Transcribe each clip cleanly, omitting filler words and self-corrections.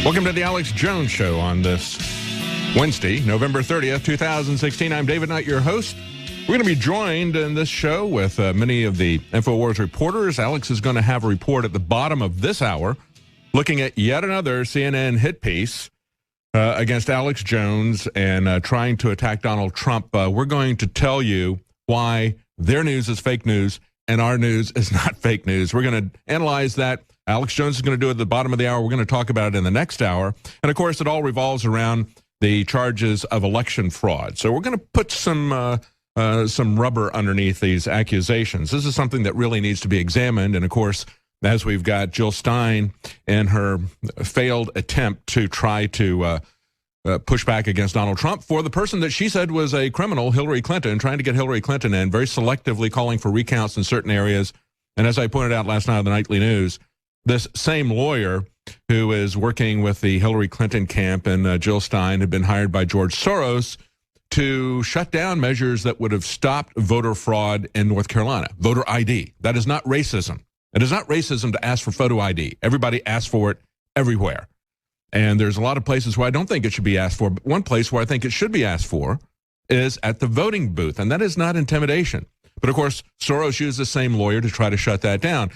Welcome to the Alex Jones Show on this Wednesday, November 30th, 2016. I'm David Knight, your host. We're going to be joined in this show with many of the InfoWars reporters. Alex is going to have a report at the bottom of this hour looking at yet another CNN hit piece against Alex Jones and trying to attack Donald Trump. We're going to tell you why their news is fake news and our news is not fake news. We're going to analyze that. Alex Jones is going to do it at the bottom of the hour. We're going to talk about it in the next hour. And, of course, it all revolves around the charges of election fraud. So we're going to put some rubber underneath these accusations. This is something that really needs to be examined. And, of course, as we've got Jill Stein and her failed attempt to try to push back against Donald Trump for the person that she said was a criminal, Hillary Clinton, trying to get Hillary Clinton in, very selectively calling for recounts in certain areas. And as I pointed out last night on the Nightly News, this same lawyer who is working with the Hillary Clinton camp and Jill Stein had been hired by George Soros to shut down measures that would have stopped voter fraud in North Carolina. Voter ID. That is not racism. It is not racism to ask for photo ID. Everybody asks for it everywhere. And there's a lot of places where I don't think it should be asked for. But one place where I think it should be asked for is at the voting booth. And that is not intimidation. But, of course, Soros used the same lawyer to try to shut that down.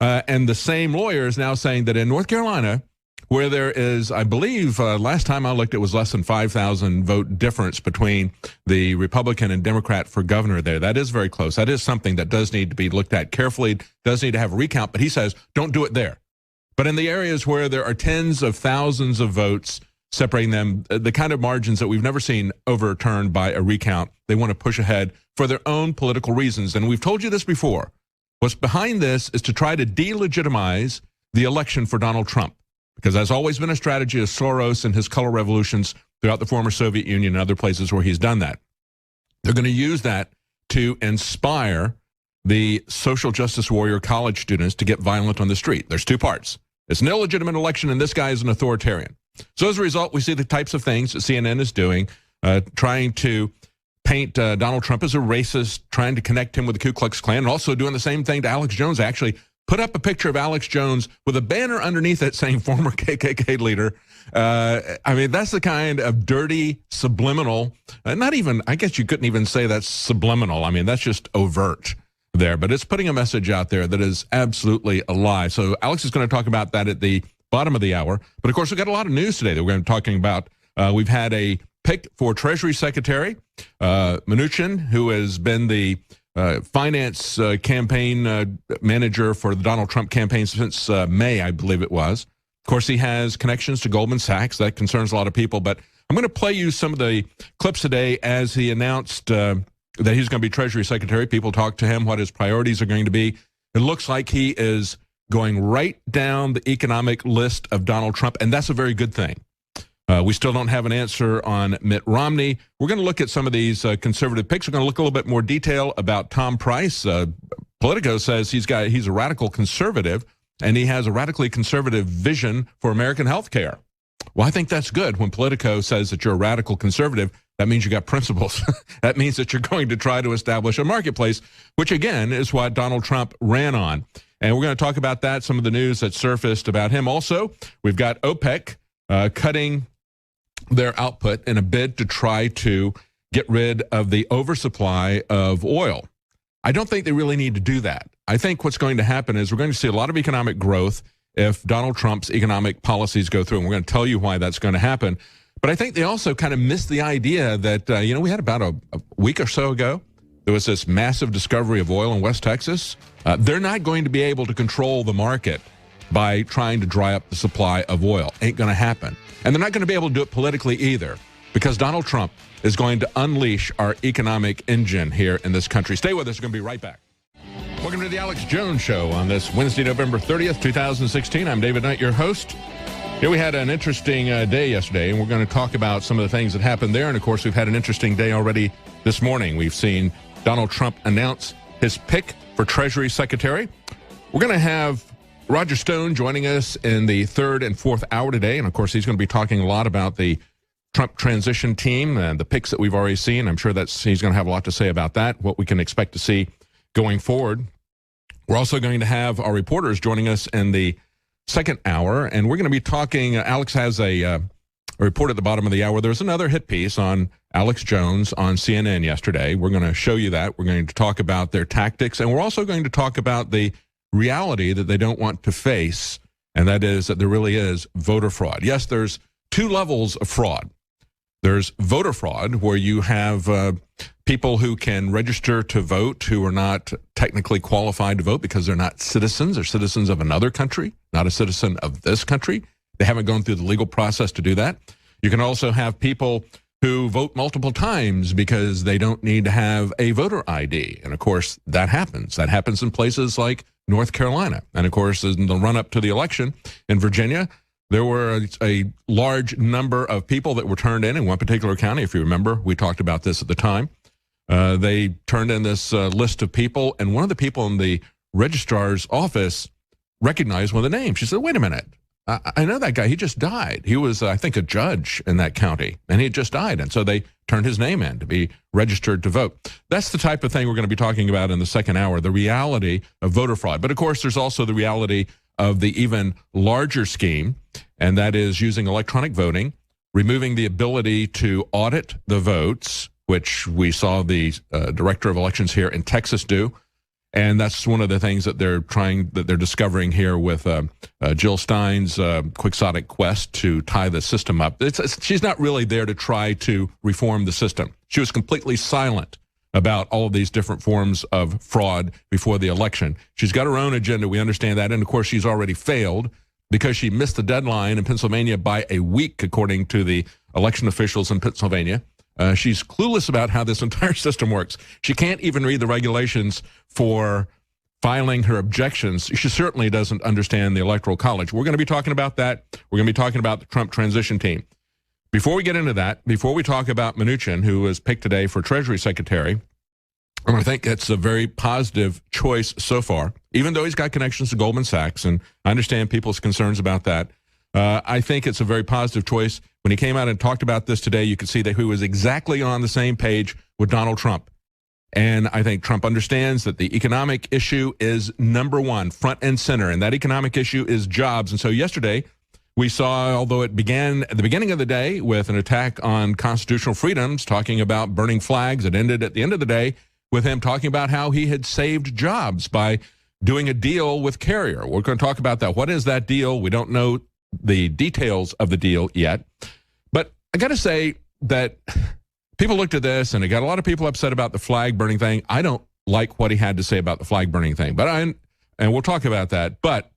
And the same lawyer is now saying that in North Carolina, where there is, I believe, last time I looked, it was less than 5,000 vote difference between the Republican and Democrat for governor there. That is very close. That is something that does need to be looked at carefully, does need to have a recount. But he says, don't do it there. But in the areas where there are tens of thousands of votes separating them, the kind of margins that we've never seen overturned by a recount, they want to push ahead for their own political reasons. And we've told you this before. What's behind this is to try to delegitimize the election for Donald Trump, because that's always been a strategy of Soros and his color revolutions throughout the former Soviet Union and other places where he's done that. They're going to use that to inspire the social justice warrior college students to get violent on the street. There's two parts. It's an illegitimate election, and this guy is an authoritarian. So as a result, we see the types of things that CNN is doing, trying to paint Donald Trump as a racist, trying to connect him with the Ku Klux Klan, and also doing the same thing to Alex Jones. Actually put up a picture of Alex Jones with a banner underneath it saying former KKK leader. I mean, that's the kind of dirty, subliminal, not even, I guess you couldn't even say that's subliminal. I mean, that's just overt there, but it's putting a message out there that is absolutely a lie. So Alex is going to talk about that at the bottom of the hour. But of course, we've got a lot of news today that we're going to be talking about. We've had a pick for Treasury Secretary, Mnuchin, who has been the finance campaign manager for the Donald Trump campaign since May, I believe it was. Of course, he has connections to Goldman Sachs. That concerns a lot of people. But I'm going to play you some of the clips today as he announced that he's going to be Treasury Secretary. People talk to him, what his priorities are going to be. It looks like he is going right down the economic list of Donald Trump, and that's a very good thing. We still don't have an answer on Mitt Romney. We're going to look at some of these conservative picks. We're going to look a little bit more detail about Tom Price. Politico says he's a radical conservative, and he has a radically conservative vision for American health care. Well, I think that's good. When Politico says that you're a radical conservative, that means you got principles. That means that you're going to try to establish a marketplace, which, again, is what Donald Trump ran on. And we're going to talk about that, some of the news that surfaced about him. Also, we've got OPEC cutting their output in a bid to try to get rid of the oversupply of oil. I don't think they really need to do that. I think what's going to happen is we're going to see a lot of economic growth if Donald Trump's economic policies go through, and we're going to tell you why that's going to happen. But I think they also kind of missed the idea that, we had about a week or so ago, there was this massive discovery of oil in West Texas. They're not going to be able to control the market by trying to dry up the supply of oil. Ain't going to happen. And they're not going to be able to do it politically either, because Donald Trump is going to unleash our economic engine here in this country. Stay with us. We're going to be right back. Welcome to the Alex Jones Show on this Wednesday, November 30th, 2016. I'm David Knight, your host. Here we had an interesting day yesterday, and we're going to talk about some of the things that happened there. And, of course, we've had an interesting day already this morning. We've seen Donald Trump announce his pick for Treasury Secretary. We're going to have Roger Stone joining us in the third and fourth hour today. And, of course, he's going to be talking a lot about the Trump transition team and the picks that we've already seen. I'm sure he's going to have a lot to say about that, what we can expect to see going forward. We're also going to have our reporters joining us in the second hour, and we're going to be talking. Alex has a report at the bottom of the hour. There's another hit piece on Alex Jones on CNN yesterday. We're going to show you that. We're going to talk about their tactics, and we're also going to talk about the reality that they don't want to face, and that is that there really is voter fraud. Yes, there's two levels of fraud. There's voter fraud, where you have people who can register to vote who are not technically qualified to vote because they're not citizens or citizens of another country, not a citizen of this country. They haven't gone through the legal process to do that. You can also have people who vote multiple times because they don't need to have a voter ID. And of course, that happens. That happens in places like North Carolina. And of course, in the run-up to the election in Virginia, there were a large number of people that were turned in one particular county. If you remember, we talked about this at the time. They turned in this list of people, and one of the people in the registrar's office recognized one of the names. She said, wait a minute, I know that guy. He just died. He was, I think, a judge in that county, and he had just died. And so they turned his name in to be registered to vote. That's the type of thing we're going to be talking about in the second hour, the reality of voter fraud. But of course, there's also the reality of the even larger scheme, and that is using electronic voting, removing the ability to audit the votes, which we saw the director of elections here in Texas do. And that's one of the things that they're discovering here with Jill Stein's quixotic quest to tie the system up. She's not really there to try to reform the system. She was completely silent about all of these different forms of fraud before the election. She's got her own agenda. We understand that. And of course, she's already failed because she missed the deadline in Pennsylvania by a week, according to the election officials in Pennsylvania. She's clueless about how this entire system works. She can't even read the regulations for filing her objections. She certainly doesn't understand the Electoral College. We're going to be talking about that. We're going to be talking about the Trump transition team. Before we get into that, before we talk about Mnuchin, who was picked today for Treasury Secretary, I think it's a very positive choice so far, even though he's got connections to Goldman Sachs, and I understand people's concerns about that. I think it's a very positive choice. When he came out and talked about this today, you could see that he was exactly on the same page with Donald Trump. And I think Trump understands that the economic issue is number one, front and center, and that economic issue is jobs. And so yesterday, we saw, although it began at the beginning of the day with an attack on constitutional freedoms, talking about burning flags, it ended at the end of the day with him talking about how he had saved jobs by doing a deal with Carrier. We're going to talk about that. What is that deal? We don't know the details of the deal yet. But I got to say that people looked at this and it got a lot of people upset about the flag burning thing. I don't like what he had to say about the flag burning thing, and we'll talk about that. But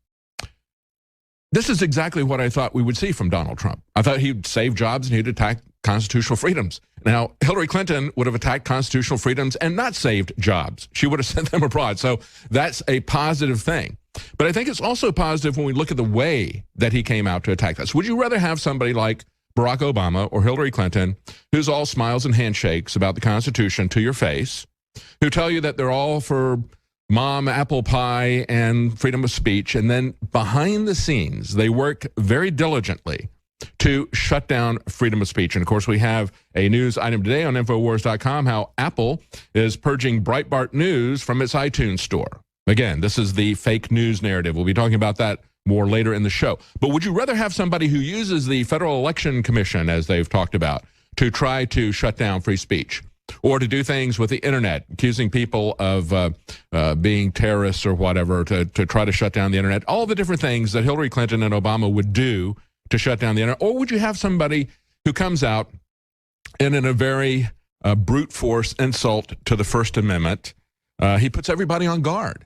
this is exactly what I thought we would see from Donald Trump. I thought he'd save jobs and he'd attack constitutional freedoms. Now, Hillary Clinton would have attacked constitutional freedoms and not saved jobs. She would have sent them abroad. So that's a positive thing. But I think it's also positive when we look at the way that he came out to attack us. Would you rather have somebody like Barack Obama or Hillary Clinton, who's all smiles and handshakes about the Constitution to your face, who tell you that they're all for mom, apple pie, and freedom of speech, and then behind the scenes, they work very diligently to shut down freedom of speech? And of course, we have a news item today on Infowars.com how Apple is purging Breitbart News from its iTunes store. Again, this is the fake news narrative. We'll be talking about that more later in the show. But would you rather have somebody who uses the Federal Election Commission, as they've talked about, to try to shut down free speech, or to do things with the internet, accusing people of being terrorists or whatever, to try to shut down the internet, all the different things that Hillary Clinton and Obama would do to shut down the internet? Or would you have somebody who comes out and in a very brute force insult to the First Amendment, he puts everybody on guard?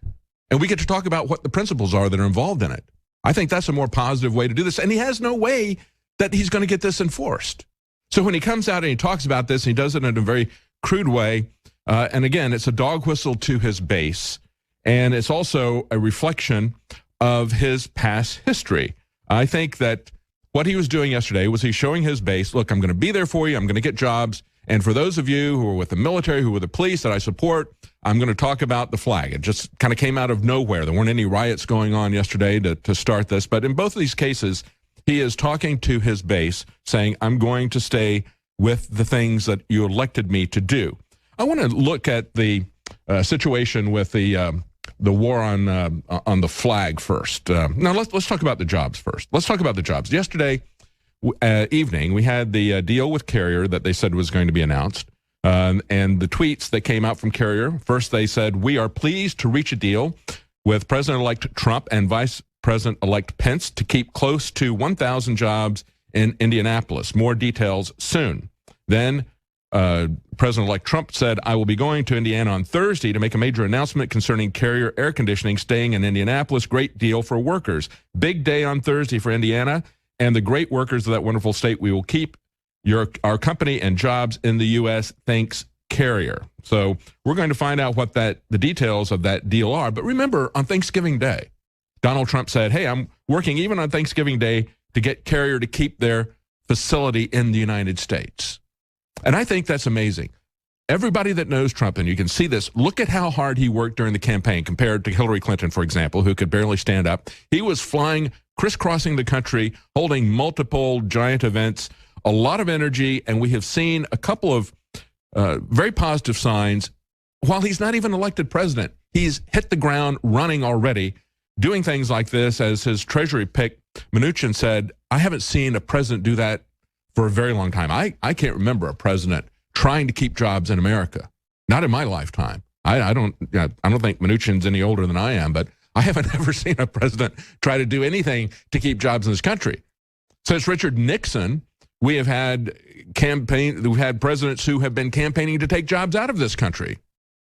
And we get to talk about what the principles are that are involved in it. I think that's a more positive way to do this. And he has no way that he's going to get this enforced. So when he comes out and he talks about this, and he does it in a very crude way, and again, it's a dog whistle to his base, and it's also a reflection of his past history. I think that what he was doing yesterday was he's showing his base, look, I'm going to be there for you, I'm going to get jobs, and for those of you who are with the military, who are with the police that I support, I'm going to talk about the flag. It just kind of came out of nowhere. There weren't any riots going on yesterday to start this, but in both of these cases, he is talking to his base, saying, I'm going to stay with the things that you elected me to do. I want to look at the situation with the the war on the flag first. Now let's talk about the jobs first. Let's talk about the jobs. Yesterday evening, we had the deal with Carrier that they said was going to be announced. And the tweets that came out from Carrier, first they said, "We are pleased to reach a deal with President-elect Trump and Vice President-elect Pence to keep close to 1,000 jobs in Indianapolis. More details soon." Then President-elect Trump said, "I will be going to Indiana on Thursday to make a major announcement concerning Carrier air conditioning staying in Indianapolis. Great deal for workers. Big day on Thursday for Indiana and the great workers of that wonderful state. We will keep our company and jobs in the U.S. Thanks, Carrier." So we're going to find out what the details of that deal are. But remember, on Thanksgiving Day, Donald Trump said, "Hey, I'm working even on Thanksgiving Day to get Carrier to keep their facility in the United States." And I think that's amazing. Everybody that knows Trump, and you can see this, look at how hard he worked during the campaign compared to Hillary Clinton, for example, who could barely stand up. He was flying, crisscrossing the country, holding multiple giant events, a lot of energy, and we have seen a couple of very positive signs. While he's not even elected president, he's hit the ground running already, doing things like this. As his Treasury pick, Mnuchin, said, "I haven't seen a president do that for a very long time. I can't remember a president trying to keep jobs in America. Not in my lifetime. I don't think Mnuchin's any older than I am, but I haven't ever seen a president try to do anything to keep jobs in this country. Since Richard Nixon, we have had presidents who have been campaigning to take jobs out of this country.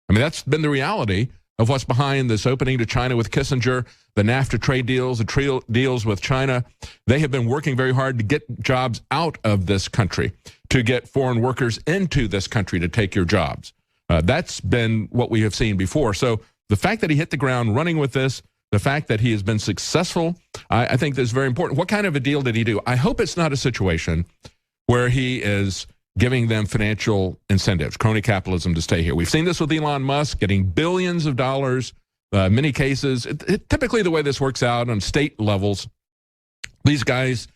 I mean, that's been the reality of what's behind this opening to China with Kissinger, the NAFTA trade deals, the deals with China. They have been working very hard to get jobs out of this country, to get foreign workers into this country to take your jobs. That's been what we have seen before. So the fact that he hit the ground running with this, the fact that he has been successful, I think that's very important. What kind of a deal did he do? I hope it's not a situation where he is giving them financial incentives, crony capitalism, to stay here. We've seen this with Elon Musk getting billions of dollars, many cases. Typically the way this works out on state levels, these guys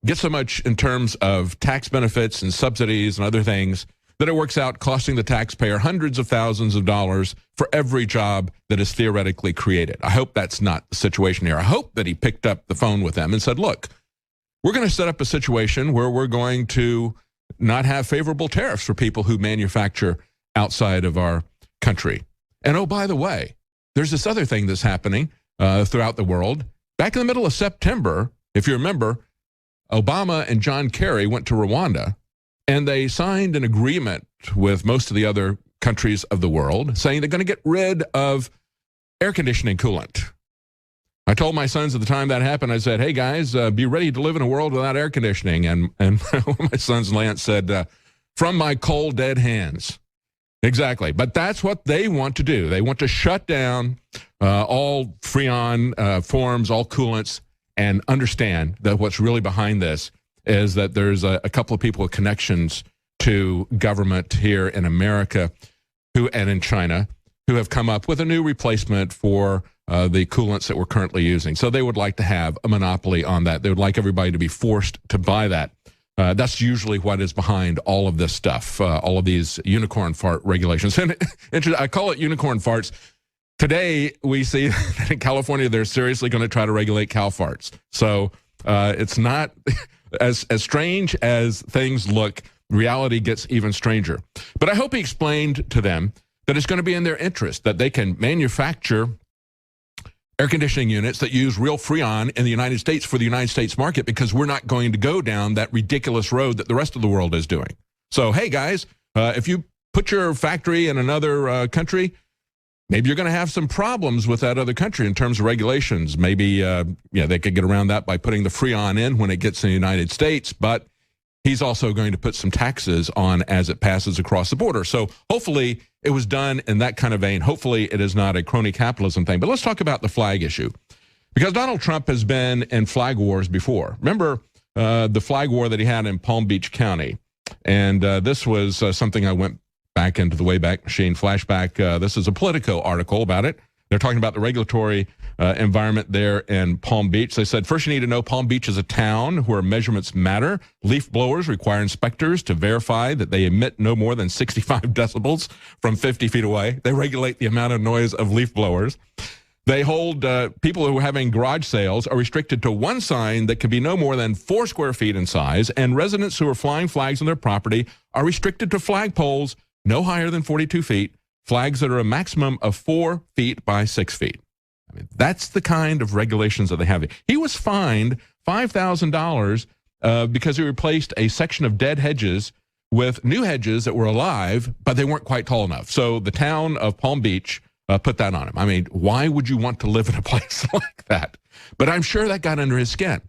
get so much in terms of tax benefits and subsidies and other things that it works out costing the taxpayer hundreds of thousands of dollars for every job that is theoretically created. I hope that's not the situation here. I hope that he picked up the phone with them and said, "Look, we're going to set up a situation where we're going to not have favorable tariffs for people who manufacture outside of our country. And oh, by the way, there's this other thing that's happening throughout the world. Back in the middle of September, if you remember, Obama and John Kerry went to Rwanda, and they signed an agreement with most of the other countries of the world saying they're going to get rid of air conditioning coolant. I told my sons at the time that happened, I said, "Hey guys, be ready to live in a world without air conditioning." And one of my sons, Lance, said, "From my cold, dead hands." Exactly. But that's what they want to do. They want to shut down all Freon forms, all coolants, and understand that what's really behind this is that there's a couple of people with connections to government here in America and in China who have come up with a new replacement for the coolants that we're currently using. So they would like to have a monopoly on that. They would like everybody to be forced to buy that. That's usually what is behind all of this stuff, all of these unicorn fart regulations. And I call it unicorn farts. Today, we see that in California, they're seriously going to try to regulate cow farts. So it's not as strange as things look. Reality gets even stranger. But I hope he explained to them that it's going to be in their interest, that they can manufacture air conditioning units that use real Freon in the United States for the United States market, because we're not going to go down that ridiculous road that the rest of the world is doing. So, hey, guys, if you put your factory in another country, maybe you're going to have some problems with that other country in terms of regulations. Maybe they could get around that by putting the Freon in when it gets in the United States, but he's also going to put some taxes on as it passes across the border. So hopefully it was done in that kind of vein. Hopefully it is not a crony capitalism thing. But let's talk about the flag issue, because Donald Trump has been in flag wars before. Remember the flag war that he had in Palm Beach County? And this was something I went back into the Wayback Machine flashback. This is a Politico article about it. They're talking about the regulatory environment there in Palm Beach. They said, first you need to know Palm Beach is a town where measurements matter. Leaf blowers require inspectors to verify that they emit no more than 65 decibels from 50 feet away. They regulate the amount of noise of leaf blowers. They hold people who are having garage sales are restricted to one sign that can be no more than 4 square feet in size, and residents who are flying flags on their property are restricted to flagpoles no higher than 42 feet, flags that are a maximum of 4 feet by 6 feet. I mean, that's the kind of regulations that they have. He was fined $5,000 because he replaced a section of dead hedges with new hedges that were alive, but they weren't quite tall enough. So the town of Palm Beach put that on him. I mean, why would you want to live in a place like that? But I'm sure that got under his skin.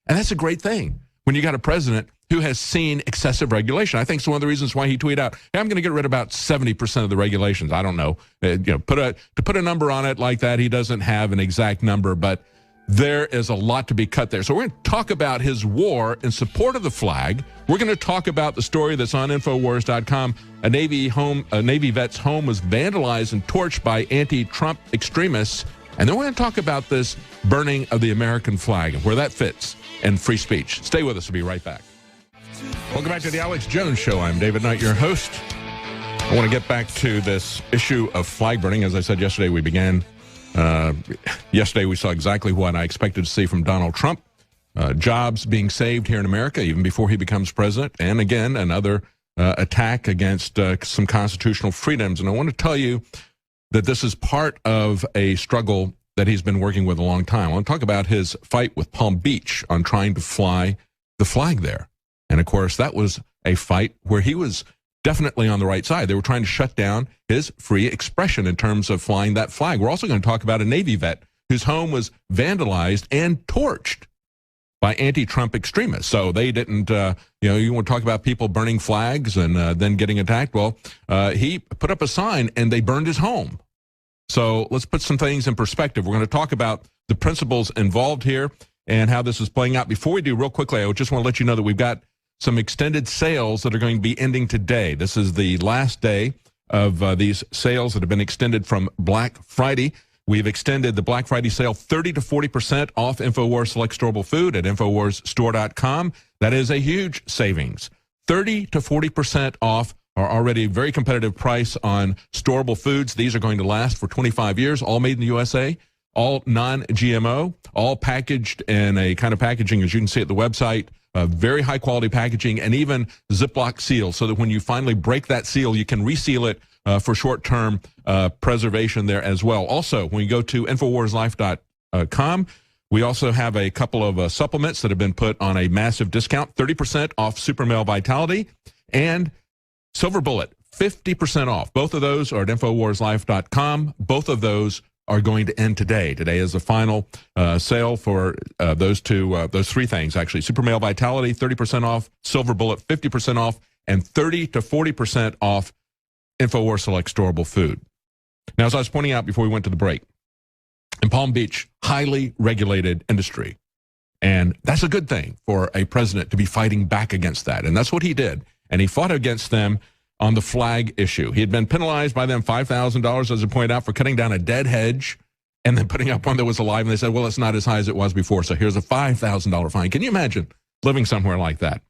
And that's a great thing when you got a president who has seen excessive regulation. I think it's one of the reasons why he tweeted out, hey, I'm going to get rid of about 70% of the regulations. I don't know. To put a number on it like that, he doesn't have an exact number, but there is a lot to be cut there. So we're going to talk about his war in support of the flag. We're going to talk about the story that's on Infowars.com. A Navy vet's home was vandalized and torched by anti-Trump extremists. And then we're going to talk about this burning of the American flag and where that fits and free speech. Stay with us. We'll be right back. Welcome back to the Alex Jones Show. I'm David Knight, your host. I want to get back to this issue of flag burning. As I said yesterday, we began yesterday we saw exactly what I expected to see from Donald Trump. Jobs being saved here in America even before he becomes president. And again, another attack against some constitutional freedoms. And I want to tell you that this is part of a struggle that he's been working with a long time. I want to talk about his fight with Palm Beach on trying to fly the flag there. And of course, that was a fight where he was definitely on the right side. They were trying to shut down his free expression in terms of flying that flag. We're also going to talk about a Navy vet whose home was vandalized and torched by anti-Trump extremists. So they didn't, you want to talk about people burning flags and then getting attacked. Well, he put up a sign and they burned his home. So let's put some things in perspective. We're going to talk about the principles involved here and how this is playing out. Before we do, real quickly, I just want to let you know that we've got some extended sales that are going to be ending today. This is the last day of these sales that have been extended from Black Friday. We've extended the Black Friday sale 30 to 40% off InfoWars Select Storable Food at InfoWarsStore.com. That is a huge savings. 30 to 40% off our already very competitive price on storable foods. These are going to last for 25 years, all made in the USA, all non-GMO, all packaged in a kind of packaging, as you can see at the website, very high quality packaging, and even Ziploc seals, so that when you finally break that seal, you can reseal it for short-term preservation there as well. Also, when you go to InfoWarsLife.com, we also have a couple of supplements that have been put on a massive discount, 30% off Super Male Vitality and Silver Bullet, 50% off. Both of those are at InfoWarsLife.com. Both of those are going to end today. Today is the final sale for those three things, actually. Super Male Vitality, 30% off. Silver Bullet, 50% off. And 30 to 40% off InfoWars Select Storable Food. Now, as I was pointing out before we went to the break, in Palm Beach, highly regulated industry. And that's a good thing for a president to be fighting back against that. And that's what he did. And he fought against them on the flag issue. He had been penalized by them $5,000, as I pointed out, for cutting down a dead hedge and then putting up one that was alive. And they said, well, it's not as high as it was before, so here's a $5,000 fine. Can you imagine living somewhere like that?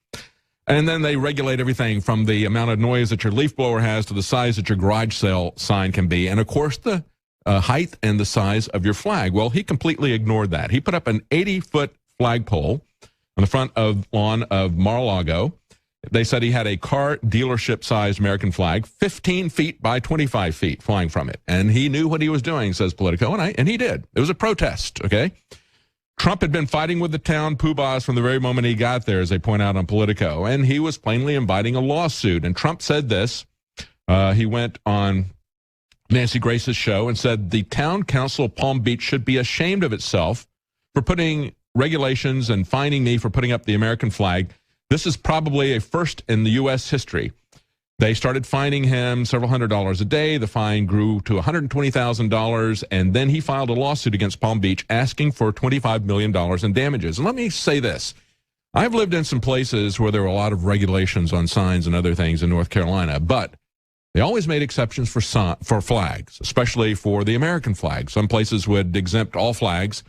And then they regulate everything from the amount of noise that your leaf blower has to the size that your garage sale sign can be. And, of course, the height and the size of your flag. Well, he completely ignored that. He put up an 80-foot flagpole on the front of lawn of Mar-a-Lago. They said he had a car dealership-sized American flag, 15 feet by 25 feet flying from it. And he knew what he was doing, says Politico, and he did. It was a protest, okay? Trump had been fighting with the town poobahs from the very moment he got there, as they point out on Politico, and he was plainly inviting a lawsuit. And Trump said this. He went on Nancy Grace's show and said the town council of Palm Beach should be ashamed of itself for putting regulations and fining me for putting up the American flag. This is probably a first in the U.S. history. They started fining him several $100s a day. The fine grew to $120,000, and then he filed a lawsuit against Palm Beach asking for $25 million in damages. And let me say this. I've lived in some places where there were a lot of regulations on signs and other things in North Carolina, but they always made exceptions for flags, especially for the American flag. Some places would exempt all flags,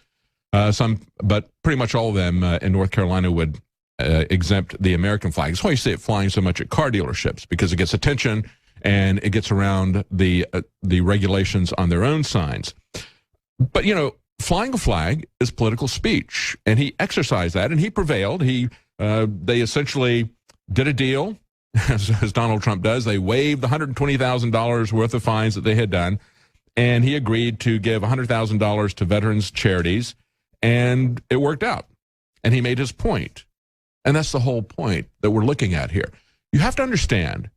but pretty much all of them in North Carolina would exempt the American flag. That's why you see it flying so much at car dealerships, because it gets attention and it gets around the regulations on their own signs. But, flying a flag is political speech, and he exercised that, and he prevailed. They essentially did a deal, as Donald Trump does. They waived the $120,000 worth of fines that they had done, and he agreed to give $100,000 to veterans charities, and it worked out. And he made his point. And that's the whole point that we're looking at here. You have to understand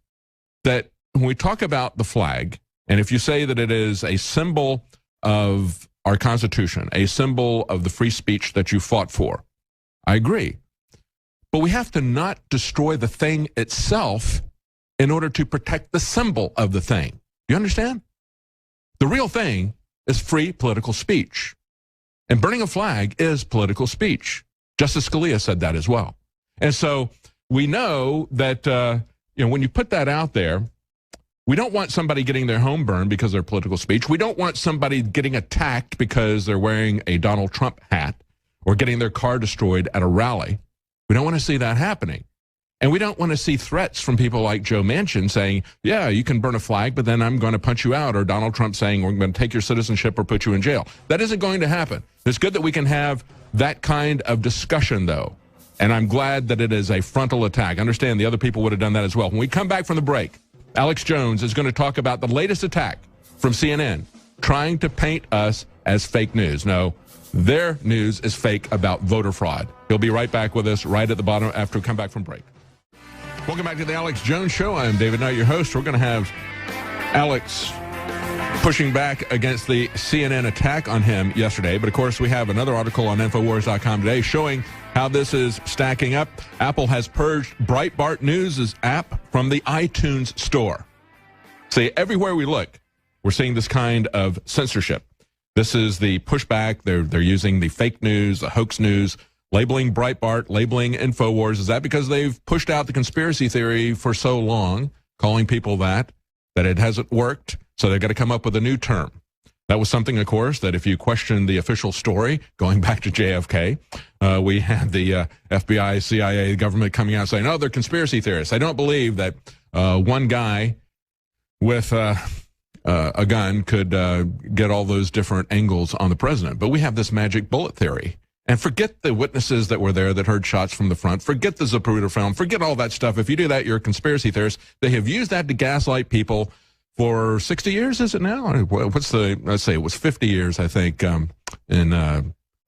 that when we talk about the flag, and if you say that it is a symbol of our Constitution, a symbol of the free speech that you fought for, I agree. But we have to not destroy the thing itself in order to protect the symbol of the thing. You understand? The real thing is free political speech. And burning a flag is political speech. Justice Scalia said that as well. And so we know that when you put that out there, we don't want somebody getting their home burned because of their political speech. We don't want somebody getting attacked because they're wearing a Donald Trump hat or getting their car destroyed at a rally. We don't want to see that happening. And we don't want to see threats from people like Joe Manchin saying, yeah, you can burn a flag, but then I'm going to punch you out, or Donald Trump saying we're going to take your citizenship or put you in jail. That isn't going to happen. It's good that we can have that kind of discussion, though. And I'm glad that it is a frontal attack. I understand the other people would have done that as well. When we come back from the break, Alex Jones is going to talk about the latest attack from CNN, trying to paint us as fake news. No, their news is fake about voter fraud. He'll be right back with us right at the bottom after we come back from break. Welcome back to the Alex Jones Show. I'm David Knight, your host. We're going to have Alex pushing back against the CNN attack on him yesterday. But, of course, we have another article on Infowars.com today showing how this is stacking up. Apple has purged Breitbart News' app from the iTunes store. See, everywhere we look, we're seeing this kind of censorship. This is the pushback. They're using the fake news, the hoax news, labeling Breitbart, labeling Infowars. Is that because they've pushed out the conspiracy theory for so long, calling people that it hasn't worked? So they've got to come up with a new term. That was something, of course, that if you question the official story, going back to JFK, we had the FBI, CIA, government coming out saying, oh, they're conspiracy theorists. I don't believe that one guy with a gun could get all those different angles on the president. But we have this magic bullet theory. And forget the witnesses that were there that heard shots from the front. Forget the Zapruder film. Forget all that stuff. If you do that, you're a conspiracy theorist. They have used that to gaslight people for 60 years, is it now? Let's say it was 50 years, I think, so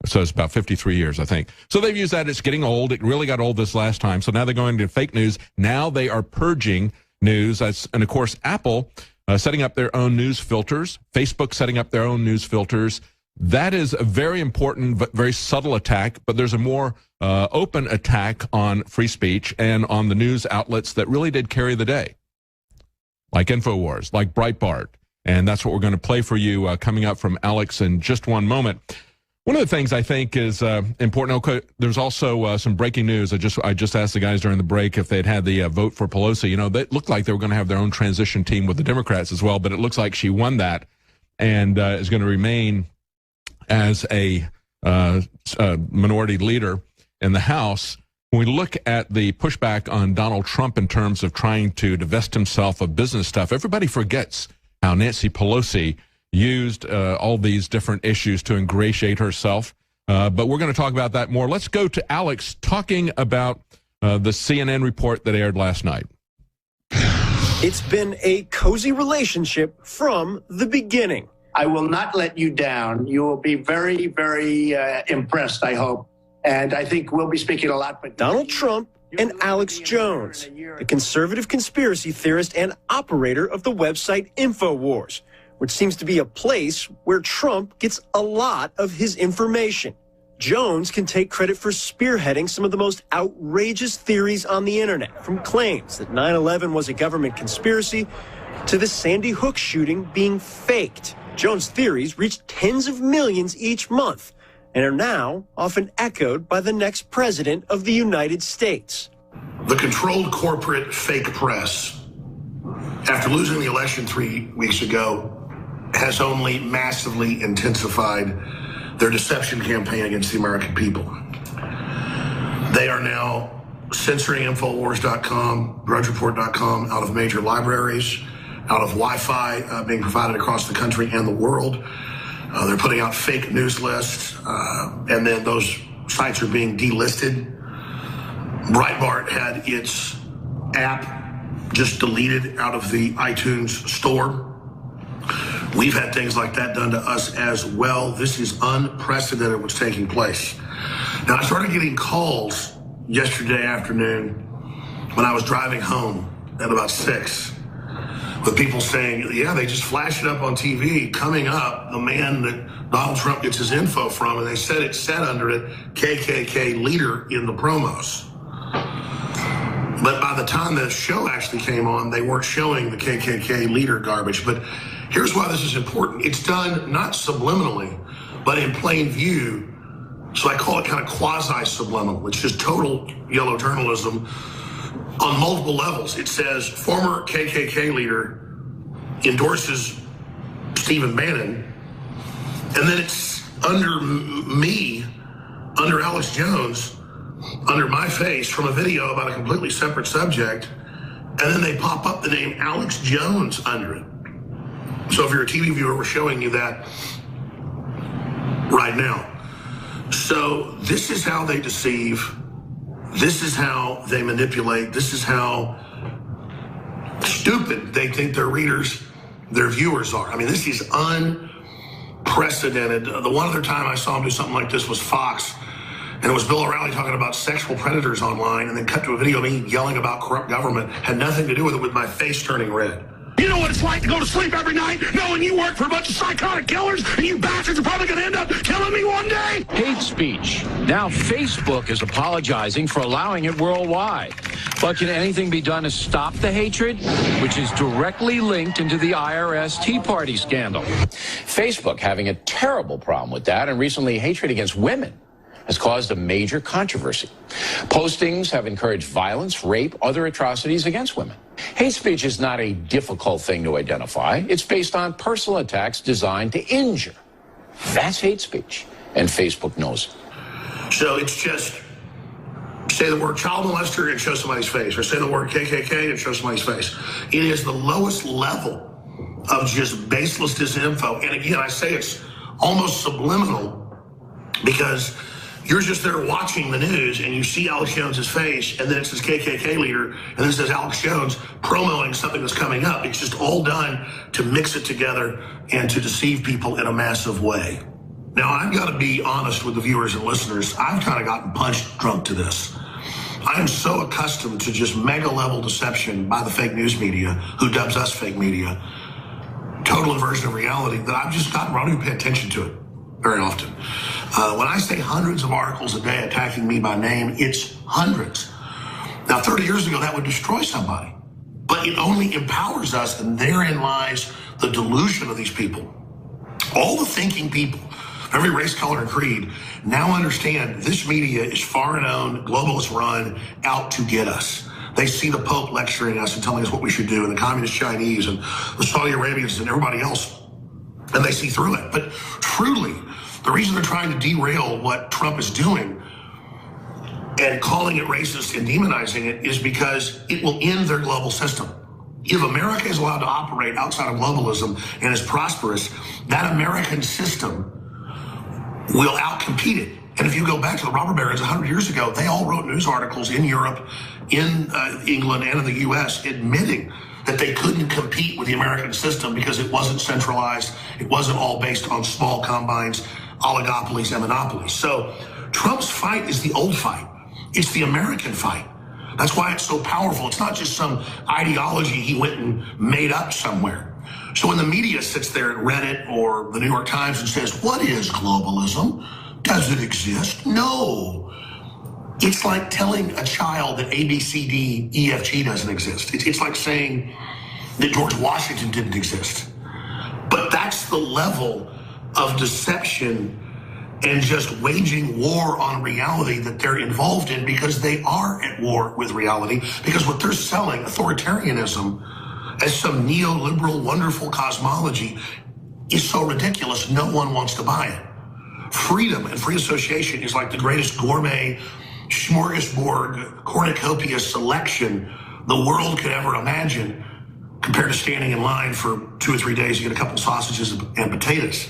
it's about 53 years, I think. So they've used that. It's getting old. It really got old this last time. So now they're going to fake news. Now they are purging news. And, of course, Apple setting up their own news filters, Facebook setting up their own news filters. That is a very important, but very subtle attack, but there's a more open attack on free speech and on the news outlets that really did carry the day, like Infowars, like Breitbart. And that's what we're going to play for you coming up from Alex in just one moment. One of the things I think is important, there's also some breaking news. I just asked the guys during the break if they'd had the vote for Pelosi. They looked like they were going to have their own transition team with the Democrats as well, but it looks like she won that and is going to remain as a minority leader in the House. When we look at the pushback on Donald Trump in terms of trying to divest himself of business stuff, everybody forgets how Nancy Pelosi used all these different issues to ingratiate herself. But we're going to talk about that more. Let's go to Alex talking about the CNN report that aired last night. It's been a cozy relationship from the beginning. I will not let you down. You will be very, very impressed, I hope. And I think we'll be speaking a lot. But Donald Trump and Alex Jones, the conservative conspiracy theorist and operator of the website Infowars, which seems to be a place where Trump gets a lot of his information. Jones can take credit for spearheading some of the most outrageous theories on the internet, from claims that 9/11 was a government conspiracy to the Sandy Hook shooting being faked. Jones' theories reach tens of millions each month and are now often echoed by the next president of the United States. The controlled corporate fake press, after losing the election 3 weeks ago, has only massively intensified their deception campaign against the American people. They are now censoring Infowars.com, DrudgeReport.com out of major libraries, out of Wi-Fi being provided across the country and the world. They're putting out fake news lists, and then those sites are being delisted. Breitbart had its app just deleted out of the iTunes store. We've had things like that done to us as well. This is unprecedented what's taking place. Now, I started getting calls yesterday afternoon when I was driving home at about 6 with people saying, yeah, they just flashed it up on TV, coming up, the man that Donald Trump gets his info from, and they said it said under it, KKK leader in the promos. But by the time the show actually came on, they weren't showing the KKK leader garbage. But here's why this is important. It's done not subliminally, but in plain view. So I call it kind of quasi-subliminal. It's just total yellow journalism on multiple levels. It says former KKK leader endorses Stephen Bannon. And then it's under me, under Alex Jones, under my face from a video about a completely separate subject. And then they pop up the name Alex Jones under it. So if you're a TV viewer, we're showing you that right now. So this is how they deceive. This is how they manipulate. This is how stupid they think their readers, their viewers are. I mean, this is unprecedented. The one other time I saw them do something like this was Fox. And it was Bill O'Reilly talking about sexual predators online, and then cut to a video of me yelling about corrupt government. Had nothing to do with it, with my face turning red. You know what it's like to go to sleep every night knowing you work for a bunch of psychotic killers and you bastards are probably going to end up killing me one day? Hate speech. Now Facebook is apologizing for allowing it worldwide. But can anything be done to stop the hatred, which is directly linked into the IRS Tea Party scandal? Facebook having a terrible problem with that, and recently hatred against women has caused a major controversy. Postings have encouraged violence, rape, other atrocities against women. Hate speech is not a difficult thing to identify. It's based on personal attacks designed to injure. That's hate speech, and Facebook knows it. So it's just say the word child molester and show somebody's face, or say the word KKK and show somebody's face. It is the lowest level of just baseless disinfo. And again, I say it's almost subliminal because you're just there watching the news and you see Alex Jones's face, and then it says KKK leader, and then it says Alex Jones promoting something that's coming up. It's just all done to mix it together and to deceive people in a massive way. Now, I've got to be honest with the viewers and listeners. I've kind of gotten punch drunk to this. I am so accustomed to just mega level deception by the fake news media, who dubs us fake media, total inversion of reality, that I've just gotten, I don't even pay attention to it very often. When I say hundreds of articles a day attacking me by name, it's hundreds. Now, 30 years ago, that would destroy somebody. But it only empowers us, and therein lies the delusion of these people. All the thinking people, every race, color, and creed, now understand this media is foreign-owned, globalist-run, out to get us. They see the Pope lecturing us and telling us what we should do, and the communist Chinese and the Saudi Arabians and everybody else, and they see through it. But truly, the reason they're trying to derail what Trump is doing and calling it racist and demonizing it is because it will end their global system. If America is allowed to operate outside of globalism and is prosperous, that American system will outcompete it. And if you go back to the robber barons 100 years ago, they all wrote news articles in Europe, in England, and in the U.S. admitting that they couldn't compete with the American system because it wasn't centralized. It wasn't all based on small combines, oligopolies, and monopolies. So Trump's fight is the old fight. It's the American fight. That's why it's so powerful. It's not just some ideology he went and made up somewhere. So when the media sits there at Reddit or the New York Times and says, what is globalism? Does it exist? No. It's like telling a child that A, B, C, D, E, F, G doesn't exist. It's like saying that George Washington didn't exist. But that's the level of deception and just waging war on reality that they're involved in, because they are at war with reality, because what they're selling, authoritarianism, as some neoliberal, wonderful cosmology, is so ridiculous, no one wants to buy it. Freedom and free association is like the greatest gourmet smorgasbord cornucopia selection the world could ever imagine, compared to standing in line for 2 or 3 days to get a couple sausages and potatoes.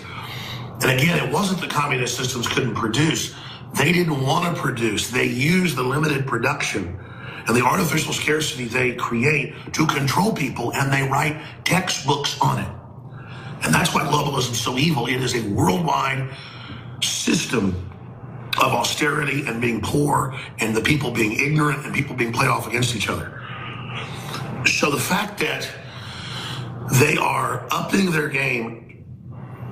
And again, it wasn't the communist systems couldn't produce. They didn't want to produce. They used the limited production and the artificial scarcity they create to control people, and they write textbooks on it. And that's why globalism is so evil. It is a worldwide system of austerity and being poor and the people being ignorant and people being played off against each other. So the fact that they are upping their game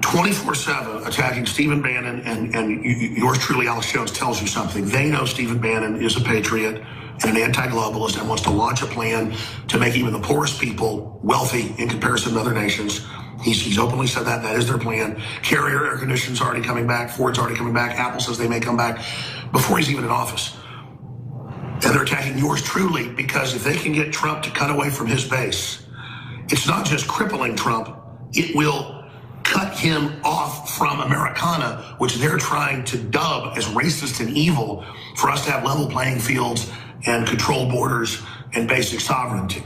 24/7 attacking Stephen Bannon and yours truly, Alex Jones, tells you something. They know Stephen Bannon is a patriot and an anti-globalist and wants to launch a plan to make even the poorest people wealthy in comparison to other nations. He's openly said that. That is their plan. Carrier air conditioning's already coming back. Ford's already coming back. Apple says they may come back before he's even in office. And they're attacking yours truly because if they can get Trump to cut away from his base, it's not just crippling Trump. It will cut him off from Americana, which they're trying to dub as racist and evil for us to have level playing fields and controlled borders and basic sovereignty.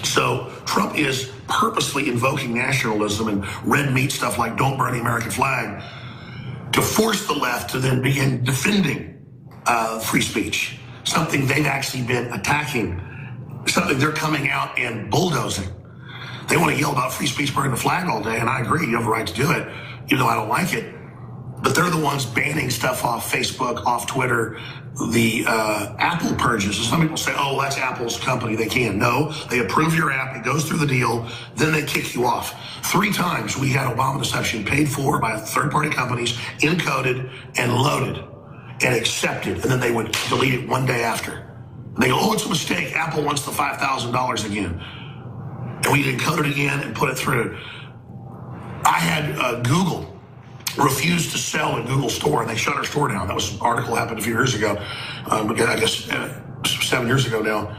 So Trump is purposely invoking nationalism and red meat stuff like don't burn the American flag to force the left to then begin defending free speech, something they've actually been attacking, something they're coming out and bulldozing. They want to yell about free speech, burning the flag all day, and I agree, you have a right to do it, even though I don't like it. But they're the ones banning stuff off Facebook, off Twitter, the Apple purges. Some people say, oh, that's Apple's company, they can. No, they approve your app, it goes through the deal, then they kick you off. 3 times we had Obama deception paid for by third-party companies, encoded and loaded and accepted, and then they would delete it one day after. And they go, oh, it's a mistake, Apple wants the $5,000 again. And we'd encode it again and put it through. I had Google refused to sell in Google Store, and they shut our store down. That was an article happened a few years ago, I guess 7 years ago now,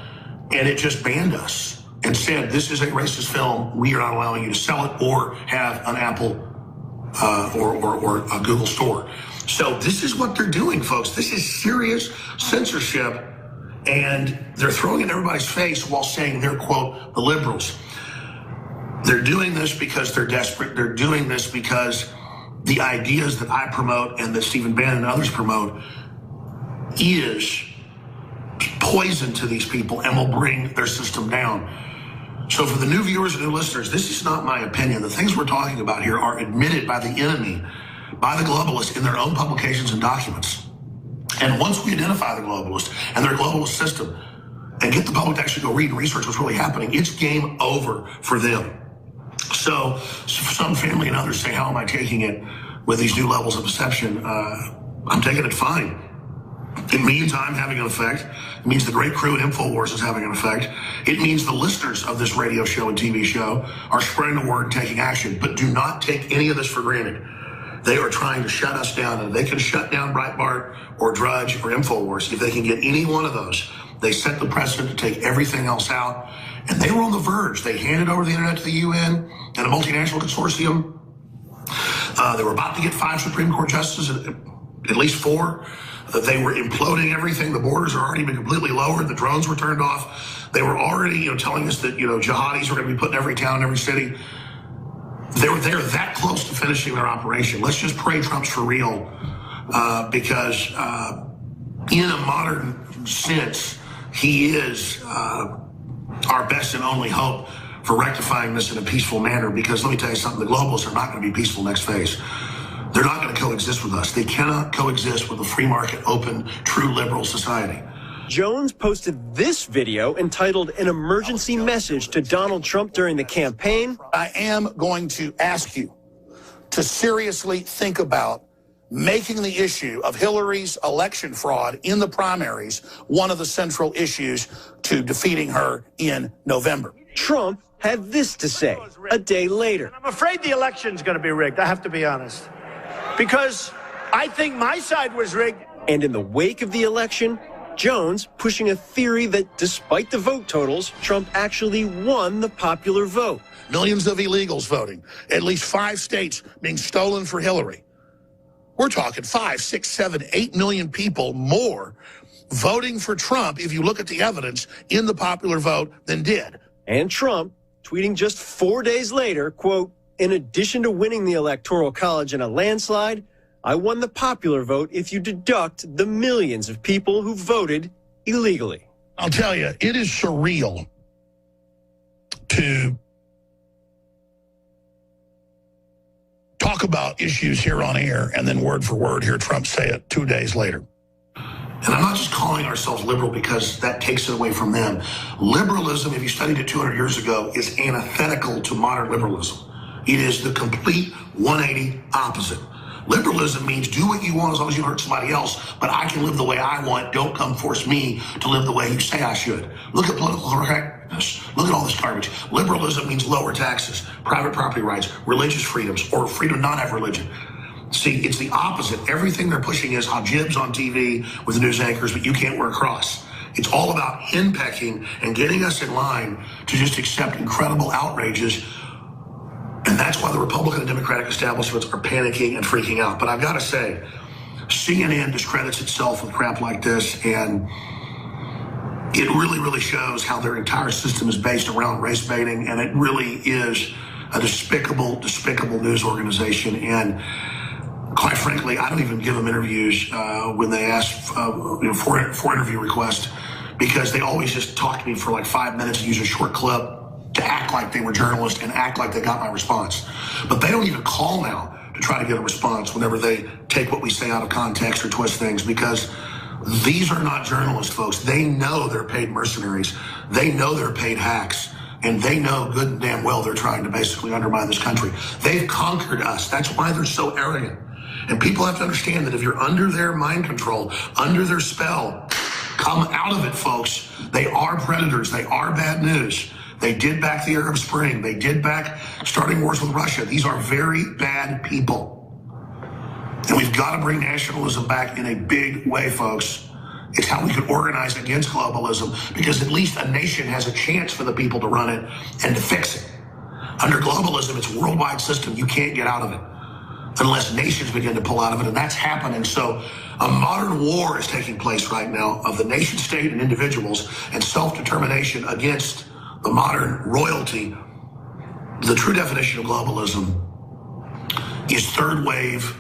and it just banned us and said, this is a racist film. We are not allowing you to sell it or have an Apple or a Google Store. So this is what they're doing, folks. This is serious censorship, and they're throwing it in everybody's face while saying they're, quote, the liberals. They're doing this because they're desperate. They're doing this because the ideas that I promote and that Stephen Bannon and others promote is poison to these people and will bring their system down. So for the new viewers and new listeners, this is not my opinion. The things we're talking about here are admitted by the enemy, by the globalists in their own publications and documents. And once we identify the globalist and their globalist system and get the public to actually go read and research what's really happening, it's game over for them. So some family and others say, how am I taking it with these new levels of deception? I'm taking it fine. It means I'm having an effect. It means the great crew at InfoWars is having an effect. It means the listeners of this radio show and TV show are spreading the word and taking action. But do not take any of this for granted. They are trying to shut us down, and they can shut down Breitbart or Drudge or InfoWars. If they can get any one of those, they set the precedent to take everything else out. And they were on the verge. They handed over the internet to the UN and a multinational consortium. They were about to get 5 Supreme Court justices, at least 4. They were imploding everything. The borders are already been completely lowered. The drones were turned off. They were already, telling us that, jihadis were going to be put in every town, every city. They're that close to finishing their operation. Let's just pray Trump's for real, because in a modern sense, he is our best and only hope for rectifying this in a peaceful manner. Because let me tell you something, the globalists are not going to be peaceful next phase. They're not going to coexist with us. They cannot coexist with a free market, open, true liberal society. Jones posted this video entitled An Emergency Message to Donald Trump during the campaign. I am going to ask you to seriously think about making the issue of Hillary's election fraud in the primaries one of the central issues to defeating her in November. Trump had this to say a day later. I'm afraid the election's going to be rigged, I have to be honest, because I think my side was rigged. And in the wake of the election, Jones pushing a theory that despite the vote totals, Trump actually won the popular vote. Millions of illegals voting, at least 5 states being stolen for Hillary. We're talking 5, 6, 7, 8 million people more voting for Trump, if you look at the evidence, in the popular vote than did. And Trump tweeting just 4 days later, quote, in addition to winning the Electoral College in a landslide, I won the popular vote if you deduct the millions of people who voted illegally. I'll tell you, it is surreal to talk about issues here on air and then word for word hear Trump say it 2 days later. And I'm not just calling ourselves liberal because that takes it away from them. Liberalism, if you studied it 200 years ago, is antithetical to modern liberalism. It is the complete 180 opposite. Liberalism means do what you want as long as you hurt somebody else, but I can live the way I want. Don't come force me to live the way you say I should. Look at political correctness. Look at all this garbage. Liberalism means lower taxes, private property rights, religious freedoms, or freedom to not have religion. See, it's the opposite. Everything they're pushing is Hajib's on TV with the news anchors, but you can't wear a cross. It's all about henpecking and getting us in line to just accept incredible outrages. And that's why the Republican and Democratic establishments are panicking and freaking out. But I've got to say, CNN discredits itself with crap like this, and it really, really shows how their entire system is based around race baiting, and it really is a despicable, despicable news organization. And quite frankly, I don't even give them interviews when they ask for interview requests, because they always just talk to me for like 5 minutes and use a short clip to act like they were journalists and act like they got my response. But they don't even call now to try to get a response whenever they take what we say out of context or twist things, because these are not journalists, folks. They know they're paid mercenaries. They know they're paid hacks. And they know good and damn well they're trying to basically undermine this country. They've conquered us. That's why they're so arrogant. And people have to understand that if you're under their mind control, under their spell, come out of it, folks. They are predators. They are bad news. They did back the Arab Spring. They did back starting wars with Russia. These are very bad people. And we've got to bring nationalism back in a big way, folks. It's how we can organize against globalism, because at least a nation has a chance for the people to run it and to fix it. Under globalism, it's a worldwide system. You can't get out of it unless nations begin to pull out of it, and that's happening. So a modern war is taking place right now of the nation state and individuals and self-determination against the modern royalty. The true definition of globalism is third wave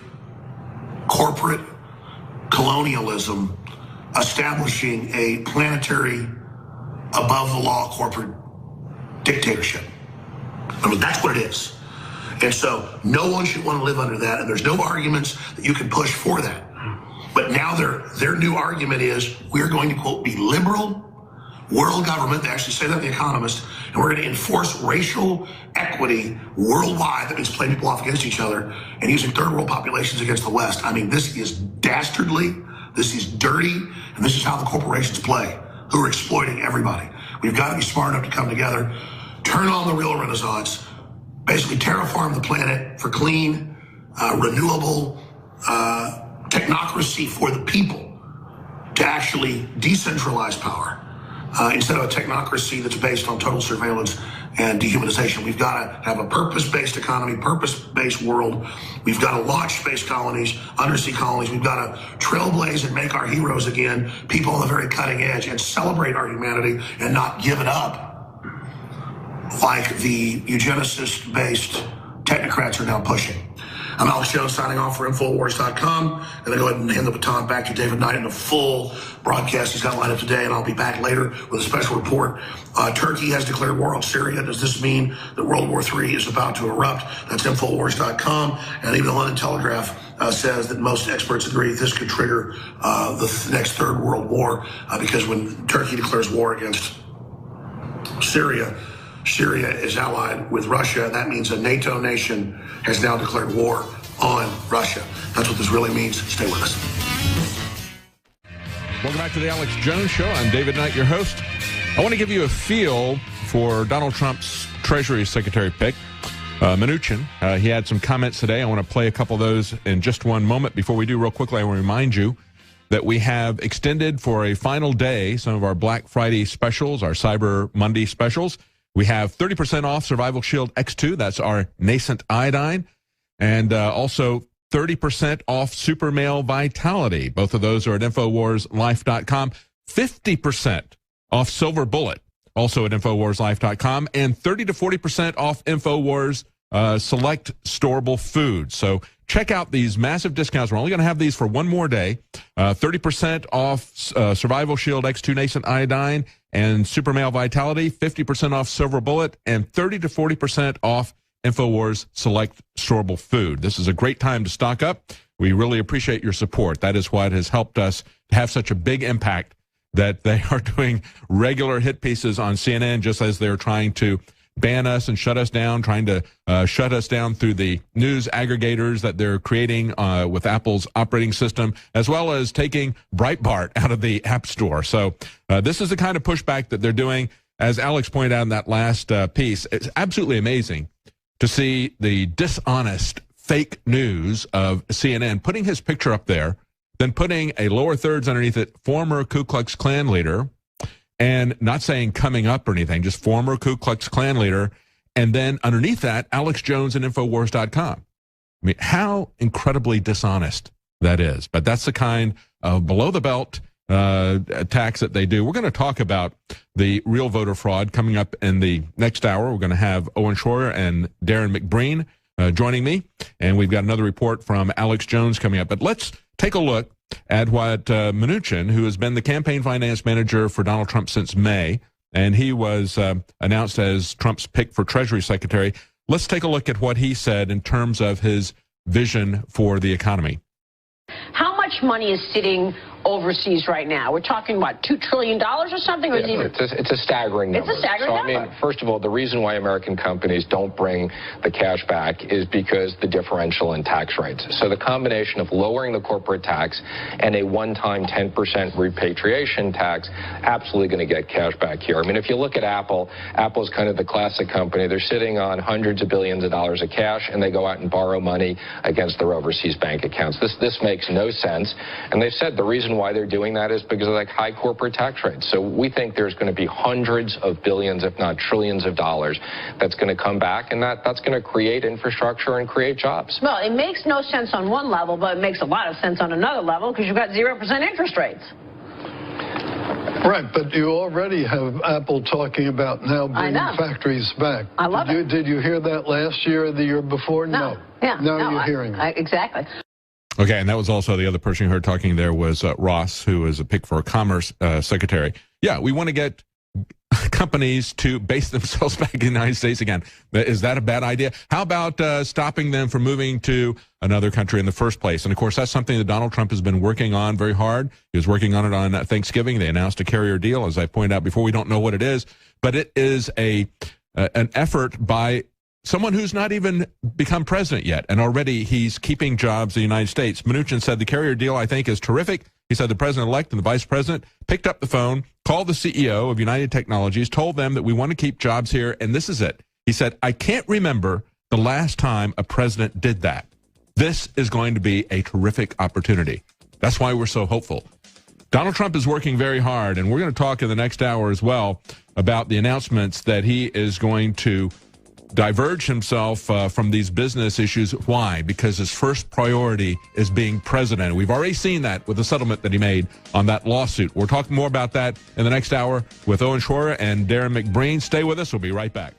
corporate colonialism establishing a planetary above the law corporate dictatorship. I mean, that's what it is. And so no one should want to live under that, and there's no arguments that you can push for that. But now their new argument is we're going to, quote, be liberal world government. They actually say that in The Economist, and we're going to enforce racial equity worldwide. That means playing people off against each other and using third world populations against the West. I mean, this is dastardly, this is dirty, and this is how the corporations play, who are exploiting everybody. We've got to be smart enough to come together, turn on the real renaissance, basically terraform the planet for clean, renewable technocracy for the people to actually decentralize power instead of a technocracy that's based on total surveillance and dehumanization. We've got to have a purpose-based economy, purpose-based world. We've got to launch space colonies, undersea colonies. We've got to trailblaze and make our heroes again, people on the very cutting edge, and celebrate our humanity and not give it up like the eugenicist-based technocrats are now pushing. I'm Alex Jones signing off for Infowars.com. And I go ahead and hand the baton back to David Knight in the full broadcast he's got lined up today, and I'll be back later with a special report. Turkey has declared war on Syria. Does this mean that World War III is about to erupt? That's Infowars.com. And even the London Telegraph says that most experts agree this could trigger the next Third World War, because when Turkey declares war against Syria, Syria is allied with Russia. That means a NATO nation has now declared war on Russia. That's what this really means. Stay with us. Welcome back to the Alex Jones Show. I'm David Knight, your host. I want to give you a feel for Donald Trump's Treasury Secretary pick, Mnuchin. He had some comments today. I want to play a couple of those in just one moment. Before we do, real quickly, I want to remind you that we have extended for a final day some of our Black Friday specials, our Cyber Monday specials. We have 30% off Survival Shield X2. That's our nascent iodine. And also 30% off Super Male Vitality. Both of those are at InfoWarsLife.com. 50% off Silver Bullet, also at InfoWarsLife.com. And 30 to 40% off InfoWars select storable foods. So check out these massive discounts. We're only going to have these for one more day. 30% off Survival Shield X2 Nascent Iodine and Super Male Vitality, 50% off Silver Bullet, and 30 to 40% off InfoWars Select Storable Food. This is a great time to stock up. We really appreciate your support. That is what has helped us have such a big impact, that they are doing regular hit pieces on CNN just as they're trying to ban us and shut us down, trying to shut us down through the news aggregators that they're creating with Apple's operating system, as well as taking Breitbart out of the App Store. So this is the kind of pushback that they're doing. As Alex pointed out in that last piece, it's absolutely amazing to see the dishonest fake news of CNN putting his picture up there, then putting a lower thirds underneath it, former Ku Klux Klan leader, and not saying coming up or anything, just former Ku Klux Klan leader, and then underneath that, Alex Jones and Infowars.com. I mean, how incredibly dishonest that is. But that's the kind of below-the-belt attacks that they do. We're going to talk about the real voter fraud coming up in the next hour. We're going to have Owen Schroyer and Darren McBreen joining me, and we've got another report from Alex Jones coming up. But let's take a look at what Mnuchin, who has been the campaign finance manager for Donald Trump since May, and he was announced as Trump's pick for Treasury Secretary. Let's take a look at what he said in terms of his vision for the economy. How much money is sitting overseas right now? We're talking, what, $2 trillion or something? Or It's a staggering number. It's a staggering number. I mean, first of all, the reason why American companies don't bring the cash back is because the differential in tax rates. So the combination of lowering the corporate tax and a one-time 10% repatriation tax, absolutely going to get cash back here. I mean, if you look at Apple, Apple's kind of the classic company. They're sitting on hundreds of billions of dollars of cash, and they go out and borrow money against their overseas bank accounts. This makes no sense. And they've said the reason why they're doing that is because of like high corporate tax rates. So we think there's going to be hundreds of billions, if not trillions of dollars that's going to come back, and that's going to create infrastructure and create jobs. Well, it makes no sense on one level, but it makes a lot of sense on another level because you've got 0% interest rates. Right, but you already have Apple talking about now bringing factories back. I love it. Did you hear that last year or the year before? No. Yeah, now you're hearing it. Exactly. Okay, and that was also the other person you heard talking there was Ross, who is a pick for Commerce Secretary. Yeah, we want to get companies to base themselves back in the United States again. Is that a bad idea? How about stopping them from moving to another country in the first place? And, of course, that's something that Donald Trump has been working on very hard. He was working on it on Thanksgiving. They announced a carrier deal, as I pointed out before. We don't know what it is, but it is an effort by someone who's not even become president yet, and already he's keeping jobs in the United States. Mnuchin said the carrier deal, I think, is terrific. He said the president-elect and the vice president picked up the phone, called the CEO of United Technologies, told them that we want to keep jobs here, and this is it. He said, I can't remember the last time a president did that. This is going to be a terrific opportunity. That's why we're so hopeful. Donald Trump is working very hard, and we're going to talk in the next hour as well about the announcements that he is going to diverge himself from these business issues. Why? Because his first priority is being president. We've already seen that with the settlement that he made on that lawsuit. We're talking more about that in the next hour with Owen Schroyer and Darren McBreen. Stay with us. We'll be right back.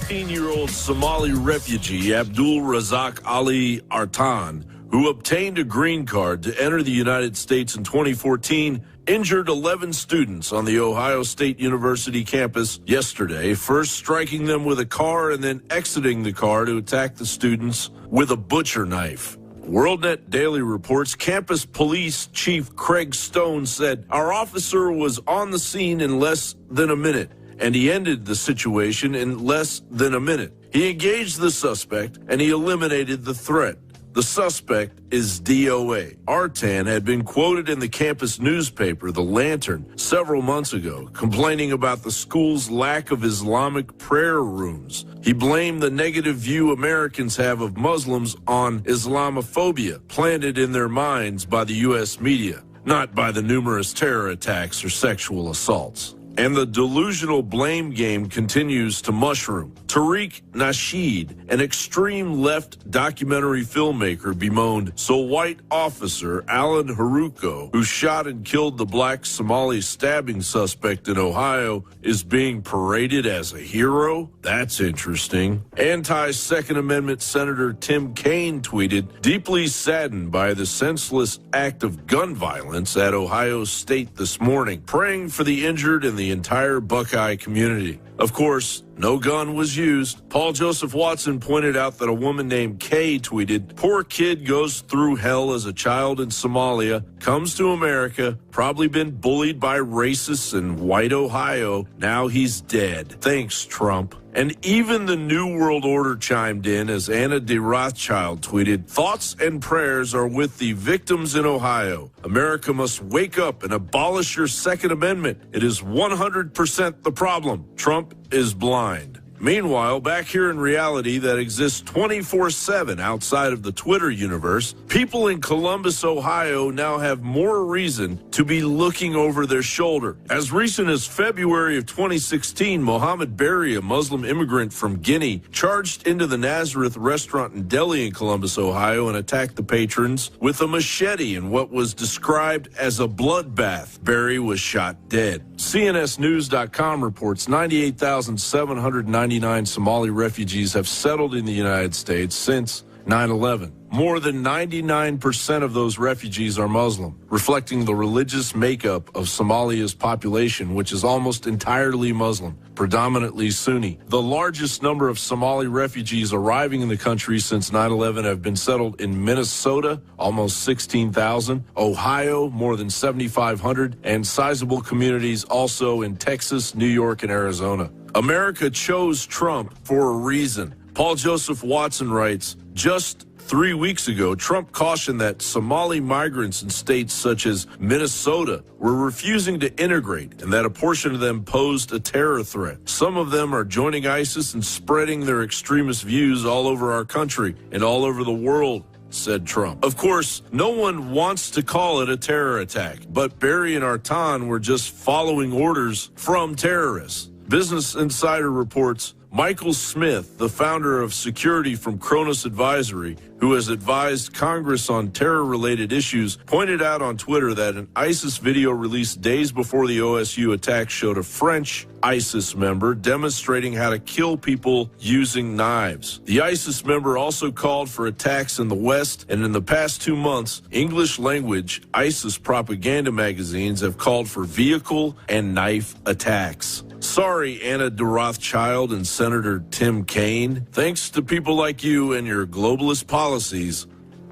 18-year-old Somali refugee Abdul Razak Ali Artan, who obtained a green card to enter the United States in 2014, injured 11 students on the Ohio State University campus yesterday, first striking them with a car and then exiting the car to attack the students with a butcher knife. WorldNet Daily reports campus police chief Craig Stone said, our officer was on the scene in less than a minute, and he ended the situation in less than a minute. He engaged the suspect, and he eliminated the threat. The suspect is DOA. Artan had been quoted in the campus newspaper, The Lantern, several months ago, complaining about the school's lack of Islamic prayer rooms. He blamed the negative view Americans have of Muslims on Islamophobia, planted in their minds by the U.S. media, not by the numerous terror attacks or sexual assaults. And the delusional blame game continues to mushroom. Tariq Nasheed, an extreme left documentary filmmaker, bemoaned white officer Alan Haruko, who shot and killed the black Somali stabbing suspect in Ohio, is being paraded as a hero? That's interesting. Anti-Second Amendment Senator Tim Kaine tweeted, deeply saddened by the senseless act of gun violence at Ohio State this morning, praying for the injured and the entire Buckeye community. Of course, no gun was used. Paul Joseph Watson pointed out that a woman named Kay tweeted, poor kid goes through hell as a child in Somalia, comes to America, probably been bullied by racists in white Ohio. Now he's dead. Thanks, Trump. And even the New World Order chimed in as Anna de Rothschild tweeted, thoughts and prayers are with the victims in Ohio. America must wake up and abolish your Second Amendment. It is 100% the problem. Trump is blind. Meanwhile, back here in reality that exists 24/7 outside of the Twitter universe, people in Columbus, Ohio now have more reason to be looking over their shoulder. As recent as February of 2016, Mohammed Berry, a Muslim immigrant from Guinea, charged into the Nazareth restaurant and deli in Columbus, Ohio, and attacked the patrons with a machete in what was described as a bloodbath. Berry was shot dead. CNSnews.com reports 98,799 Somali refugees have settled in the United States since 9/11. More than 99% of those refugees are Muslim, reflecting the religious makeup of Somalia's population, which is almost entirely Muslim, predominantly Sunni. The largest number of Somali refugees arriving in the country since 9/11 have been settled in Minnesota, almost 16,000, Ohio, more than 7,500, and sizable communities also in Texas, New York, and Arizona. America chose Trump for a reason. Paul Joseph Watson writes, just 3 weeks ago, Trump cautioned that Somali migrants in states such as Minnesota were refusing to integrate and that a portion of them posed a terror threat. Some of them are joining ISIS and spreading their extremist views all over our country and all over the world, said Trump. Of course, no one wants to call it a terror attack, but Berry and Artan were just following orders from terrorists. Business Insider reports Michael Smith, the founder of Security from Kronos Advisory, who has advised Congress on terror-related issues, pointed out on Twitter that an ISIS video released days before the OSU attack showed a French ISIS member demonstrating how to kill people using knives. The ISIS member also called for attacks in the West, and in the past 2 months, English-language ISIS propaganda magazines have called for vehicle and knife attacks. Sorry, Anna de Rothschild and Senator Tim Kaine. Thanks to people like you and your globalist policies,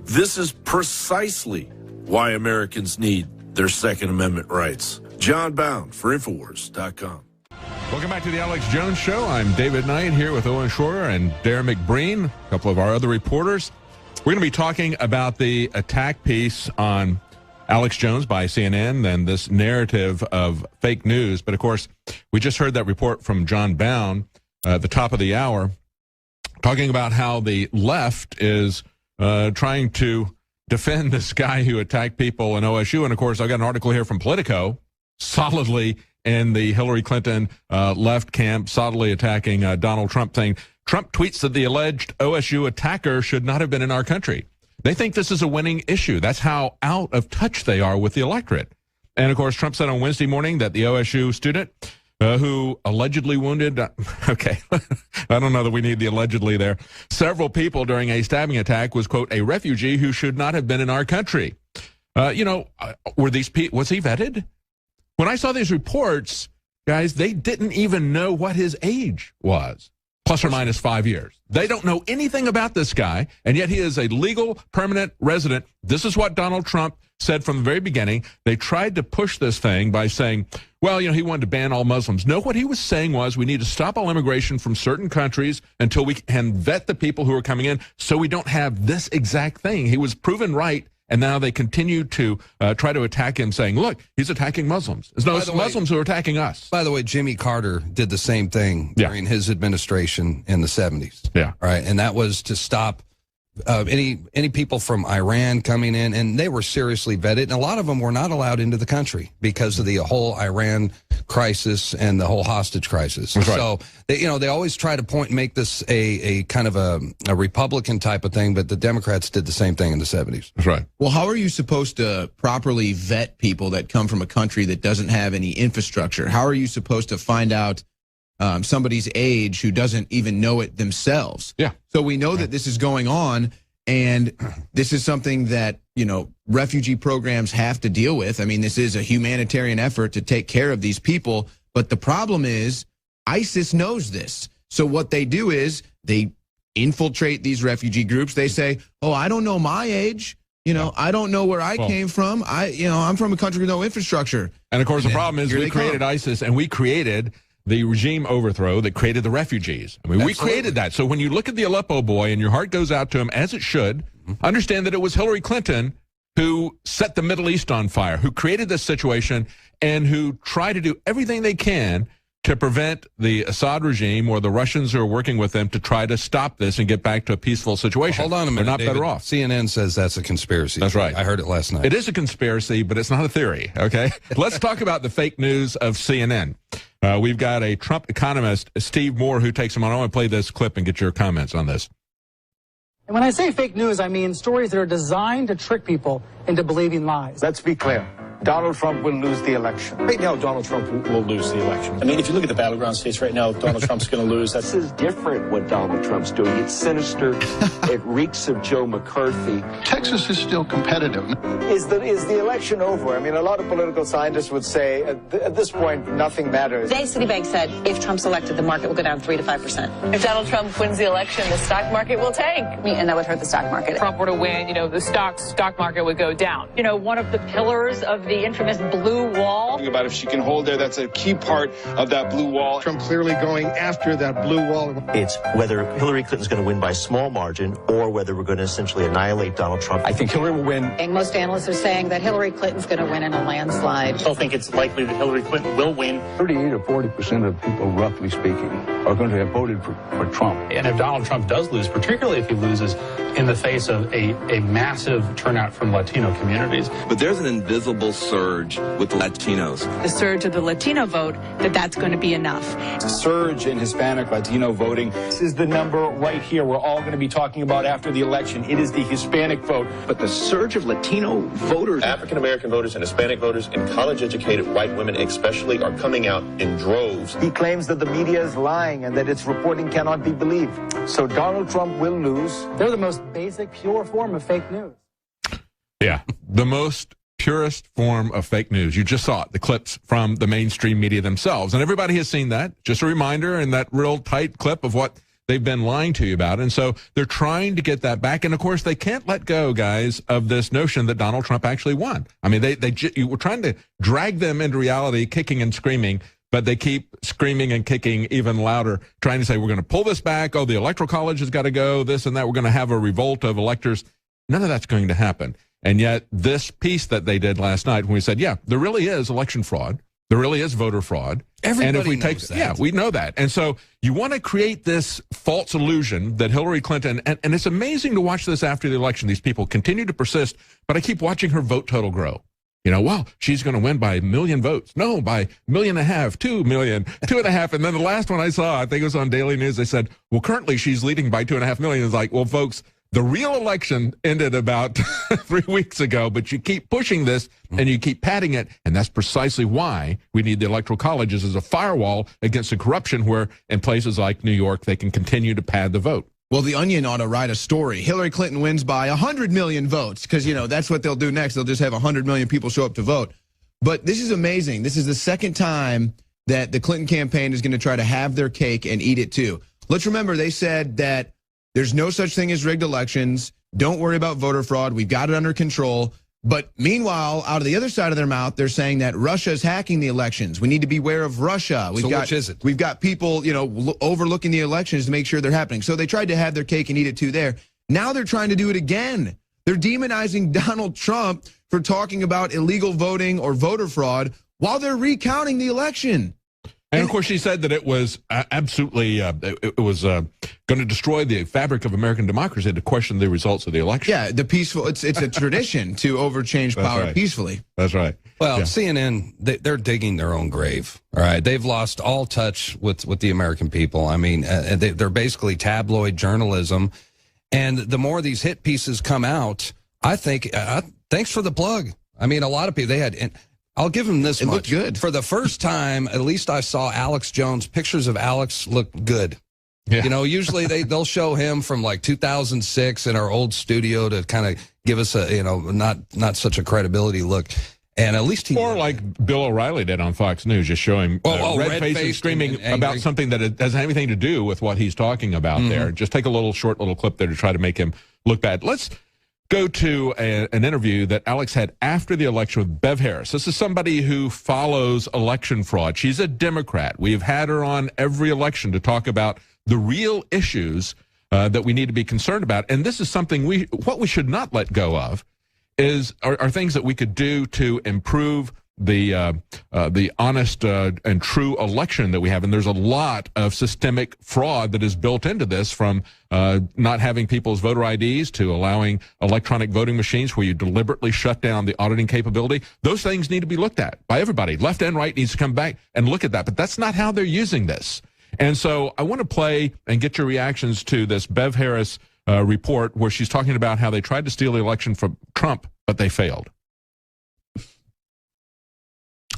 this is precisely why Americans need their Second Amendment rights. John Bound for Infowars.com. Welcome back to the Alex Jones Show. I'm David Knight here with Owen Schroyer and Darren McBreen, a couple of our other reporters. We're going to be talking about the attack piece on Alex Jones by CNN and this narrative of fake news. But, of course, we just heard that report from John Bound at the top of the hour talking about how the left is trying to defend this guy who attacked people in OSU. And, of course, I've got an article here from Politico, solidly in the Hillary Clinton left camp, solidly attacking Donald Trump, saying Trump tweets that the alleged OSU attacker should not have been in our country. They think this is a winning issue. That's how out of touch they are with the electorate. And, of course, Trump said on Wednesday morning that the OSU student who allegedly wounded, okay, I don't know that we need the allegedly there, several people during a stabbing attack was, quote, a refugee who should not have been in our country. Were these people, was he vetted? When I saw these reports, guys, they didn't even know what his age was. Plus or minus 5 years. They don't know anything about this guy, and yet he is a legal permanent resident. This is what Donald Trump said from the very beginning. They tried to push this thing by saying, well, he wanted to ban all Muslims. No, what he was saying was we need to stop all immigration from certain countries until we can vet the people who are coming in so we don't have this exact thing. He was proven right. And now they continue to try to attack him, saying, look, he's attacking Muslims. No, it's Muslims who are attacking us. By the way, Jimmy Carter did the same thing during his administration in the 70s. Yeah. Right. And that was to stop any people from Iran coming in, and they were seriously vetted, and a lot of them were not allowed into the country because of the whole Iran crisis and the whole hostage crisis. That's right. So they always try to make this a kind of a Republican type of thing, but the Democrats did the same thing in the 70s. That's right. Well, how are you supposed to properly vet people that come from a country that doesn't have any infrastructure? How are you supposed to find out somebody's age who doesn't even know it themselves? Yeah. So we know that this is going on, and this is something that, refugee programs have to deal with. I mean, this is a humanitarian effort to take care of these people, but the problem is ISIS knows this. So what they do is they infiltrate these refugee groups. They say, oh, I don't know my age. I don't know where I came from. I'm from a country with no infrastructure. And of course, the problem is we created ISIS, and we created the regime overthrow that created the refugees. I mean, we created that. So when you look at the Aleppo boy and your heart goes out to him, as it should, understand that it was Hillary Clinton who set the Middle East on fire, who created this situation, and who tried to do everything they can to prevent the Assad regime or the Russians who are working with them to try to stop this and get back to a peaceful situation. Hold on a minute, They're not David. better off. CNN says that's a conspiracy. That's right. I heard it last night. It is a conspiracy, but it's not a theory, okay? Let's talk about the fake news of CNN. We've got a Trump economist, Steve Moore, who takes him on. I want to play this clip and get your comments on this. And when I say fake news, I mean stories that are designed to trick people into believing lies. Let's be clear. Donald Trump will lose the election. Right now, Donald Trump will lose the election. I mean, if you look at the battleground states right now, Donald Trump's going to lose. This is different what Donald Trump's doing. It's sinister. It reeks of Joe McCarthy. Texas is still competitive. Is the election over? I mean, a lot of political scientists would say at this point, nothing matters. Today, Citibank said if Trump's elected, the market will go down 3 to 5%. If Donald Trump wins the election, the stock market will tank. And that would hurt the stock market. If Trump were to win, the stock market would go down. One of the pillars of the infamous blue wall. Think about if she can hold there, that's a key part of that blue wall. Trump clearly going after that blue wall. It's whether Hillary Clinton's going to win by a small margin or whether we're going to essentially annihilate Donald Trump. I think Hillary will win. And most analysts are saying that Hillary Clinton's going to win in a landslide. I still think it's likely that Hillary Clinton will win. 38 or 40% of people, roughly speaking, are going to have voted for Trump. And if Donald Trump does lose, particularly if he loses in the face of a massive turnout from Latino communities. But there's an invisible surge with the Latinos. The surge of the Latino vote, that's going to be enough. It's a surge in Hispanic Latino voting. This is the number right here we're all going to be talking about after the election. It is the Hispanic vote. But the surge of Latino voters, African-American voters and Hispanic voters and college-educated white women especially are coming out in droves. He claims that the media is lying and that its reporting cannot be believed. So Donald Trump will lose. They're the most basic, pure form of fake news. Yeah, the most purest form of fake news. You just saw it, the clips from the mainstream media themselves. And everybody has seen that. Just a reminder in that real tight clip of what they've been lying to you about. And so they're trying to get that back. And, of course, they can't let go, guys, of this notion that Donald Trump actually won. I mean, you were trying to drag them into reality, kicking and screaming, but they keep screaming and kicking even louder, trying to say, we're going to pull this back. Oh, the Electoral College has got to go, this and that. We're going to have a revolt of electors. None of that's going to happen. And yet this piece that they did last night when we said, yeah, there really is election fraud. There really is voter fraud. Everybody and if we knows that. Yeah, we know that. And so you want to create this false illusion that Hillary Clinton, and it's amazing to watch this after the election. These people continue to persist, but I keep watching her vote total grow. Well, she's going to win by 1 million votes. No, by 1.5 million, 2 million, 2.5. And then the last one I saw, I think it was on Daily News, they said, well, currently she's leading by 2.5 million. It's like, well, folks, the real election ended about 3 weeks ago, but you keep pushing this and you keep padding it, and that's precisely why we need the Electoral Colleges as a firewall against the corruption where in places like New York they can continue to pad the vote. Well, The Onion ought to write a story. Hillary Clinton wins by 100 million votes because, that's what they'll do next. They'll just have 100 million people show up to vote. But this is amazing. This is the second time that the Clinton campaign is going to try to have their cake and eat it too. Let's remember they said that there's no such thing as rigged elections. Don't worry about voter fraud. We've got it under control. But meanwhile, out of the other side of their mouth, they're saying that Russia is hacking the elections. We need to beware of Russia. Which is it? We've got people, overlooking the elections to make sure they're happening. So they tried to have their cake and eat it too there. Now they're trying to do it again. They're demonizing Donald Trump for talking about illegal voting or voter fraud while they're recounting the election. And of course, she said that it was absolutely, it was going to destroy the fabric of American democracy to question the results of the election. Yeah, the peaceful, it's a tradition to overchange power peacefully. That's right. Well, CNN, they're digging their own grave. All right. They've lost all touch with the American people. I mean, they're basically tabloid journalism. And the more these hit pieces come out, I think, thanks for the plug. I mean, a lot of people, they had... I'll give him this much. It looked good. For the first time, at least I saw Alex Jones. Pictures of Alex look good. Yeah. You know, usually they'll show him from like 2006 in our old studio to kind of give us a, you know, not such a credibility look. And at least he... Or like Bill O'Reilly did on Fox News, just showing red-faced and screaming about something that doesn't have anything to do with what he's talking about there. Just take a short little clip there to try to make him look bad. Let's go to an interview that Alex had after the election with Bev Harris. This is somebody who follows election fraud. She's a Democrat. We've had her on every election to talk about the real issues that we need to be concerned about. And this is something what we should not let go of are things that we could do to improve the honest and true election that we have. And there's a lot of systemic fraud that is built into this, from not having people's voter IDs to allowing electronic voting machines where you deliberately shut down the auditing capability. Those things need to be looked at by everybody. Left and right needs to come back and look at that. But that's not how they're using this. And so I want to play and get your reactions to this Bev Harris report where she's talking about how they tried to steal the election from Trump, but they failed.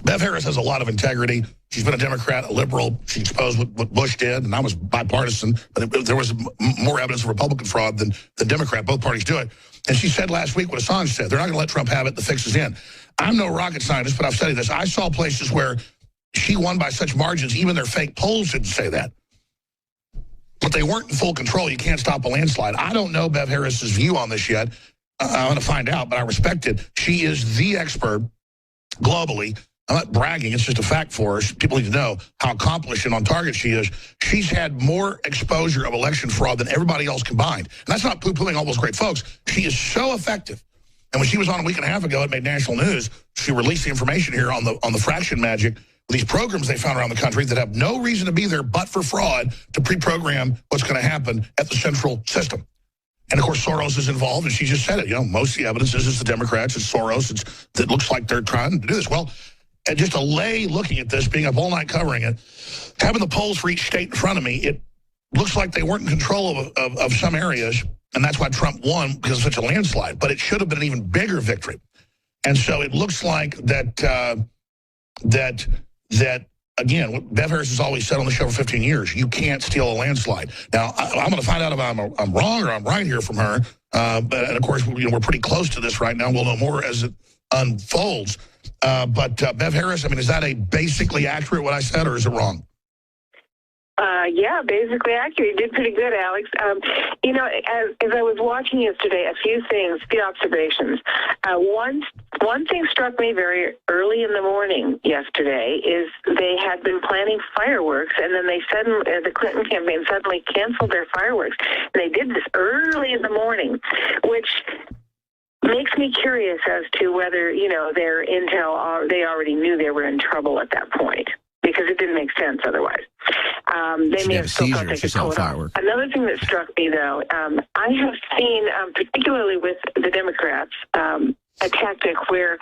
Bev Harris has a lot of integrity. She's been a Democrat, a liberal. She exposed what Bush did, and I was bipartisan. But there was more evidence of Republican fraud than Democrat. Both parties do it. And she said last week what Assange said. They're not going to let Trump have it. The fix is in. I'm no rocket scientist, but I've studied this. I saw places where she won by such margins, even their fake polls didn't say that. But they weren't in full control. You can't stop a landslide. I don't know Bev Harris's view on this yet. I'm going to find out, but I respect it. She is the expert globally. I'm not bragging. It's just a fact for us. People need to know how accomplished and on target she is. She's had more exposure of election fraud than everybody else combined. And that's not poo-pooing all those great folks. She is so effective. And when she was on a week and a half ago, it made national news. She released the information here on the fraction magic, these programs they found around the country that have no reason to be there but for fraud to pre-program what's going to happen at the central system. And, of course, Soros is involved, and she just said it. You know, most of the evidence is it's the Democrats, it's Soros. It looks like they're trying to do this. Well, and just a lay looking at this, being up all night covering it, having the polls for each state in front of me, it looks like they weren't in control of some areas, and that's why Trump won, because of such a landslide. But it should have been an even bigger victory. And so it looks like that again, what Bev Harris has always said on the show for 15 years, you can't steal a landslide. Now, I'm going to find out if I'm wrong or I'm right here from her. And, of course, we're pretty close to this right now. We'll know more as it unfolds. But Bev Harris, I mean, is that basically accurate what I said, or is it wrong? Yeah, basically accurate. You did pretty good, Alex. You know, as I was watching yesterday, a few observations. One thing struck me very early in the morning yesterday is they had been planning fireworks, and then the Clinton campaign suddenly canceled their fireworks. And they did this early in the morning, which makes me curious as to whether, you know, their intel, they already knew they were in trouble at that point, because it didn't make sense otherwise. They may have still thought they could pull it off. Another thing that struck me, though, I have seen, particularly with the Democrats, a tactic where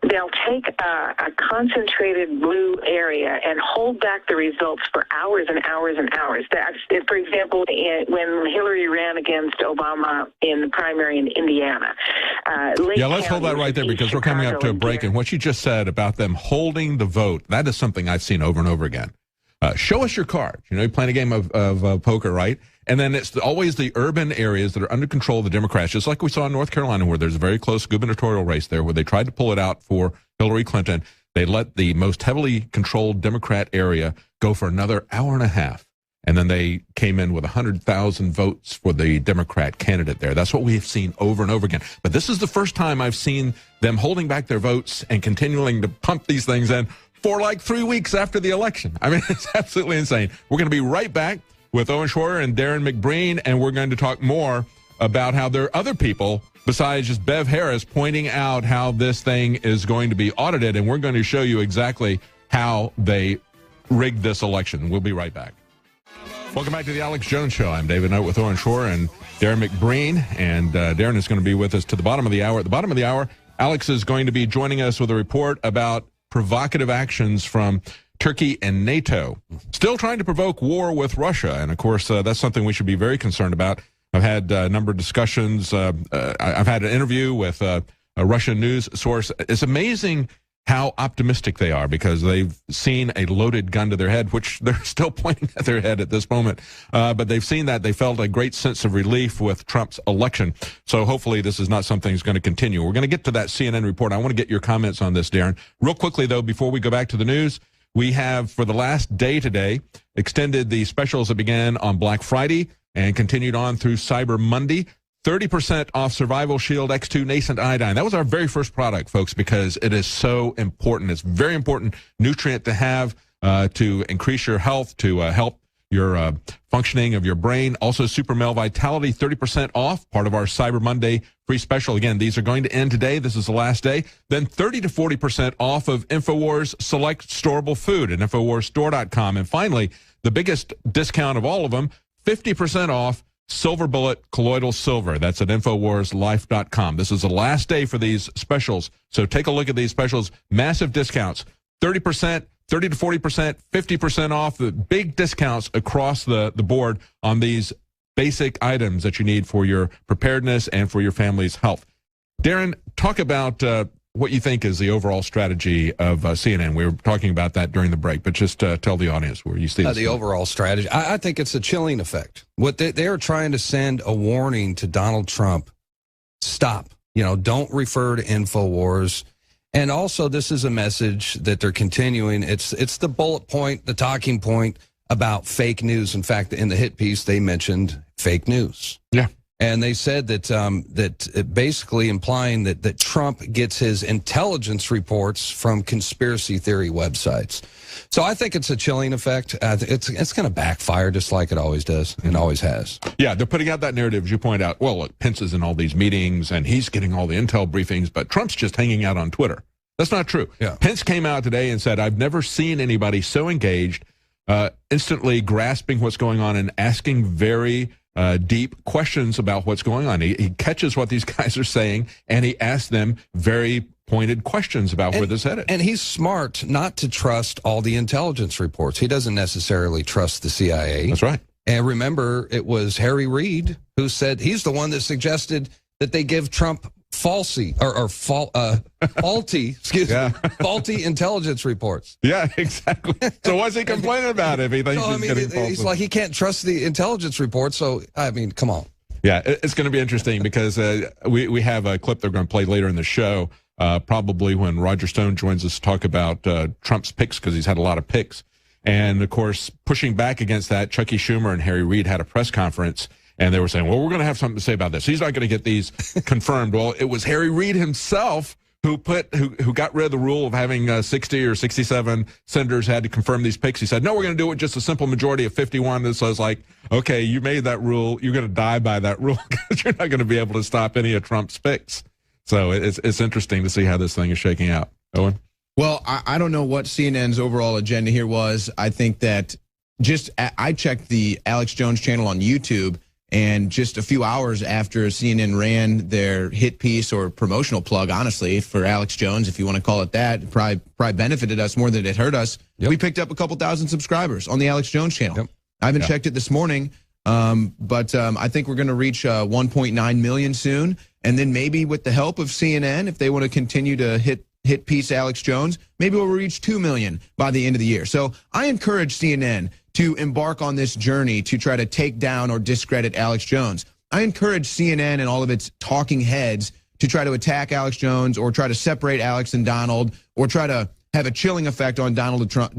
they'll take a concentrated blue area and hold back the results for hours and hours and hours. For example, when Hillary ran against Obama in the primary in Indiana. Let's hold that right there, because we're coming up to a break. And what you just said about them holding the vote, that is something I've seen over and over again. Show us your card. You know, you play a game of poker, right? And then it's always the urban areas that are under control of the Democrats, just like we saw in North Carolina, where there's a very close gubernatorial race there, where they tried to pull it out for Hillary Clinton. They let the most heavily controlled Democrat area go for another hour and a half. And then they came in with 100,000 votes for the Democrat candidate there. That's what we have seen over and over again. But this is the first time I've seen them holding back their votes and continuing to pump these things in for like 3 weeks after the election. I mean, it's absolutely insane. We're going to be right back with Owen Schroyer and Darren McBreen, and we're going to talk more about how there are other people besides just Bev Harris pointing out how this thing is going to be audited, and we're going to show you exactly how they rigged this election. We'll be right back. Welcome back to the Alex Jones Show. I'm David Knight with Oren Shore and Darren McBreen. And Darren is going to be with us to the bottom of the hour. At the bottom of the hour, Alex is going to be joining us with a report about provocative actions from Turkey and NATO. Still trying to provoke war with Russia. And, of course, that's something we should be very concerned about. I've had a number of discussions. I've had an interview with a Russian news source. It's amazing how optimistic they are because they've seen a loaded gun to their head, which they're still pointing at their head at this moment. But they've seen that. They felt a great sense of relief with Trump's election. So hopefully this is not something that's going to continue. We're going to get to that CNN report. I want to get your comments on this, Darren. Real quickly, though, before we go back to the news, we have, for the last day today, extended the specials that began on Black Friday and continued on through Cyber Monday. 30% off Survival Shield X2 Nascent Iodine. That was our very first product, folks, because it is so important. It's a very important nutrient to have to increase your health, to help your functioning of your brain. Also, Super Male Vitality, 30% off, part of our Cyber Monday free special. Again, these are going to end today. This is the last day. Then 30 to 40% off of InfoWars Select Storable Food at InfoWarsStore.com. And finally, the biggest discount of all of them, 50% off Silver Bullet Colloidal Silver. That's at InfoWarsLife.com. This is the last day for these specials. So take a look at these specials. Massive discounts. 30%, 30 to 40%, 50% off. The big discounts across the board on these basic items that you need for your preparedness and for your family's health. Darren, talk about what you think is the overall strategy of CNN. We were talking about that during the break, but just tell the audience where you see this. The overall strategy. I think it's a chilling effect. What they are trying to send a warning to Donald Trump. Stop. Don't refer to InfoWars. And also, this is a message that they're continuing. It's the bullet point, the talking point about fake news. In fact, in the hit piece, they mentioned fake news. Yeah. And they said that basically implying that Trump gets his intelligence reports from conspiracy theory websites. So I think it's a chilling effect. It's going to backfire just like it always does and always has. Yeah, they're putting out that narrative, as you point out. Well, look, Pence is in all these meetings and he's getting all the intel briefings, but Trump's just hanging out on Twitter. That's not true. Yeah. Pence came out today and said, I've never seen anybody so engaged, instantly grasping what's going on and asking very deep questions about what's going on. He catches what these guys are saying, and he asks them very pointed questions about where this headed. And he's smart not to trust all the intelligence reports. He doesn't necessarily trust the CIA. That's right. And remember, it was Harry Reid who said he's the one that suggested that they give Trump faulty intelligence reports. Yeah, exactly. So what's he complaining about if he thinks he's getting false? He's like, he can't trust the intelligence report. So, I mean, come on. Yeah, it's going to be interesting because we have a clip they're going to play later in the show, probably when Roger Stone joins us to talk about Trump's picks, because he's had a lot of picks. And, of course, pushing back against that, Chucky Schumer and Harry Reid had a press conference. And they were saying, well, we're going to have something to say about this. He's not going to get these confirmed. Well, it was Harry Reid himself who got rid of the rule of having 60 or 67 senators had to confirm these picks. He said, no, we're going to do it with just a simple majority of 51. So I was like, okay, you made that rule. You're going to die by that rule because you're not going to be able to stop any of Trump's picks. So it's interesting to see how this thing is shaking out. Owen? Well, I don't know what CNN's overall agenda here was. I think that I checked the Alex Jones channel on YouTube, and just a few hours after CNN ran their hit piece or promotional plug, honestly, for Alex Jones, if you want to call it that, probably benefited us more than it hurt us. Yep. We picked up a couple thousand subscribers on the Alex Jones channel. Yep. I haven't checked it this morning, but I think we're going to reach 1.9 million soon. And then maybe with the help of CNN, if they want to continue to hit piece Alex Jones, maybe we'll reach 2 million by the end of the year. So I encourage CNN to embark on this journey to try to take down or discredit Alex Jones. I encourage CNN and all of its talking heads to try to attack Alex Jones or try to separate Alex and Donald or try to have a chilling effect on Donald Trump,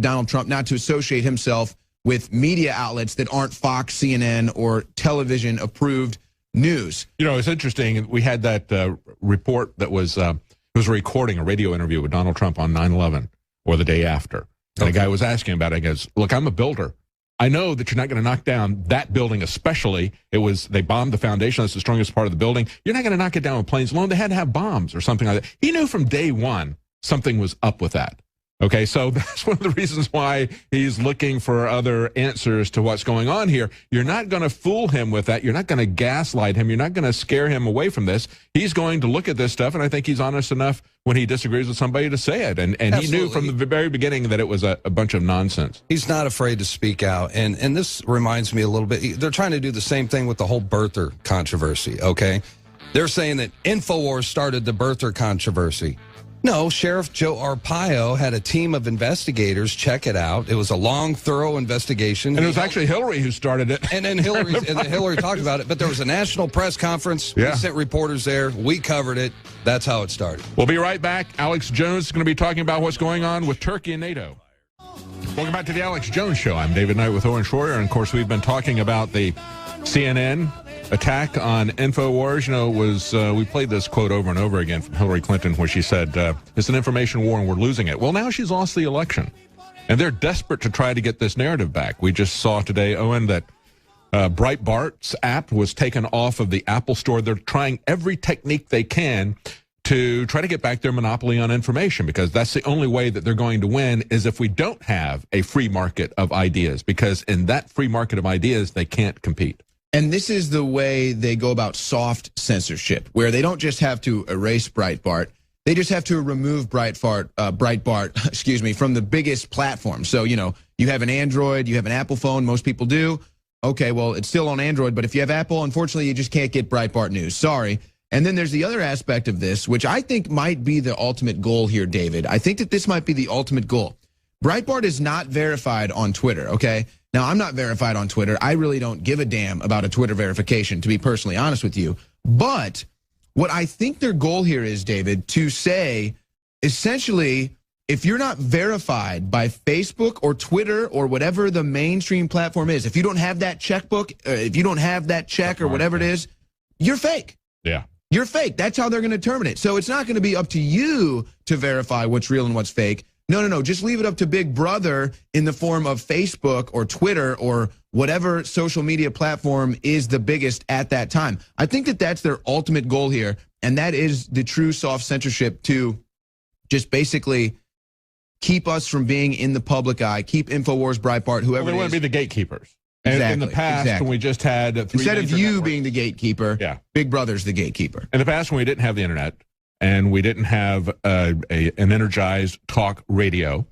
not to associate himself with media outlets that aren't Fox, CNN, or television approved news. You know, it's interesting. We had that report that was a recording, a radio interview with Donald Trump on 9/11 or the day after. And a guy was asking about it. He goes, look, I'm a builder. I know that you're not going to knock down that building, especially. They bombed the foundation. That's the strongest part of the building. You're not going to knock it down with planes alone. They had to have bombs or something like that. He knew from day one something was up with that. Okay, so that's one of the reasons why he's looking for other answers to what's going on here. You're not going to fool him with that. You're not going to gaslight him. You're not going to scare him away from this. He's going to look at this stuff, and I think he's honest enough when he disagrees with somebody to say it. And he knew from the very beginning that it was a bunch of nonsense. He's not afraid to speak out. And this reminds me a little bit. They're trying to do the same thing with the whole birther controversy, okay? They're saying that InfoWars started the birther controversy. No, Sheriff Joe Arpaio had a team of investigators check it out. It was a long, thorough investigation. And it was actually Hillary who started it. And then Hillary talked about it. But there was a national press conference. Yeah. We sent reporters there. We covered it. That's how it started. We'll be right back. Alex Jones is going to be talking about what's going on with Turkey and NATO. Welcome back to the Alex Jones Show. I'm David Knight with Owen Schroyer. And, of course, we've been talking about the CNN attack on InfoWars. You know, it was we played this quote over and over again from Hillary Clinton where she said, it's an information war and we're losing it. Well, now she's lost the election, and they're desperate to try to get this narrative back. We just saw today, Owen, that Breitbart's app was taken off of the Apple Store. They're trying every technique they can to try to get back their monopoly on information, because that's the only way that they're going to win is if we don't have a free market of ideas, because in that free market of ideas, they can't compete. And this is the way they go about soft censorship, where they don't just have to erase Breitbart. They just have to remove Breitbart, excuse me, from the biggest platform. So, you know, you have an Android, you have an Apple phone, most people do. Okay, well, it's still on Android, but if you have Apple, unfortunately, you just can't get Breitbart news. Sorry. And then there's the other aspect of this, which I think might be the ultimate goal here, David. I think that this might be the ultimate goal. Breitbart is not verified on Twitter, okay? Now, I'm not verified on Twitter. I really don't give a damn about a Twitter verification, to be personally honest with you. But what I think their goal here is, David, to say, essentially, if you're not verified by Facebook or Twitter or whatever the mainstream platform is, if you don't have that checkbook, if you don't have that check or whatever it is, you're fake. Yeah. You're fake. That's how they're going to terminate. So it's not going to be up to you to verify what's real and what's fake. No. Just leave it up to Big Brother in the form of Facebook or Twitter or whatever social media platform is the biggest at that time. I think that that's their ultimate goal here, and that is the true soft censorship to just basically keep us from being in the public eye, keep InfoWars, Breitbart, whoever they want to be the gatekeepers. And in the past, when we just had instead of you being the gatekeeper, Big Brother's the gatekeeper. In the past, when we didn't have the internet, and we didn't have an energized talk radio,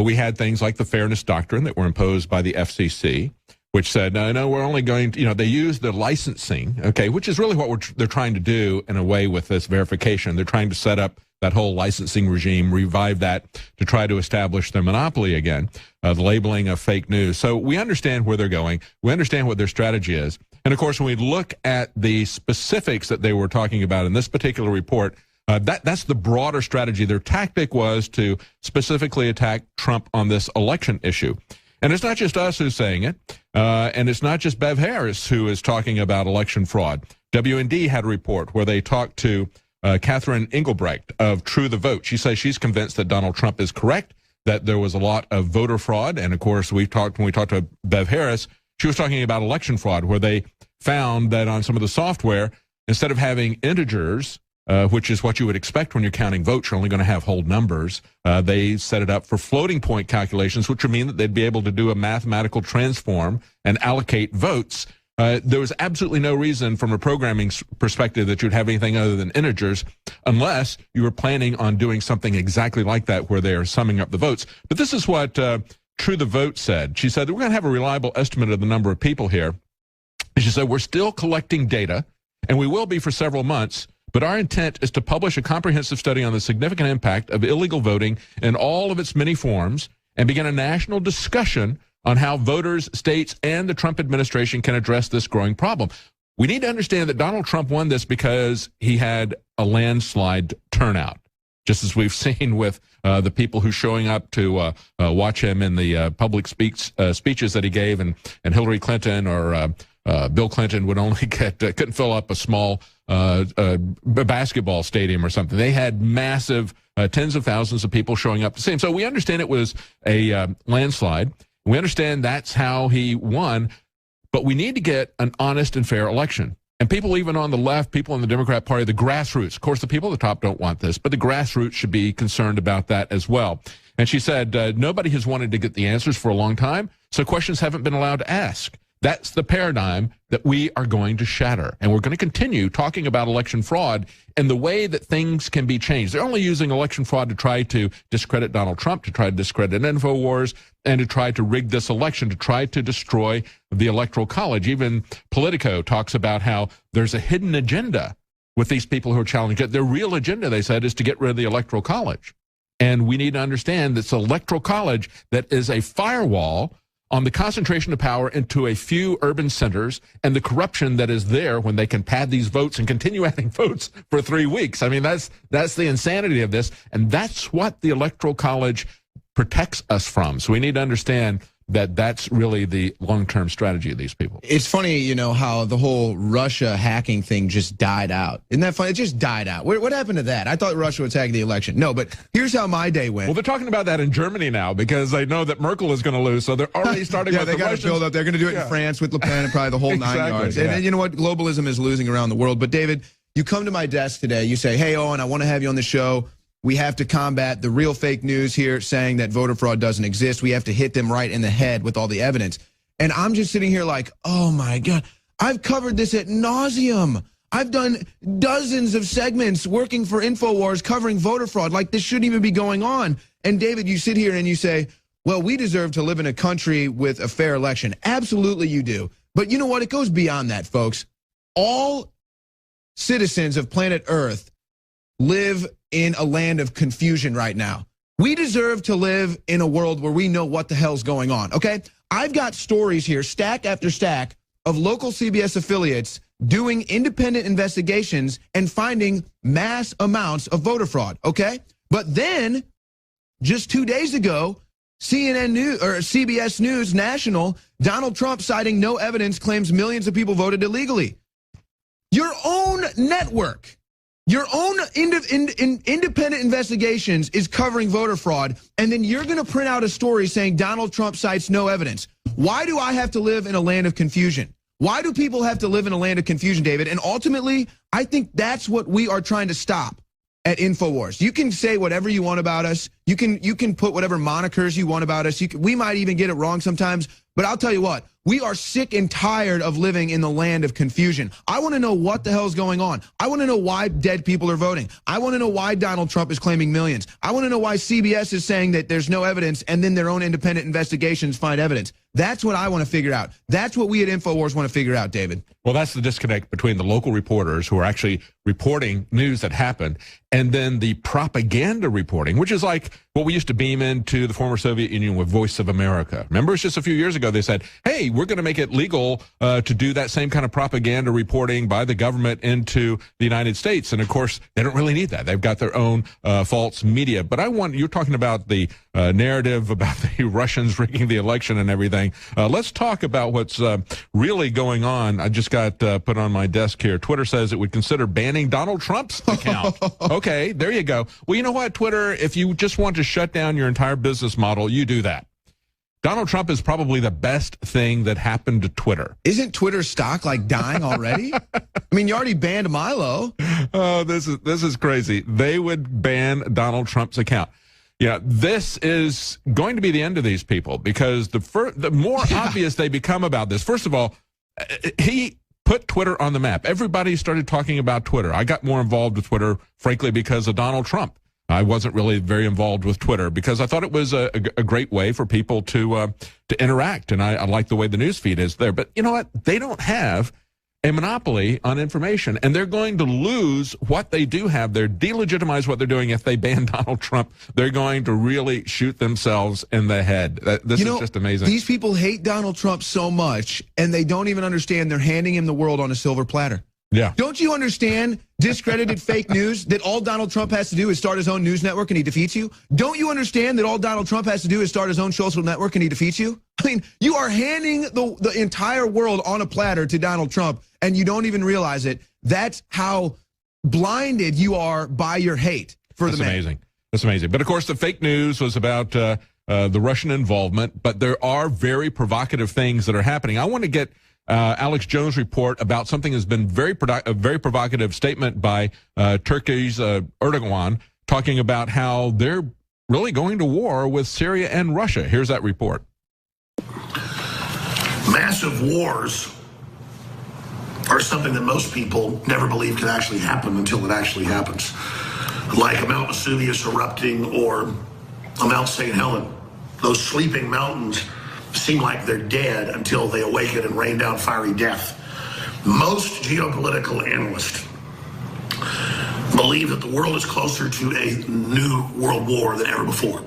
we had things like the fairness doctrine that were imposed by the FCC, which said, no, we're only going to, they use the licensing, okay, which is really what they're trying to do in a way with this verification. They're trying to set up that whole licensing regime, revive that to try to establish their monopoly again, the labeling of fake news. So we understand where they're going. We understand what their strategy is. And, of course, when we look at the specifics that they were talking about in this particular report, that's the broader strategy. Their tactic was to specifically attack Trump on this election issue. And it's not just us who's saying it, and it's not just Bev Harris who is talking about election fraud. WND had a report where they talked to Catherine Engelbrecht of True the Vote. She says she's convinced that Donald Trump is correct, that there was a lot of voter fraud. And, of course, when we talked to Bev Harris, she was talking about election fraud, where they found that on some of the software, instead of having integers, which is what you would expect when you're counting votes, you're only going to have whole numbers. They set it up for floating point calculations, which would mean that they'd be able to do a mathematical transform and allocate votes. There was absolutely no reason from a programming perspective that you'd have anything other than integers unless you were planning on doing something exactly like that where they are summing up the votes. But this is what True the Vote said. She said, we're going to have a reliable estimate of the number of people here. And she said, we're still collecting data, and we will be for several months. But our intent is to publish a comprehensive study on the significant impact of illegal voting in all of its many forms and begin a national discussion on how voters, states, and the Trump administration can address this growing problem. We need to understand that Donald Trump won this because he had a landslide turnout, just as we've seen with the people who showing up to watch him in the public speeches that he gave, and Hillary Clinton or Bill Clinton would only couldn't fill up a small basketball stadium or something. They had massive tens of thousands of people showing up to see him. So we understand it was a landslide. We understand that's how he won, but we need to get an honest and fair election. And people even on the left, people in the Democrat Party, the grassroots, of course, the people at the top don't want this, but the grassroots should be concerned about that as well. And she said, nobody has wanted to get the answers for a long time, so questions haven't been allowed to ask. That's the paradigm that we are going to shatter. And we're going to continue talking about election fraud and the way that things can be changed. They're only using election fraud to try to discredit Donald Trump, to try to discredit InfoWars, and to try to rig this election, to try to destroy the Electoral College. Even Politico talks about how there's a hidden agenda with these people who are challenging it. Their real agenda, they said, is to get rid of the Electoral College. And we need to understand this Electoral College that is a firewall on the concentration of power into a few urban centers and the corruption that is there when they can pad these votes and continue adding votes for 3 weeks. I mean, that's the insanity of this. And that's what the Electoral College protects us from. So we need to understand that that's really the long-term strategy of these people. It's funny, you know, how the whole Russia hacking thing just died out. Isn't that funny? It just died out. What happened to that? I thought Russia would attack the election. No, but here's how my day went. Well, they're talking about that in Germany now because they know that Merkel is going to lose, so they're already starting with the Russians. They got to build up. They're going to do it in France with Le Pen and probably the whole exactly, 9 yards. Yeah. And you know what? Globalism is losing around the world. But, David, you come to my desk today. You say, hey, Owen, I want to have you on the show. We have to combat the real fake news here saying that voter fraud doesn't exist. We have to hit them right in the head with all the evidence. And I'm just sitting here like, oh, my God. I've covered this ad nauseum. I've done dozens of segments working for InfoWars covering voter fraud. Like, this shouldn't even be going on. And, David, you sit here and you say, well, we deserve to live in a country with a fair election. Absolutely you do. But you know what? It goes beyond that, folks. All citizens of planet Earth live in a land of confusion right now. We deserve to live in a world where we know what the hell's going on, okay? I've got stories here, stack after stack, of local CBS affiliates doing independent investigations and finding mass amounts of voter fraud, okay? But then, just 2 days ago, CNN News or CBS News National, Donald Trump citing no evidence claims millions of people voted illegally. Your own network, your own independent investigations is covering voter fraud, and then you're going to print out a story saying Donald Trump cites no evidence. Why do I have to live in a land of confusion? Why do people have to live in a land of confusion, David? And ultimately, I think that's what we are trying to stop at InfoWars. You can say whatever you want about us. You can put whatever monikers you want about us. We might even get it wrong sometimes, but I'll tell you what. We are sick and tired of living in the land of confusion. I want to know what the hell is going on. I want to know why dead people are voting. I want to know why Donald Trump is claiming millions. I want to know why CBS is saying that there's no evidence and then their own independent investigations find evidence. That's what I want to figure out. That's what we at InfoWars want to figure out, David. Well, that's the disconnect between the local reporters who are actually reporting news that happened and then the propaganda reporting, which is like what we used to beam into the former Soviet Union with Voice of America. Remember, it's just a few years ago they said, hey, we're going to make it legal to do that same kind of propaganda reporting by the government into the United States. And, of course, they don't really need that. They've got their own false media. But you're talking about the narrative about the Russians rigging the election and everything. Let's talk about what's really going on. I just got put on my desk here. Twitter says it would consider banning Donald Trump's account. Okay, there you go. Well, you know what, Twitter, if you just want to shut down your entire business model, you do that. Donald Trump is probably the best thing that happened to Twitter. Isn't Twitter stock like dying already? I mean, you already banned Milo. Oh, this is crazy. They would ban Donald Trump's account. Yeah, this is going to be the end of these people because the more obvious they become about this. First of all, he put Twitter on the map. Everybody started talking about Twitter. I got more involved with Twitter, frankly, because of Donald Trump. I wasn't really very involved with Twitter because I thought it was a great way for people to interact, and I like the way the news feed is there. But you know what? They don't have a monopoly on information, and they're going to lose what they do have. They're delegitimize what they're doing. If they ban Donald Trump, they're going to really shoot themselves in the head. This is just amazing. These people hate Donald Trump so much, and they don't even understand they're handing him the world on a silver platter. Yeah. Don't you understand discredited fake news, that all Donald Trump has to do is start his own news network and he defeats you? Don't you understand that all Donald Trump has to do is start his own social network and he defeats you? I mean, you are handing the entire world on a platter to Donald Trump and you don't even realize it. That's how blinded you are by your hate for the man. Amazing. That's amazing. But, of course, the fake news was about the Russian involvement, but there are very provocative things that are happening. I want to get Alex Jones' report about something that's been a very provocative statement by Turkey's Erdogan, talking about how they're really going to war with Syria and Russia. Here's that report. Massive wars are something that most people never believe can actually happen until it actually happens. Like a Mount Vesuvius erupting or a Mount St. Helens. Those sleeping mountains seem like they're dead until they awaken and rain down fiery death. Most geopolitical analysts believe that the world is closer to a new world war than ever before.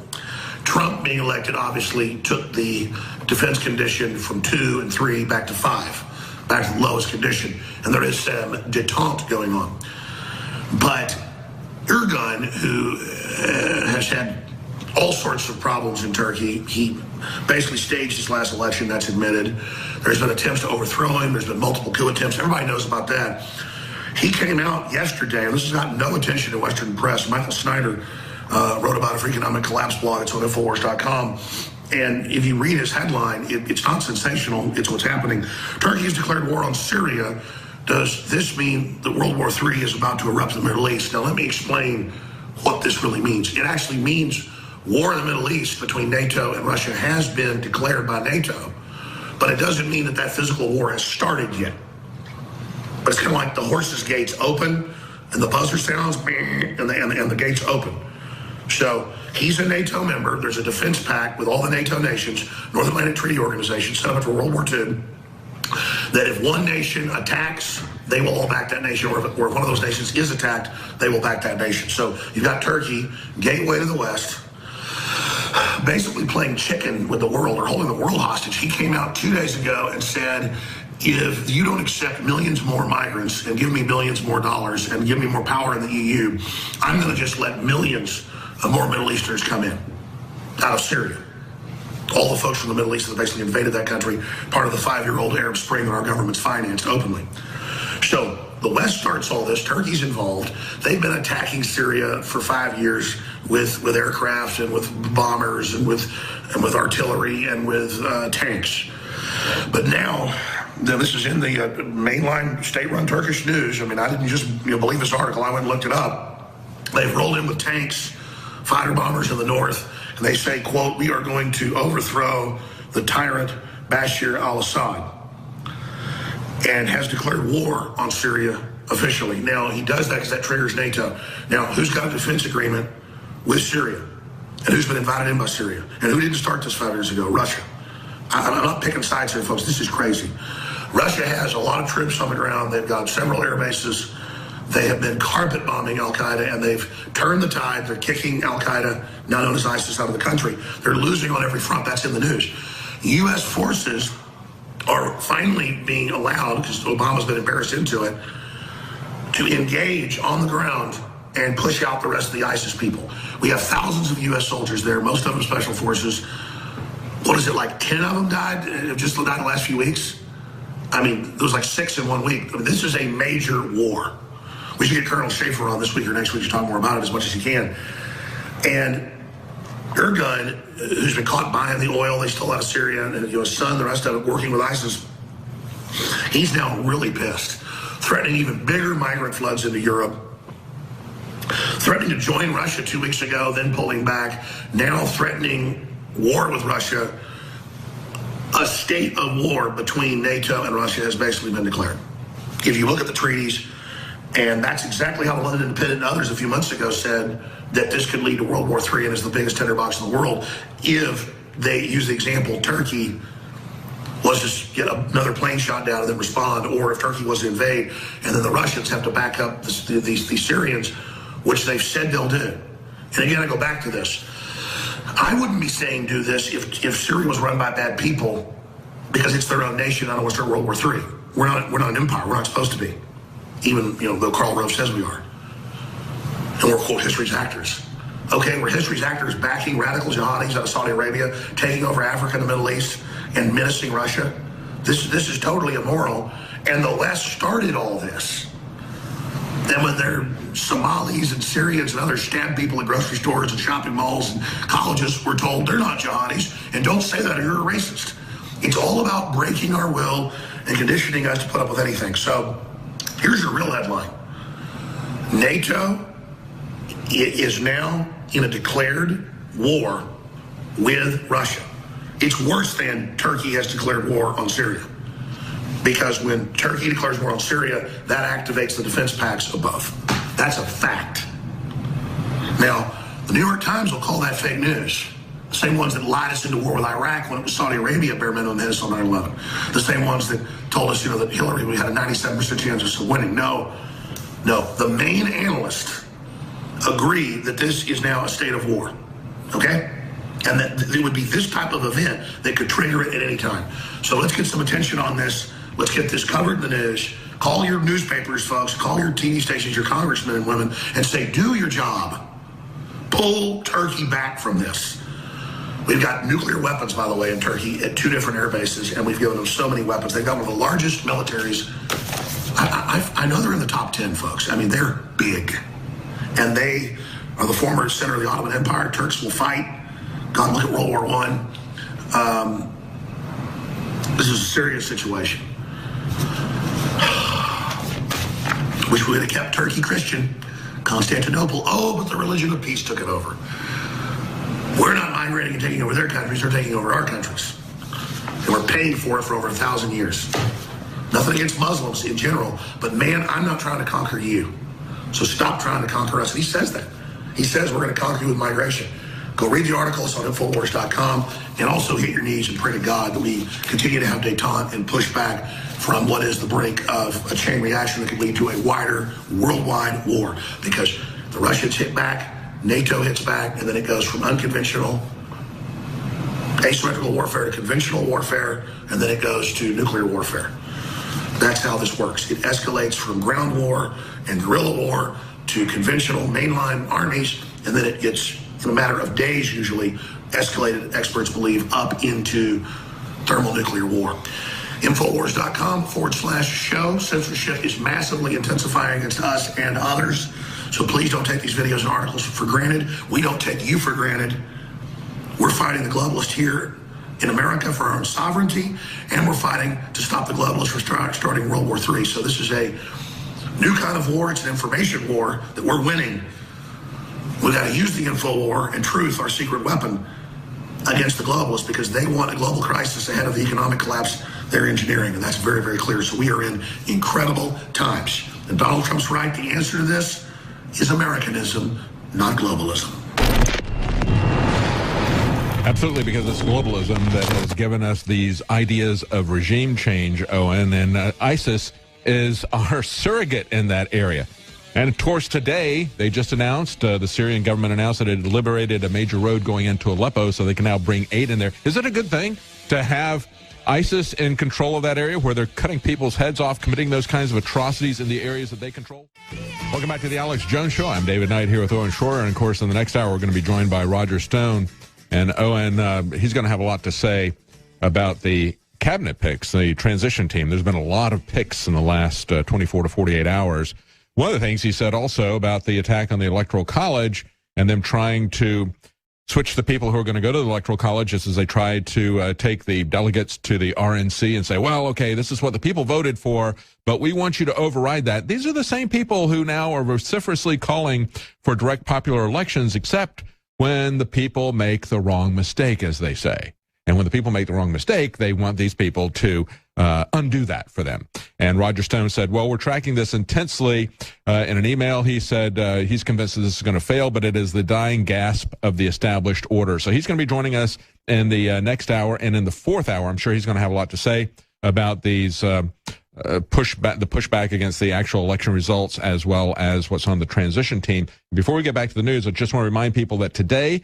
Trump being elected obviously took the defense condition from 2 and 3 back to 5, back to the lowest condition, and there is some detente going on. But Erdogan, who has had all sorts of problems in Turkey, he basically staged his last election, that's admitted. There's been attempts to overthrow him, there's been multiple coup attempts, everybody knows about that. He came out yesterday, and this has gotten no attention in Western press. Michael Snyder wrote about it for Economic Collapse blog. It's on Infowars.com. And if you read his headline, it's not sensational. It's what's happening. Turkey has declared war on Syria. Does this mean that World War III is about to erupt in the Middle East? Now, let me explain what this really means. It actually means war in the Middle East between NATO and Russia has been declared by NATO, but it doesn't mean that that physical war has started yet. But it's kind of like the horse's gates open and the buzzer sounds and the gates open. So he's a NATO member. There's a defense pact with all the NATO nations, North Atlantic Treaty Organization, set up for World War II, that if one nation attacks, they will all back that nation, or if one of those nations is attacked, they will back that nation. So you've got Turkey, gateway to the West, basically playing chicken with the world or holding the world hostage. He came out 2 days ago and said, if you don't accept millions more migrants and give me billions more dollars and give me more power in the EU, I'm going to just let millions of more Middle Easterners come in out of Syria. All the folks from the Middle East that basically invaded that country, part of the 5-year-old Arab Spring that our government's financed openly. So the West starts all this. Turkey's involved. They've been attacking Syria for 5 years with aircraft and with bombers and with artillery and with tanks. But now this is in the mainline state-run Turkish news. I mean, I didn't just believe this article. I went and looked it up. They've rolled in with tanks, fighter bombers in the north, and they say, quote, we are going to overthrow the tyrant Bashar al-Assad, and has declared war on Syria officially. Now, he does that because that triggers NATO. Now, who's got a defense agreement with Syria? And who's been invited in by Syria? And who didn't start this 5 years ago? Russia. I'm not picking sides here, folks. This is crazy. Russia has a lot of troops on the ground. They've got several air bases. They have been carpet bombing al-Qaeda, and they've turned the tide. They're kicking al-Qaeda, now known as ISIS, out of the country. They're losing on every front. That's in the news. U.S. forces are finally being allowed, because Obama's been embarrassed into it, to engage on the ground and push out the rest of the ISIS people. We have thousands of U.S. soldiers there, most of them special forces. What is it, like 10 of them died, just died in the last few weeks? I mean, there was like 6 in 1 week. I mean, this is a major war. We should get Colonel Schaefer on this week or next week to talk more about it as much as he can. And Erdogan, who's been caught buying the oil they stole out of Syria, and his son, the rest of it, working with ISIS, he's now really pissed, threatening even bigger migrant floods into Europe, threatening to join Russia 2 weeks ago, then pulling back, now threatening war with Russia. A state of war between NATO and Russia has basically been declared. If you look at the treaties, and that's exactly how the London Independent and others a few months ago said that this could lead to World War III and is the biggest tinderbox in the world if they use the example Turkey was just get another plane shot down and then respond, or if Turkey was to invade and then the Russians have to back up these Syrians, which they've said they'll do. And again, I go back to this. I wouldn't be saying do this if Syria was run by bad people because it's their own nation. I don't want to start World War III. We're not an empire. We're not supposed to be. Even, though Karl Rove says we are. And we're, quote, history's actors. Okay, we're history's actors backing radical jihadis out of Saudi Arabia, taking over Africa and the Middle East, and menacing Russia. This is totally immoral. And the West started all this. then when their Somalis and Syrians and others stab people at grocery stores and shopping malls and colleges, we're told they're not jihadis, and don't say that or you're a racist. It's all about breaking our will and conditioning us to put up with anything. So here's your real headline. NATO is now in a declared war with Russia. It's worse than Turkey has declared war on Syria. Because when Turkey declares war on Syria, that activates the defense pacts above. That's a fact. Now, the New York Times will call that fake news. The same ones that lied us into war with Iraq when it was Saudi Arabia bare minimum hit us on 9/11. The same ones that told us, that Hillary, we had a 97% chance of winning. No. The main analysts agree that this is now a state of war, okay? And that it would be this type of event that could trigger it at any time. So let's get some attention on this. Let's get this covered in the news. Call your newspapers, folks. Call your TV stations, your congressmen and women, and say, do your job. Pull Turkey back from this. We've got nuclear weapons, by the way, in Turkey at 2 different air bases, and we've given them so many weapons. They've got one of the largest militaries. I know they're in the top 10, folks. I mean, they're big. And they are the former center of the Ottoman Empire. Turks will fight. God, look at World War I. This is a serious situation. Wish we would have kept Turkey Christian. Constantinople, but the religion of peace took it over. We're not migrating and taking over their countries, they're taking over our countries. And we're paying for it for over 1,000 years. Nothing against Muslims in general, but man, I'm not trying to conquer you. So stop trying to conquer us. And he says that. He says we're going to conquer you with migration. Go read the articles on Infowars.com and also hit your knees and pray to God that we continue to have detente and push back from what is the brink of a chain reaction that could lead to a wider worldwide war. Because the Russians hit back, NATO hits back, and then it goes from unconventional, asymmetrical warfare to conventional warfare, and then it goes to nuclear warfare. That's how this works. It escalates from ground war and guerrilla war to conventional mainline armies, and then it gets, in a matter of days usually, escalated, experts believe, up into thermonuclear war. Infowars.com/show. Censorship is massively intensifying against us and others. So please don't take these videos and articles for granted. We don't take you for granted. We're fighting the globalists here in America for our own sovereignty, and we're fighting to stop the globalists from starting World War III. So this is a new kind of war. It's an information war that we're winning. We've got to use the info war and truth, our secret weapon, against the globalists because they want a global crisis ahead of the economic collapse they're engineering, and that's very, very clear. So we are in incredible times. And Donald Trump's right. The answer to this is Americanism, not globalism. Absolutely, because it's globalism that has given us these ideas of regime change, Owen, and ISIS is our surrogate in that area. And, of course, today they just announced, the Syrian government announced that it had liberated a major road going into Aleppo, so they can now bring aid in there. Is it a good thing to have ISIS in control of that area where they're cutting people's heads off, committing those kinds of atrocities in the areas that they control? Welcome back to the Alex Jones Show. I'm David Knight here with Owen Shroyer. And, of course, in the next hour, we're going to be joined by Roger Stone. And Owen, he's going to have a lot to say about the cabinet picks, the transition team. There's been a lot of picks in the last 24 to 48 hours. One of the things he said also about the attack on the Electoral College and them trying to switch the people who are going to go to the Electoral College just as they tried to take the delegates to the RNC and say, well, okay, this is what the people voted for, but we want you to override that. These are the same people who now are vociferously calling for direct popular elections, except when the people make the wrong mistake, as they say. And when the people make the wrong mistake, they want these people to undo that for them. And Roger Stone said, well, we're tracking this intensely. In an email, he said he's convinced that this is going to fail, but it is the dying gasp of the established order. So he's going to be joining us in the next hour. And in the fourth hour, I'm sure he's going to have a lot to say about these pushback against the actual election results, as well as what's on the transition team. Before we get back to the news, I just want to remind people that today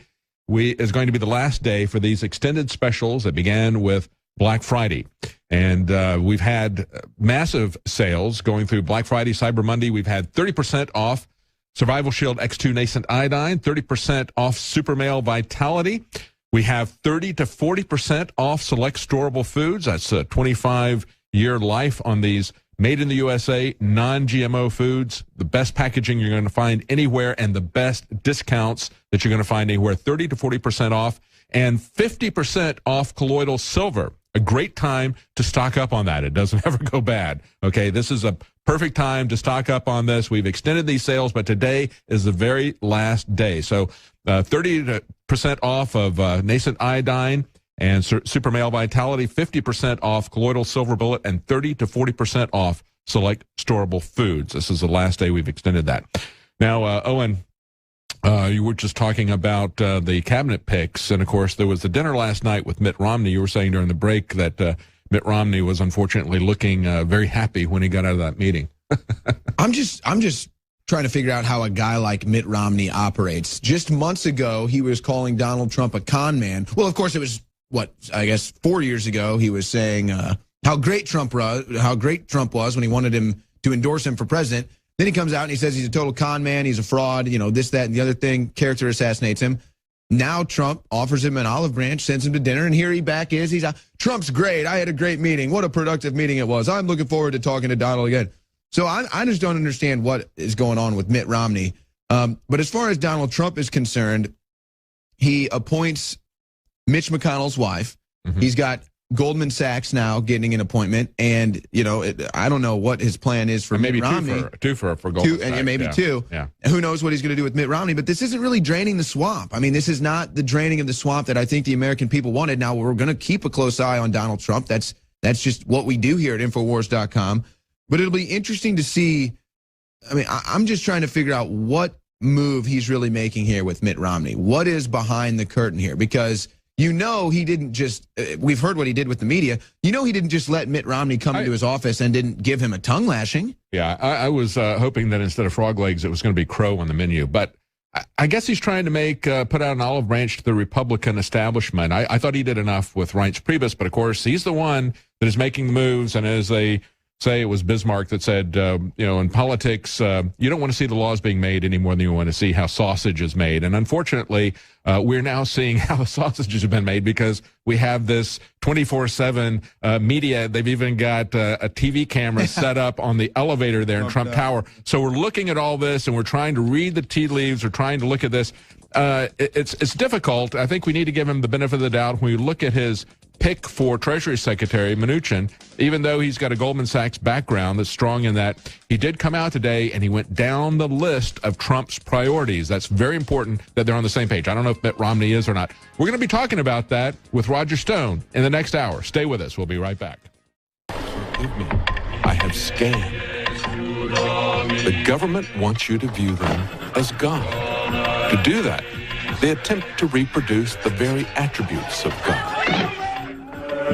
is going to be the last day for these extended specials that began with Black Friday. And we've had massive sales going through Black Friday, Cyber Monday. We've had 30% off Survival Shield X2 Nascent Iodine, 30% off Super Male Vitality. We have 30 to 40% off select storable foods. That's a 25-year life on these made in the USA, non-GMO foods, the best packaging you're going to find anywhere, and the best discounts that you're going to find anywhere, 30 to 40% off, and 50% off colloidal silver. A great time to stock up on that. It doesn't ever go bad. Okay, this is a perfect time to stock up on this. We've extended these sales, but today is the very last day. So 30% off of nascent iodine and Super Male Vitality, 50% off colloidal silver bullet, and 30 to 40% off select storable foods. This is the last day we've extended that. Now, Owen, you were just talking about the cabinet picks, and of course there was the dinner last night with Mitt Romney. You were saying during the break that Mitt Romney was unfortunately looking very happy when he got out of that meeting. I'm just trying to figure out how a guy like Mitt Romney operates. Just months ago, he was calling Donald Trump a con man. Well, of course, it was I guess 4 years ago. He was saying how great Trump was when he wanted him to endorse him for president. Then he comes out and he says he's a total con man, he's a fraud, this, that, and the other thing, character assassinates him. Now Trump offers him an olive branch, sends him to dinner, and here he back is. He's Trump's great. I had a great meeting. What a productive meeting it was. I'm looking forward to talking to Donald again. So I just don't understand what is going on with Mitt Romney. But as far as Donald Trump is concerned, he appoints Mitch McConnell's wife. Mm-hmm. He's got Goldman Sachs now getting an appointment, and I don't know what his plan is for Mitt Romney. Two for Goldman Sachs, and maybe two. Yeah. Who knows what he's going to do with Mitt Romney? But this isn't really draining the swamp. I mean, this is not the draining of the swamp that I think the American people wanted. Now we're going to keep a close eye on Donald Trump. That's just what we do here at Infowars.com. But it'll be interesting to see. I mean, I'm just trying to figure out what move he's really making here with Mitt Romney. What is behind the curtain here? Because he didn't just, we've heard what he did with the media. He didn't just let Mitt Romney come into his office and didn't give him a tongue lashing. Yeah, I was hoping that instead of frog legs, it was going to be crow on the menu. But I guess he's trying to put out an olive branch to the Republican establishment. I thought he did enough with Reince Priebus, but of course, he's the one that is making the moves. And as they say, it was Bismarck that said, in politics, you don't want to see the laws being made any more than you want to see how sausage is made. And unfortunately, we're now seeing how the sausages have been made because we have this 24/7 media. They've even got a TV camera set up on the elevator there in Trump Tower. So we're looking at all this and we're trying to read the tea leaves. We're trying to look at this. It's difficult. I think we need to give him the benefit of the doubt when we look at his pick for Treasury Secretary, Mnuchin. Even though he's got a Goldman Sachs background that's strong in that, he did come out today and he went down the list of Trump's priorities. That's very important that they're on the same page. I don't know if Mitt Romney is or not. We're going to be talking about that with Roger Stone in the next hour. Stay with us. We'll be right back. Forgive me. I have scanned. The government wants you to view them as God. To do that, they attempt to reproduce the very attributes of God.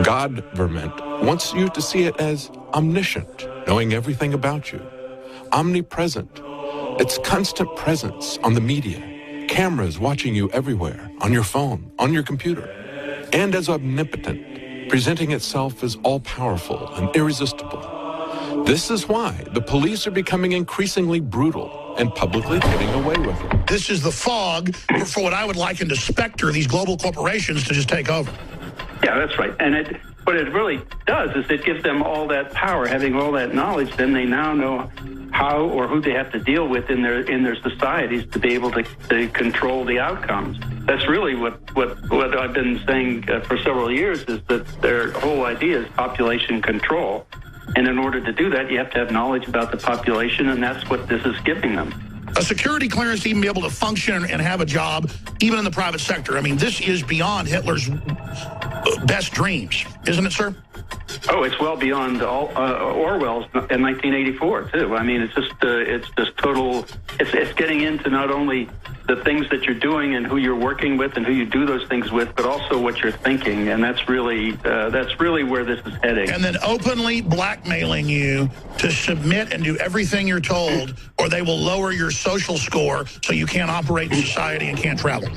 God-verment wants you to see it as omniscient, knowing everything about you. Omnipresent, its constant presence on the media, cameras watching you everywhere, on your phone, on your computer. And as omnipotent, presenting itself as all-powerful and irresistible. This is why the police are becoming increasingly brutal and publicly getting away with it. This is the fog for what I would liken to Spectre, these global corporations to just take over. Yeah, that's right. And what it really does is it gives them all that power, having all that knowledge. Then they now know how or who they have to deal with in their societies to be able to control the outcomes. That's really what I've been saying for several years, is that their whole idea is population control. And in order to do that, you have to have knowledge about the population, and that's what this is giving them. A security clearance to even be able to function and have a job, even in the private sector. I mean, this is beyond Hitler's best dreams, isn't it, sir? Oh, it's well beyond Orwell's in 1984 too. I mean, it's just total. It's getting into not only the things that you're doing and who you're working with and who you do those things with, but also what you're thinking, and that's really where this is heading. And then openly blackmailing you to submit and do everything you're told, or they will lower your social score so you can't operate in society and can't travel.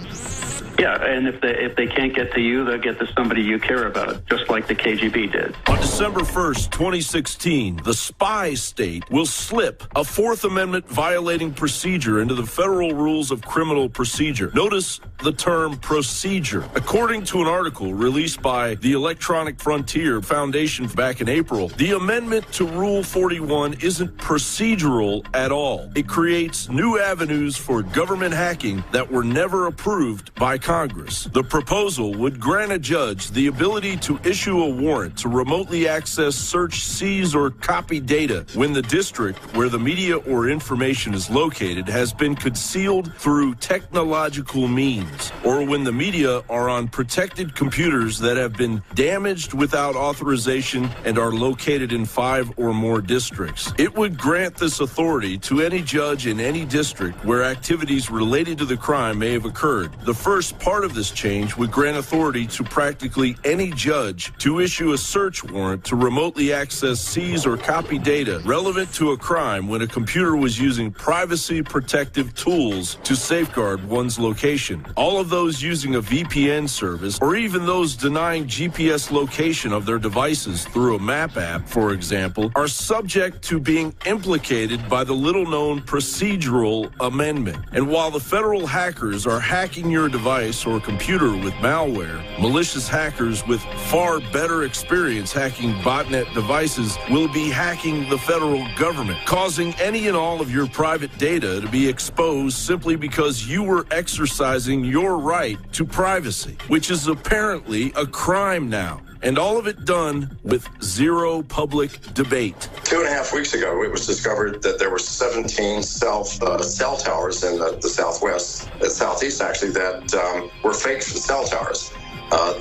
Yeah, and if they can't get to you, they'll get to somebody you care about, just like the KGB did. On December 1st, 2016, the spy state will slip a Fourth Amendment violating procedure into the Federal Rules of Criminal Procedure. Notice the term procedure. According to an article released by the Electronic Frontier Foundation back in April, the amendment to Rule 41 isn't procedural at all. It creates new avenues for government hacking that were never approved by Congress. The proposal would grant a judge the ability to issue a warrant to remotely access, search, seize, or copy data when the district where the media or information is located has been concealed through technological means, or when the media are on protected computers that have been damaged without authorization and are located in 5 or more districts. It would grant this authority to any judge in any district where activities related to the crime may have occurred. The first part of this change would grant authority to practically any judge to issue a search warrant to remotely access, seize, or copy data relevant to a crime when a computer was using privacy protective tools to safeguard one's location. All of those using a VPN service, or even those denying GPS location of their devices through a map app, for example, are subject to being implicated by the little-known procedural amendment. And while the federal hackers are hacking your device or computer with malware, malicious hackers with far better experience hacking botnet devices will be hacking the federal government, causing any and all of your private data to be exposed simply because you were exercising your right to privacy, which is apparently a crime now. And all of it done with zero public debate. 2.5 weeks ago, it was discovered that there were 17 cell towers in the southeast actually, that were fake cell towers.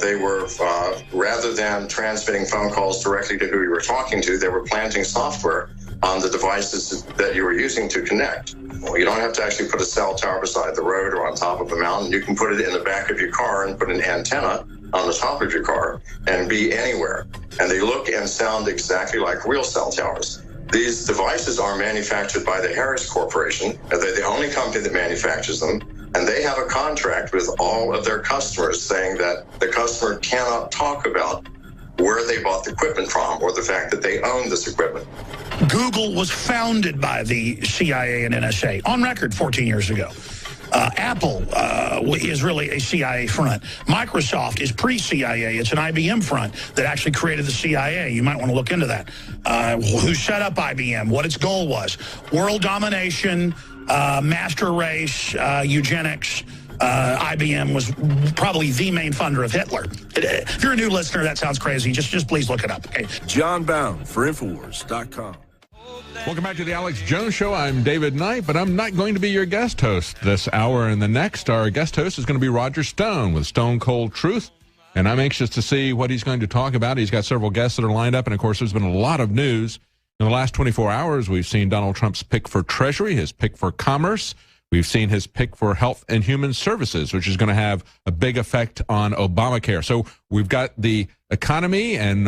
They were, rather than transmitting phone calls directly to who you were talking to, they were planting software on the devices that you were using to connect. Well, you don't have to actually put a cell tower beside the road or on top of a mountain. You can put it in the back of your car and put an antenna on the top of your car and be anywhere. And they look and sound exactly like real cell towers. These devices are manufactured by the Harris Corporation. They're the only company that manufactures them. And they have a contract with all of their customers saying that the customer cannot talk about where they bought the equipment from or the fact that they own this equipment. Google was founded by the CIA and NSA, on record 14 years ago. Apple is really a CIA front. Microsoft is pre-CIA. It's an IBM front that actually created the CIA. You might want to look into that. Who set up IBM, what its goal was. World domination, master race, eugenics. IBM was probably the main funder of Hitler. If you're a new listener, that sounds crazy. Just please look it up. Okay. John Bound for Infowars.com. Welcome back to the Alex Jones Show. I'm David Knight, but I'm not going to be your guest host this hour and the next. Our guest host is going to be Roger Stone with Stone Cold Truth, and I'm anxious to see what he's going to talk about. He's got several guests that are lined up, and, of course, there's been a lot of news. In the last 24 hours, we've seen Donald Trump's pick for Treasury, his pick for Commerce. We've seen his pick for Health and Human Services, which is going to have a big effect on Obamacare. So we've got the economy and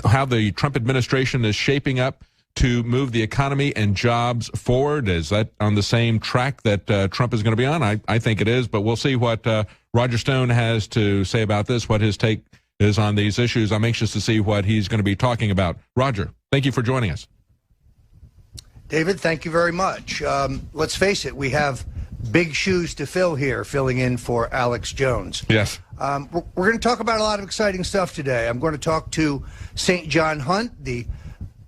how the Trump administration is shaping up to move the economy and jobs forward. Is that on the same track that Trump is going to be on? I think it is, but we'll see what Roger Stone has to say about this, what his take is on these issues. I'm anxious to see what he's going to be talking about. Roger, thank you for joining us. David, thank you very much. Let's face it, we have big shoes to fill here, filling in for Alex Jones. Yes. We're going to talk about a lot of exciting stuff today. I'm going to talk to St. John Hunt, the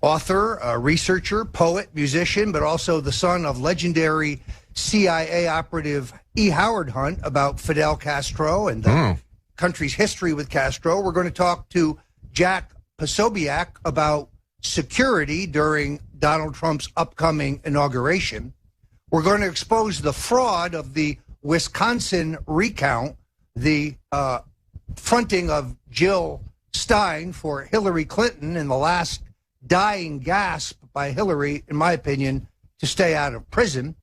author, researcher, poet, musician, but also the son of legendary CIA operative E. Howard Hunt, about Fidel Castro and the country's history with Castro. We're going to talk to Jack Posobiec about security during Donald Trump's upcoming inauguration. We're going to expose the fraud of the Wisconsin recount, the fronting of Jill Stein for Hillary Clinton in the last dying gasp by Hillary, in my opinion, to stay out of prison.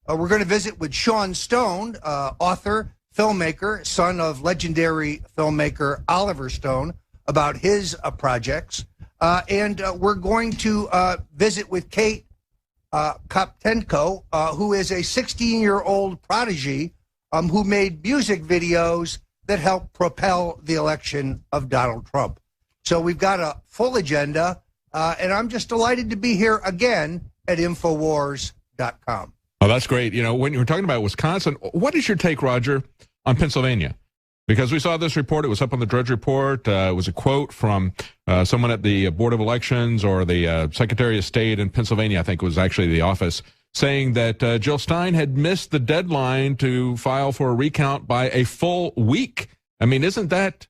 We're going to visit with Sean Stone, author, filmmaker, son of legendary filmmaker Oliver Stone, about his projects. And we're going to visit with Kate Koptenko, who is a 16-year-old prodigy who made music videos that helped propel the election of Donald Trump. So we've got a full agenda, and I'm just delighted to be here again at Infowars.com. Oh, that's great. You know, when you were talking about Wisconsin, what is your take, Roger, on Pennsylvania? Because we saw this report. It was up on the Drudge Report. It was a quote from someone at the Board of Elections or the Secretary of State in Pennsylvania, I think it was actually the office, saying that Jill Stein had missed the deadline to file for a recount by a full week. I mean, isn't that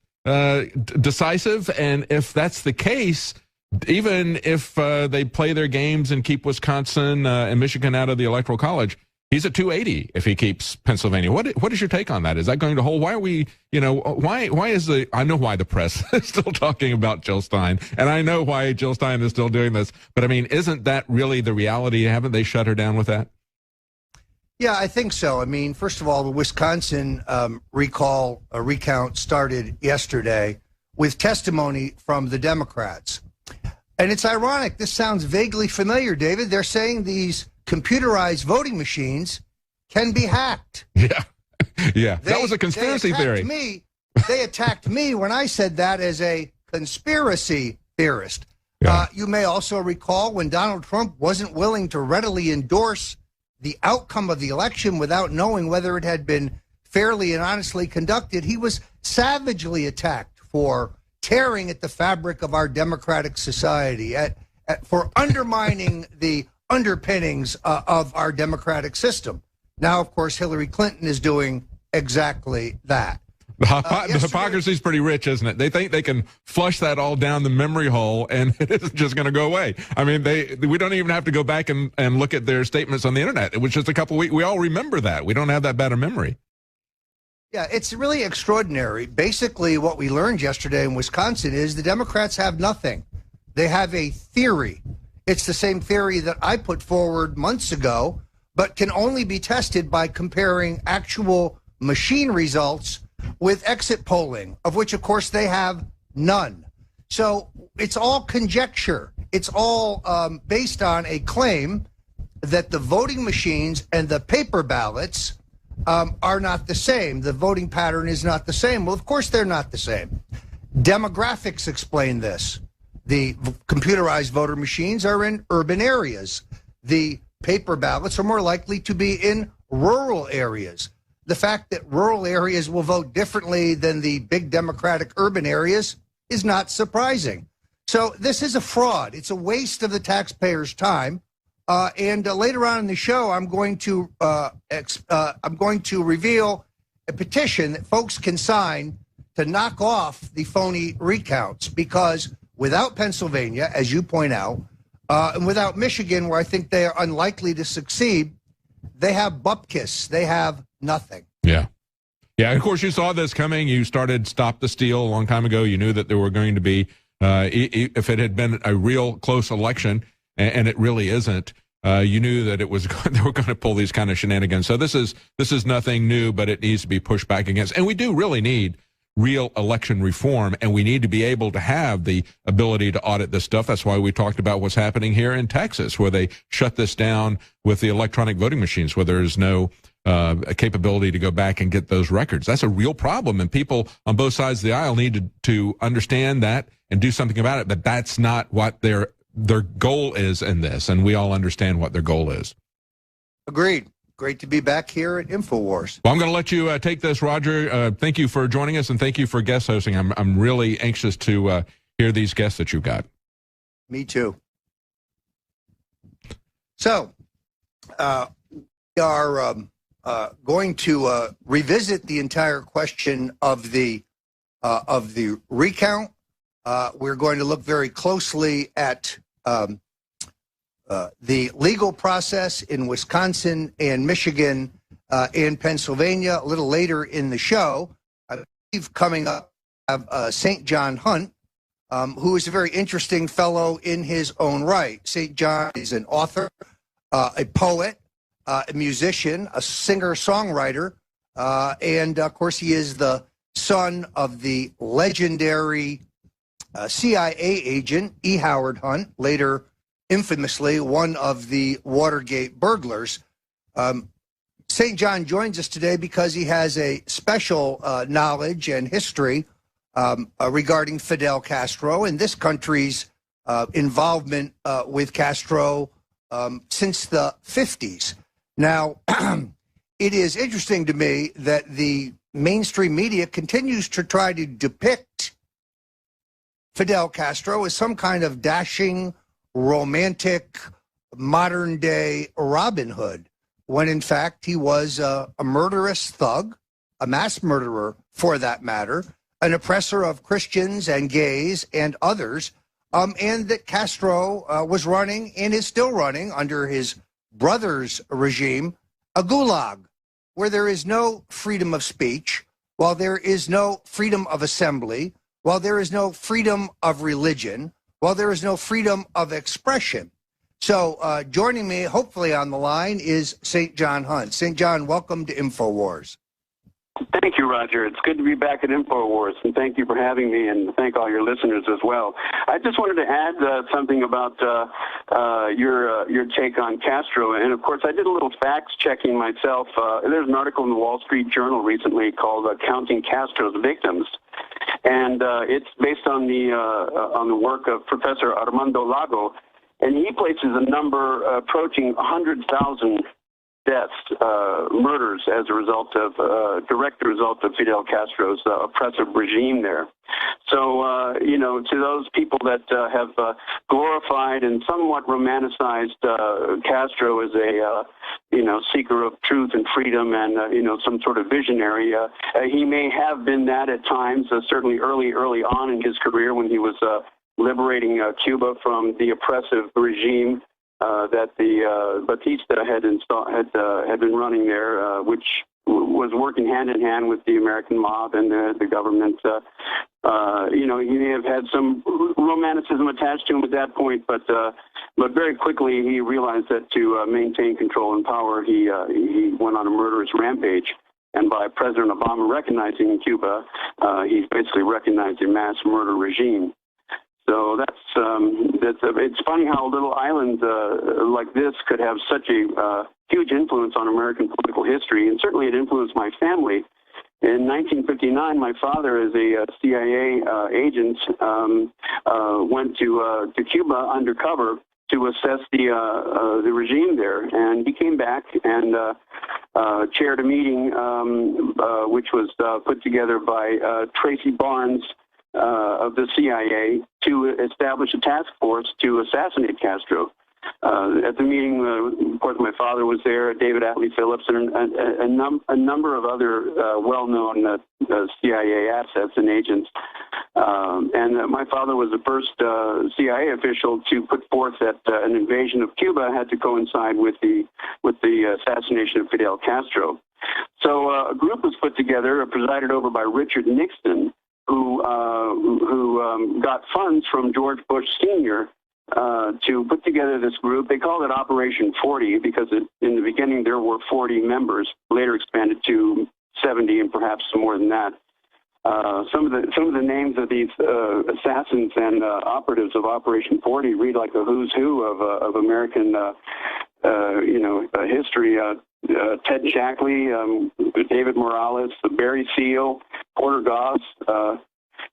decisive? And if that's the case, even if they play their games and keep Wisconsin and Michigan out of the Electoral College, he's at 280 if he keeps Pennsylvania. What is your take on that? Is that going to hold? Why are we, why is I know why the press is still talking about Jill Stein, and I know why Jill Stein is still doing this, but I mean, isn't that really the reality? Haven't they shut her down with that? Yeah, I think so. I mean, first of all, the Wisconsin recount started yesterday with testimony from the Democrats. And it's ironic. This sounds vaguely familiar, David. They're saying these computerized voting machines can be hacked. Yeah. Yeah. That was a conspiracy theory. They attacked me when I said that as a conspiracy theorist. Yeah. You may also recall when Donald Trump wasn't willing to readily endorse the outcome of the election without knowing whether it had been fairly and honestly conducted, he was savagely attacked for tearing at the fabric of our democratic society, for undermining the underpinnings of our democratic system. Now, of course, Hillary Clinton is doing exactly that. The hypocrisy is pretty rich, isn't it? They think they can flush that all down the memory hole and it isn't just going to go away. I mean, we don't even have to go back and look at their statements on the internet. It was just a couple of weeks. We all remember that. We don't have that bad a memory. Yeah, it's really extraordinary. Basically, what we learned yesterday in Wisconsin is the Democrats have nothing. They have a theory. It's the same theory that I put forward months ago, but can only be tested by comparing actual machine results with exit polling, of which, of course, they have none. So it's all conjecture. It's all based on a claim that the voting machines and the paper ballots are not the same. The voting pattern is not the same. Well, of course, they're not the same. Demographics explain this. The computerized voter machines are in urban areas. The paper ballots are more likely to be in rural areas. The fact that rural areas will vote differently than the big Democratic urban areas is not surprising. So this is a fraud. It's a waste of the taxpayers' time. And later on in the show, I'm going to reveal a petition that folks can sign to knock off the phony recounts, because without Pennsylvania, as you point out, and without Michigan, where I think they are unlikely to succeed, they have bupkis. They have nothing. Yeah. Yeah, of course, you saw this coming. You started Stop the Steal a long time ago. You knew that there were going to be, if it had been a real close election, and it really isn't, you knew that it was they were going to pull these kind of shenanigans. So this is nothing new, but it needs to be pushed back against. And we do really need real election reform, and we need to be able to have the ability to audit this stuff. That's why we talked about what's happening here in Texas, where they shut this down with the electronic voting machines, where there is no capability to go back and get those records. That's a real problem, and people on both sides of the aisle need to understand that and do something about it. But that's not what their goal is in this, and we all understand what their goal is. Agreed. Great to be back here at InfoWars. Well, I'm going to let you take this, Roger. Thank you for joining us, and thank you for guest hosting. I'm really anxious to hear these guests that you've got. Me too. So, we are going to revisit the entire question of the recount. We're going to look very closely at the legal process in Wisconsin and Michigan and Pennsylvania. A little later in the show, I believe coming up, St. John Hunt, who is a very interesting fellow in his own right. St. John is an author, a poet, a musician, a singer-songwriter, and, of course, he is the son of the legendary CIA agent E. Howard Hunt, later infamously one of the Watergate burglars. St. John joins us today because he has a special knowledge and history regarding Fidel Castro and this country's involvement with Castro since the 50s. Now, it is interesting to me that the mainstream media continues to try to depict Fidel Castro as some kind of dashing, romantic, modern-day Robin Hood, when in fact he was a murderous thug, a mass murderer for that matter, an oppressor of Christians and gays and others, and that Castro was running and is still running under his brother's regime, a gulag, where there is no freedom of speech, while there is no freedom of assembly, while there is no freedom of religion, while there is no freedom of expression. So joining me, hopefully on the line, is St. John Hunt. St. John, welcome to InfoWars. Thank you, Roger. It's good to be back at InfoWars, and thank you for having me, and thank all your listeners as well. I just wanted to add something about your take on Castro, and of course, I did a little fact-checking myself. There's an article in the Wall Street Journal recently called "Counting Castro's Victims," and it's based on the work of Professor Armando Lago. And he places a number approaching 100,000 deaths, murders as a result of, direct result of Fidel Castro's oppressive regime there. So, you know, to those people that have glorified and somewhat romanticized Castro as a, you know, seeker of truth and freedom and, you know, some sort of visionary, he may have been that at times, certainly early on in his career when he was liberating Cuba from the oppressive regime that the Batista had been running there, which was working hand in hand with the American mob and the government. You know, he may have had some romanticism attached to him at that point, but very quickly he realized that to maintain control and power, he went on a murderous rampage. And by President Obama recognizing Cuba, he's basically recognized a mass murder regime. So it's funny how a little island like this could have such a huge influence on American political history, and certainly it influenced my family. In 1959, my father, as a CIA agent, went to Cuba undercover to assess the regime there, and he came back and chaired a meeting which was put together by Tracy Barnes of the CIA to establish a task force to assassinate Castro. At the meeting, of course, my father was there, David Atlee Phillips, and a number of other well-known CIA assets and agents. And my father was the first CIA official to put forth that an invasion of Cuba had to coincide with the assassination of Fidel Castro. So a group was put together, presided over by Richard Nixon, who got funds from George Bush Sr. To put together this group. They called it Operation 40 because in the beginning there were 40 members, later expanded to 70 and perhaps some more than that. Some of the names of these assassins and operatives of Operation 40 read like a who's who of American history. Ted Shackley, David Morales, Barry Seal, Porter Goss.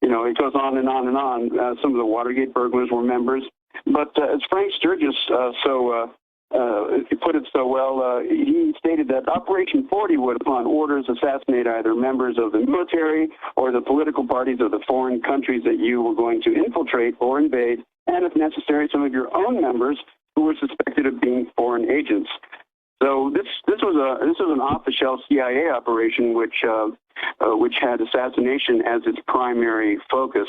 It goes on and on and on. Some of the Watergate burglars were members. But as Frank Sturgis put it so well, he stated that Operation 40 would, upon orders, assassinate either members of the military or the political parties of the foreign countries that you were going to infiltrate or invade, and if necessary, some of your own members who were suspected of being foreign agents. So this was an off-the-shelf CIA operation which had assassination as its primary focus.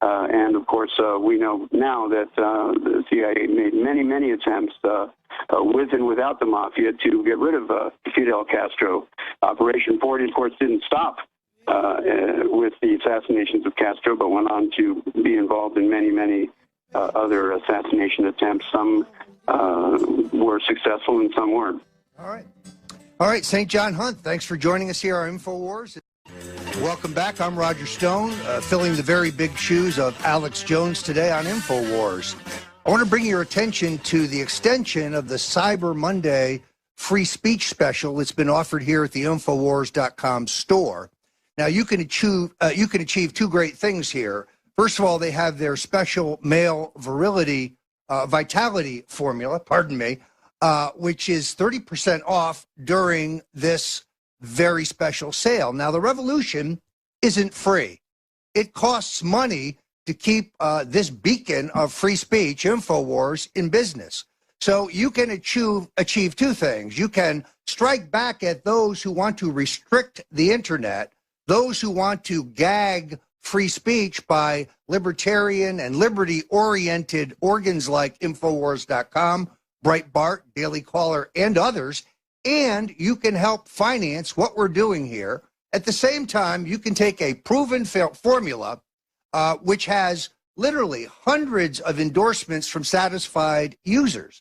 And of course, we know now that the CIA made many attempts with and without the mafia to get rid of Fidel Castro. Operation 40, of course, didn't stop with the assassinations of Castro, but went on to be involved in many other assassination attempts. Some were successful and some weren't. All right, St. John Hunt, thanks for joining us here on InfoWars. Welcome back. I'm Roger Stone, filling the very big shoes of Alex Jones today on InfoWars. I want to bring your attention to the extension of the Cyber Monday free speech special that's been offered here at the Infowars.com store. Now, you can achieve two great things here. First of all, they have their special male vitality formula, which is 30% off during this very special sale. Now, the revolution isn't free. It costs money to keep this beacon of free speech, InfoWars, in business. So you can achieve two things. You can strike back at those who want to restrict the internet, those who want to gag free speech by libertarian and liberty-oriented organs like Infowars.com, Breitbart, Daily Caller, and others, and you can help finance what we're doing here. At the same time, you can take a proven formula, which has literally hundreds of endorsements from satisfied users.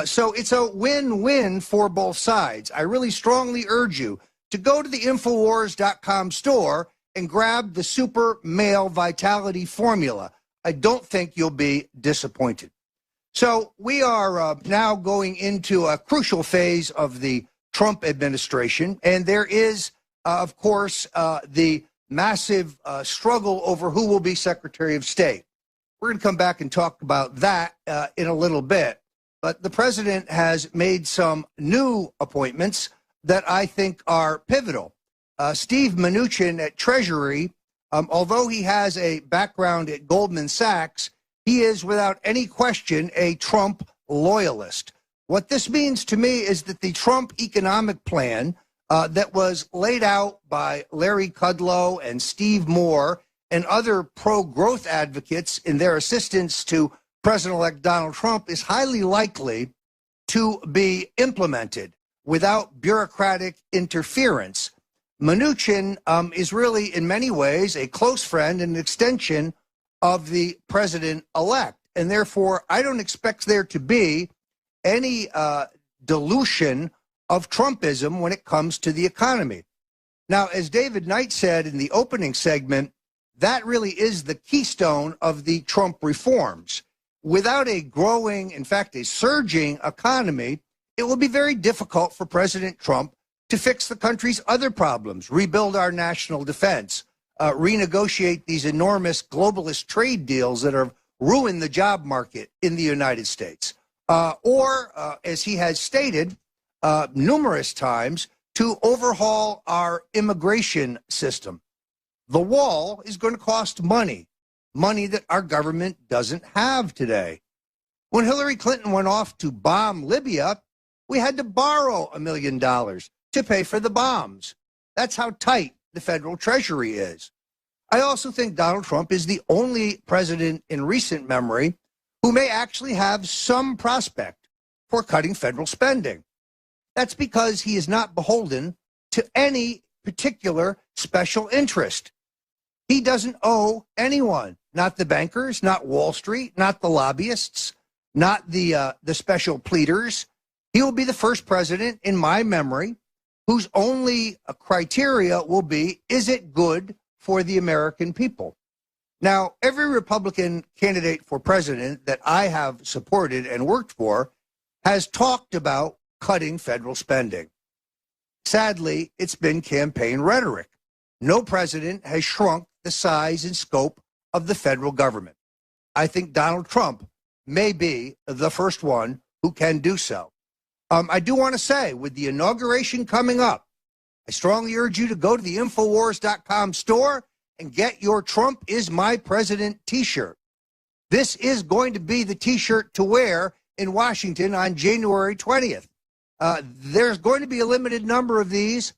So it's a win-win for both sides. I really strongly urge you to go to the Infowars.com store and grab the Super Male Vitality Formula. I don't think you'll be disappointed. So we are now going into a crucial phase of the Trump administration, and there is, of course, the massive struggle over who will be Secretary of State. We're going to come back and talk about that in a little bit. But the president has made some new appointments that I think are pivotal. Steve Mnuchin at Treasury, although he has a background at Goldman Sachs, he is without any question a Trump loyalist. What this means to me is that the Trump economic plan that was laid out by Larry Kudlow and Steve Moore and other pro-growth advocates in their assistance to President-elect Donald Trump is highly likely to be implemented without bureaucratic interference. Mnuchin is really, in many ways, a close friend and an extension of the president-elect. And therefore, I don't expect there to be any dilution of Trumpism when it comes to the economy. Now, as David Knight said in the opening segment, that really is the keystone of the Trump reforms. Without a growing, in fact, a surging economy, it will be very difficult for President Trump to fix the country's other problems, rebuild our national defense, renegotiate these enormous globalist trade deals that have ruined the job market in the United States, or, as he has stated numerous times, to overhaul our immigration system. The wall is going to cost money that our government doesn't have today. When Hillary Clinton went off to bomb Libya, we had to borrow $1 million to pay for the bombs. That's how tight the federal treasury is. I also think Donald Trump is the only president in recent memory who may actually have some prospect for cutting federal spending. That's because he is not beholden to any particular special interest. He doesn't owe anyone, not the bankers, not Wall Street, not the lobbyists, not the special pleaders. He will be the first president in my memory whose only criteria will be, is it good for the American people? Now, every Republican candidate for president that I have supported and worked for has talked about cutting federal spending. Sadly, it's been campaign rhetoric. No president has shrunk the size and scope of the federal government. I think Donald Trump may be the first one who can do so. I do want to say, with the inauguration coming up, I strongly urge you to go to the Infowars.com store and get your Trump is My President t-shirt. This is going to be the t-shirt to wear in Washington on January 20th. There's going to be a limited number of these.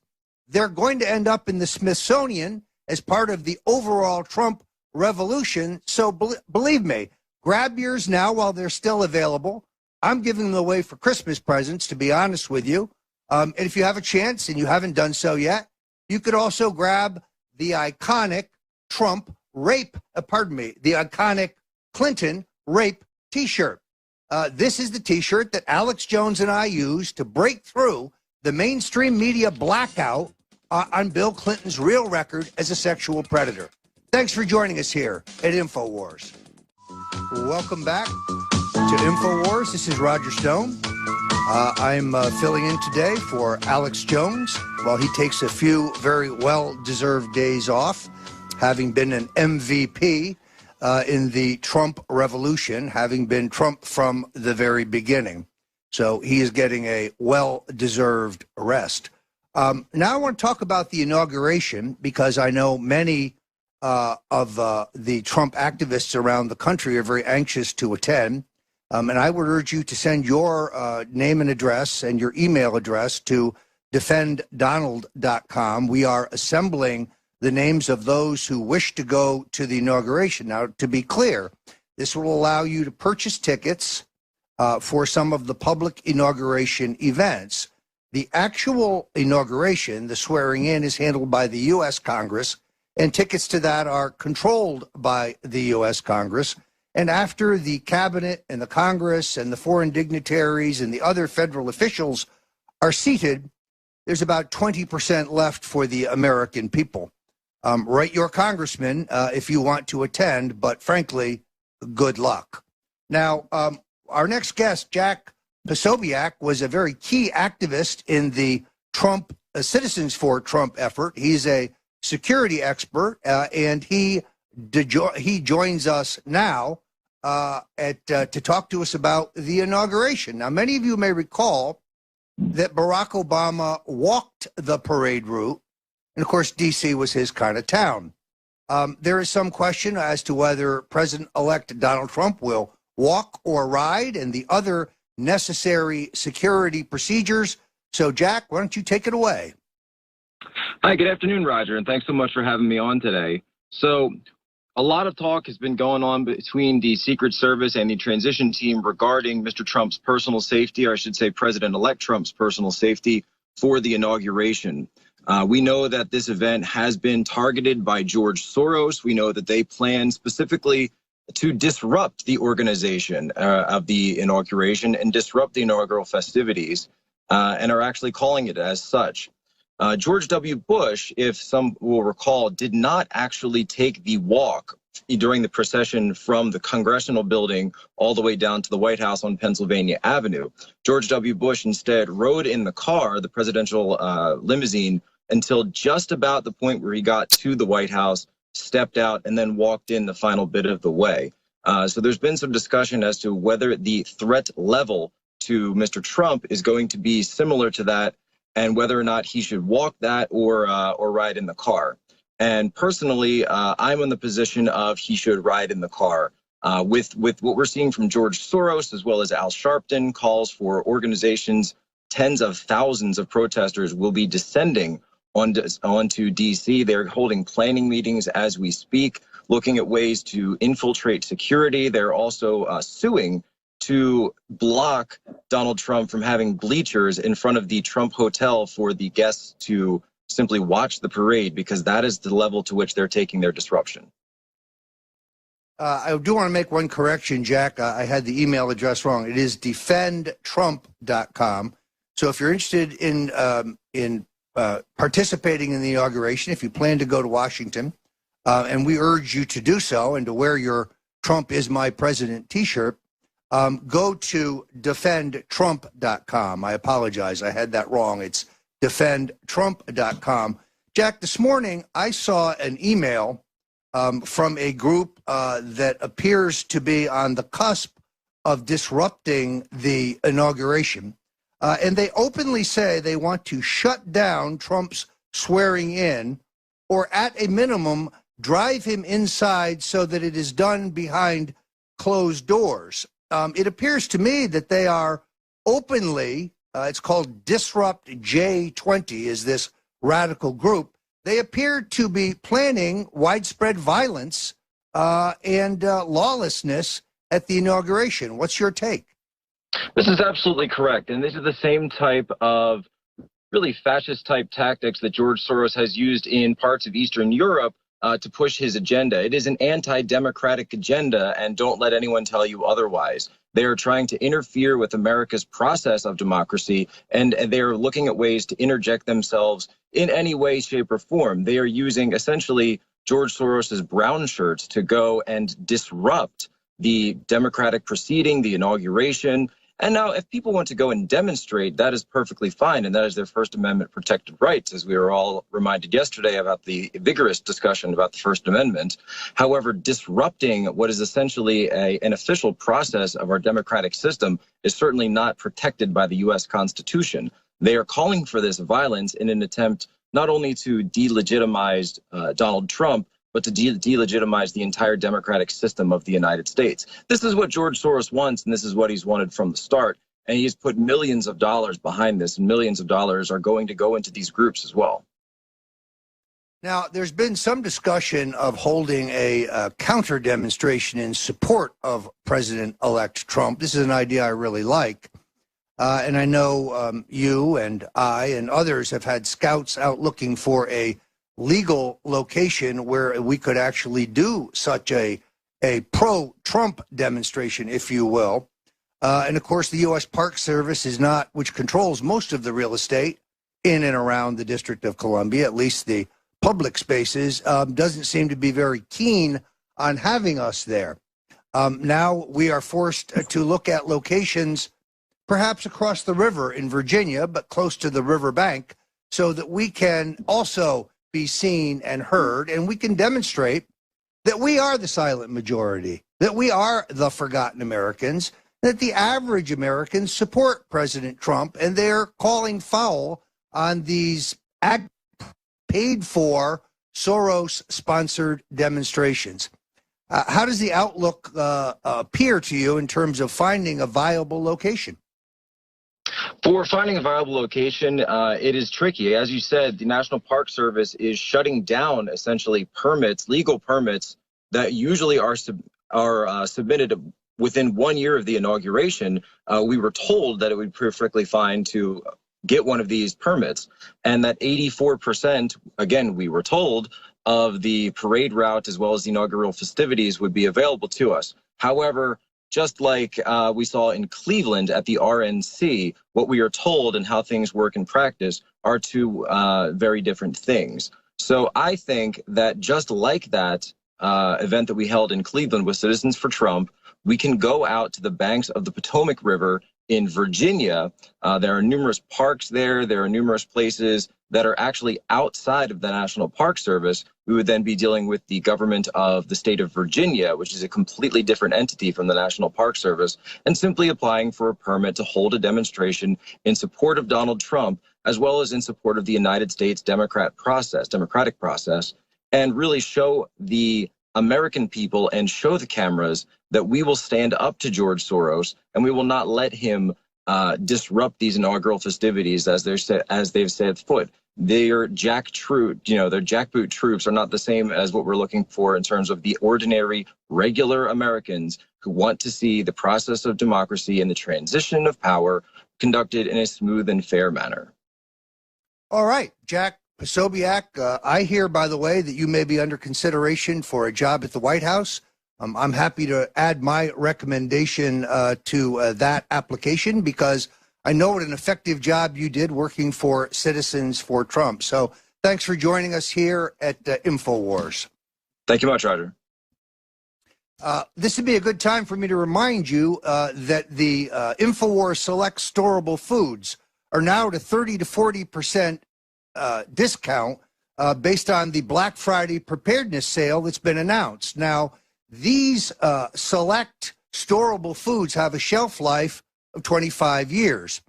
They're going to end up in the Smithsonian as part of the overall Trump revolution. So believe me, grab yours now while they're still available. I'm giving them away for Christmas presents, to be honest with you. And if you have a chance and you haven't done so yet, you could also grab the iconic Trump rape, the iconic Clinton rape t-shirt. This is the t-shirt that Alex Jones and I used to break through the mainstream media blackout on Bill Clinton's real record as a sexual predator. Thanks for joining us here at InfoWars. Welcome back to InfoWars. This is Roger Stone. I'm filling in today for Alex Jones while he takes a few very well-deserved days off, having been an MVP in the Trump revolution, having been Trump from the very beginning. So he is getting a well-deserved rest. Now I want to talk about the inauguration because I know many of the Trump activists around the country are very anxious to attend. And I would urge you to send your name and address and your email address to defenddonald.com. We are assembling the names of those who wish to go to the inauguration. Now, to be clear, this will allow you to purchase tickets for some of the public inauguration events. The actual inauguration, the swearing in, is handled by the U.S. Congress, and tickets to that are controlled by the U.S. Congress. And after the cabinet and the Congress and the foreign dignitaries and the other federal officials are seated, there's about 20% left for the American people. Write your congressman if you want to attend, but frankly, good luck. Now, our next guest, Jack Posobiec, was a very key activist in the Trump Citizens for Trump effort. He's a security expert, and he joins us now to talk to us about the inauguration. Now, many of you may recall that Barack Obama walked the parade route, and of course, D.C. was his kind of town. There is some question as to whether President-elect Donald Trump will walk or ride and the other necessary security procedures. So, Jack, why don't you take it away? Hi, good afternoon, Roger, and thanks so much for having me on today. So, a lot of talk has been going on between the Secret Service and the transition team regarding Mr. Trump's personal safety, or I should say President-elect Trump's personal safety for the inauguration. We know that this event has been targeted by George Soros. We know that they plan specifically to disrupt the organization of the inauguration and disrupt the inaugural festivities, and are actually calling it as such. George W. Bush, if some will recall, did not actually take the walk during the procession from the Congressional building all the way down to the White House on Pennsylvania Avenue. George W. Bush instead rode in the car, the presidential limousine, until just about the point where he got to the White House, stepped out, and then walked in the final bit of the way. So there's been some discussion as to whether the threat level to Mr. Trump is going to be similar to that, and whether or not he should walk that or ride in the car. And personally, I'm in the position of he should ride in the car. With what we're seeing from George Soros as well as Al Sharpton, calls for organizations, tens of thousands of protesters will be descending onto D.C. They're holding planning meetings as we speak, looking at ways to infiltrate security. They're also suing to block Donald Trump from having bleachers in front of the Trump Hotel for the guests to simply watch the parade, because that is the level to which they're taking their disruption. I do want to make one correction, Jack. I had the email address wrong. It is defendtrump.com. So if you're interested in participating in the inauguration, if you plan to go to Washington, and we urge you to do so and to wear your Trump is my president t-shirt, go to defendtrump.com. I apologize. I had that wrong. It's defendtrump.com. Jack, this morning I saw an email from a group that appears to be on the cusp of disrupting the inauguration. And they openly say they want to shut down Trump's swearing in, or at a minimum, drive him inside so that it is done behind closed doors. It appears to me that they are openly, it's called Disrupt J20, is this radical group. They appear to be planning widespread violence and lawlessness at the inauguration. What's your take? This is absolutely correct. And this is the same type of really fascist-type tactics that George Soros has used in parts of Eastern Europe to push his agenda. It is an anti-democratic agenda, and don't let anyone tell you otherwise. They are trying to interfere with America's process of democracy, and they are looking at ways to interject themselves in any way, shape, or form. They are using essentially George Soros's brown shirts to go and disrupt the democratic proceeding, the inauguration, And now, if people want to go and demonstrate, that is perfectly fine, and that is their First Amendment protected rights, as we were all reminded yesterday about the vigorous discussion about the First Amendment. However, disrupting what is essentially an official process of our democratic system is certainly not protected by the U.S. Constitution. They are calling for this violence in an attempt not only to delegitimize Donald Trump, but to delegitimize the entire democratic system of the United States. This is what George Soros wants, and this is what he's wanted from the start. And he's put millions of dollars behind this, and millions of dollars are going to go into these groups as well. Now, there's been some discussion of holding a counter demonstration in support of President-elect Trump. This is an idea I really like. And I know you and I and others have had scouts out looking for a legal location where we could actually do such a pro-Trump demonstration, if you will. And of course, the U.S. Park Service is not, which controls most of the real estate in and around the District of Columbia, at least the public spaces, doesn't seem to be very keen on having us there. Now we are forced to look at locations perhaps across the river in Virginia, but close to the riverbank, so that we can also be seen and heard, and we can demonstrate that we are the silent majority, that we are the forgotten Americans, that the average Americans support President Trump, and they're calling foul on these paid-for, Soros-sponsored demonstrations. How does the outlook appear to you in terms of finding a viable location? For finding a viable location, it is tricky. As you said, the National Park Service is shutting down essentially permits, legal permits that usually are submitted within 1 year of the inauguration. We were told that it would be perfectly fine to get one of these permits, and that 84%, again, we were told, of the parade route as well as the inaugural festivities would be available to us. However, just like we saw in Cleveland at the RNC, what we are told and how things work in practice are two very different things. So I think that just like that event that we held in Cleveland with Citizens for Trump, we can go out to the banks of the Potomac River in Virginia. There are numerous parks there. There are numerous places that are actually outside of the National Park Service. We would then be dealing with the government of the state of Virginia, which is a completely different entity from the National Park Service, and simply applying for a permit to hold a demonstration in support of Donald Trump, as well as in support of the United States democratic process, and really show the American people and show the cameras that we will stand up to George Soros, and we will not let him disrupt these inaugural festivities as they've set foot. Their their jackboot troops are not the same as what we're looking for in terms of the ordinary, regular Americans who want to see the process of democracy and the transition of power conducted in a smooth and fair manner. All right, Jack Posobiec, I hear, by the way, that you may be under consideration for a job at the White House. I'm happy to add my recommendation to that application, because I know what an effective job you did working for Citizens for Trump. So thanks for joining us here at InfoWars. Thank you much, Roger. This would be a good time for me to remind you that the InfoWars Select Storable Foods are now at a 30 to 40% discount based on the Black Friday preparedness sale that's been announced. Now, these select storable foods have a shelf life of 25 years.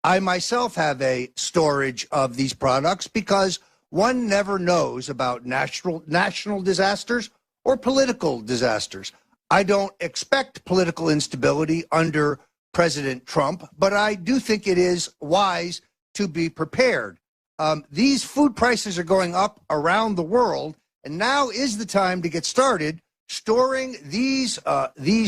I myself have a storage of these products because one never knows about national disasters or political disasters. I don't expect political instability under President Trump, but I do think it is wise to be prepared. These food prices are going up around the world, and now is the time to get started storing these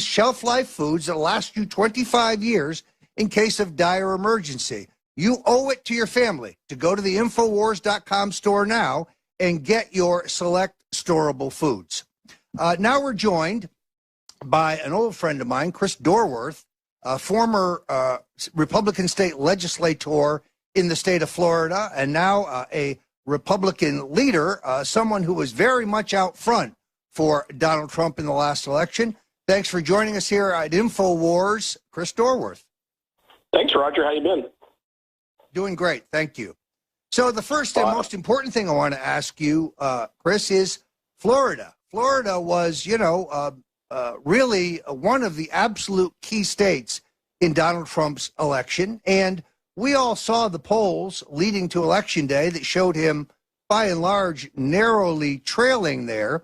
shelf life foods that last you 25 years in case of dire emergency. You owe it to your family to go to the Infowars.com store now and get your select storable foods. Now we're joined by an old friend of mine, Chris Dorworth, a former Republican state legislator in the state of Florida, and now a Republican leader, someone who was very much out front for Donald Trump in the last election. Thanks for joining us here at InfoWars, Chris Dorworth. Thanks, Roger. How you been? Doing great, thank you. So the first and most important thing I want to ask you, Chris, is Florida. Florida was, really one of the absolute key states in Donald Trump's election, and we all saw the polls leading to Election Day that showed him, by and large, narrowly trailing there.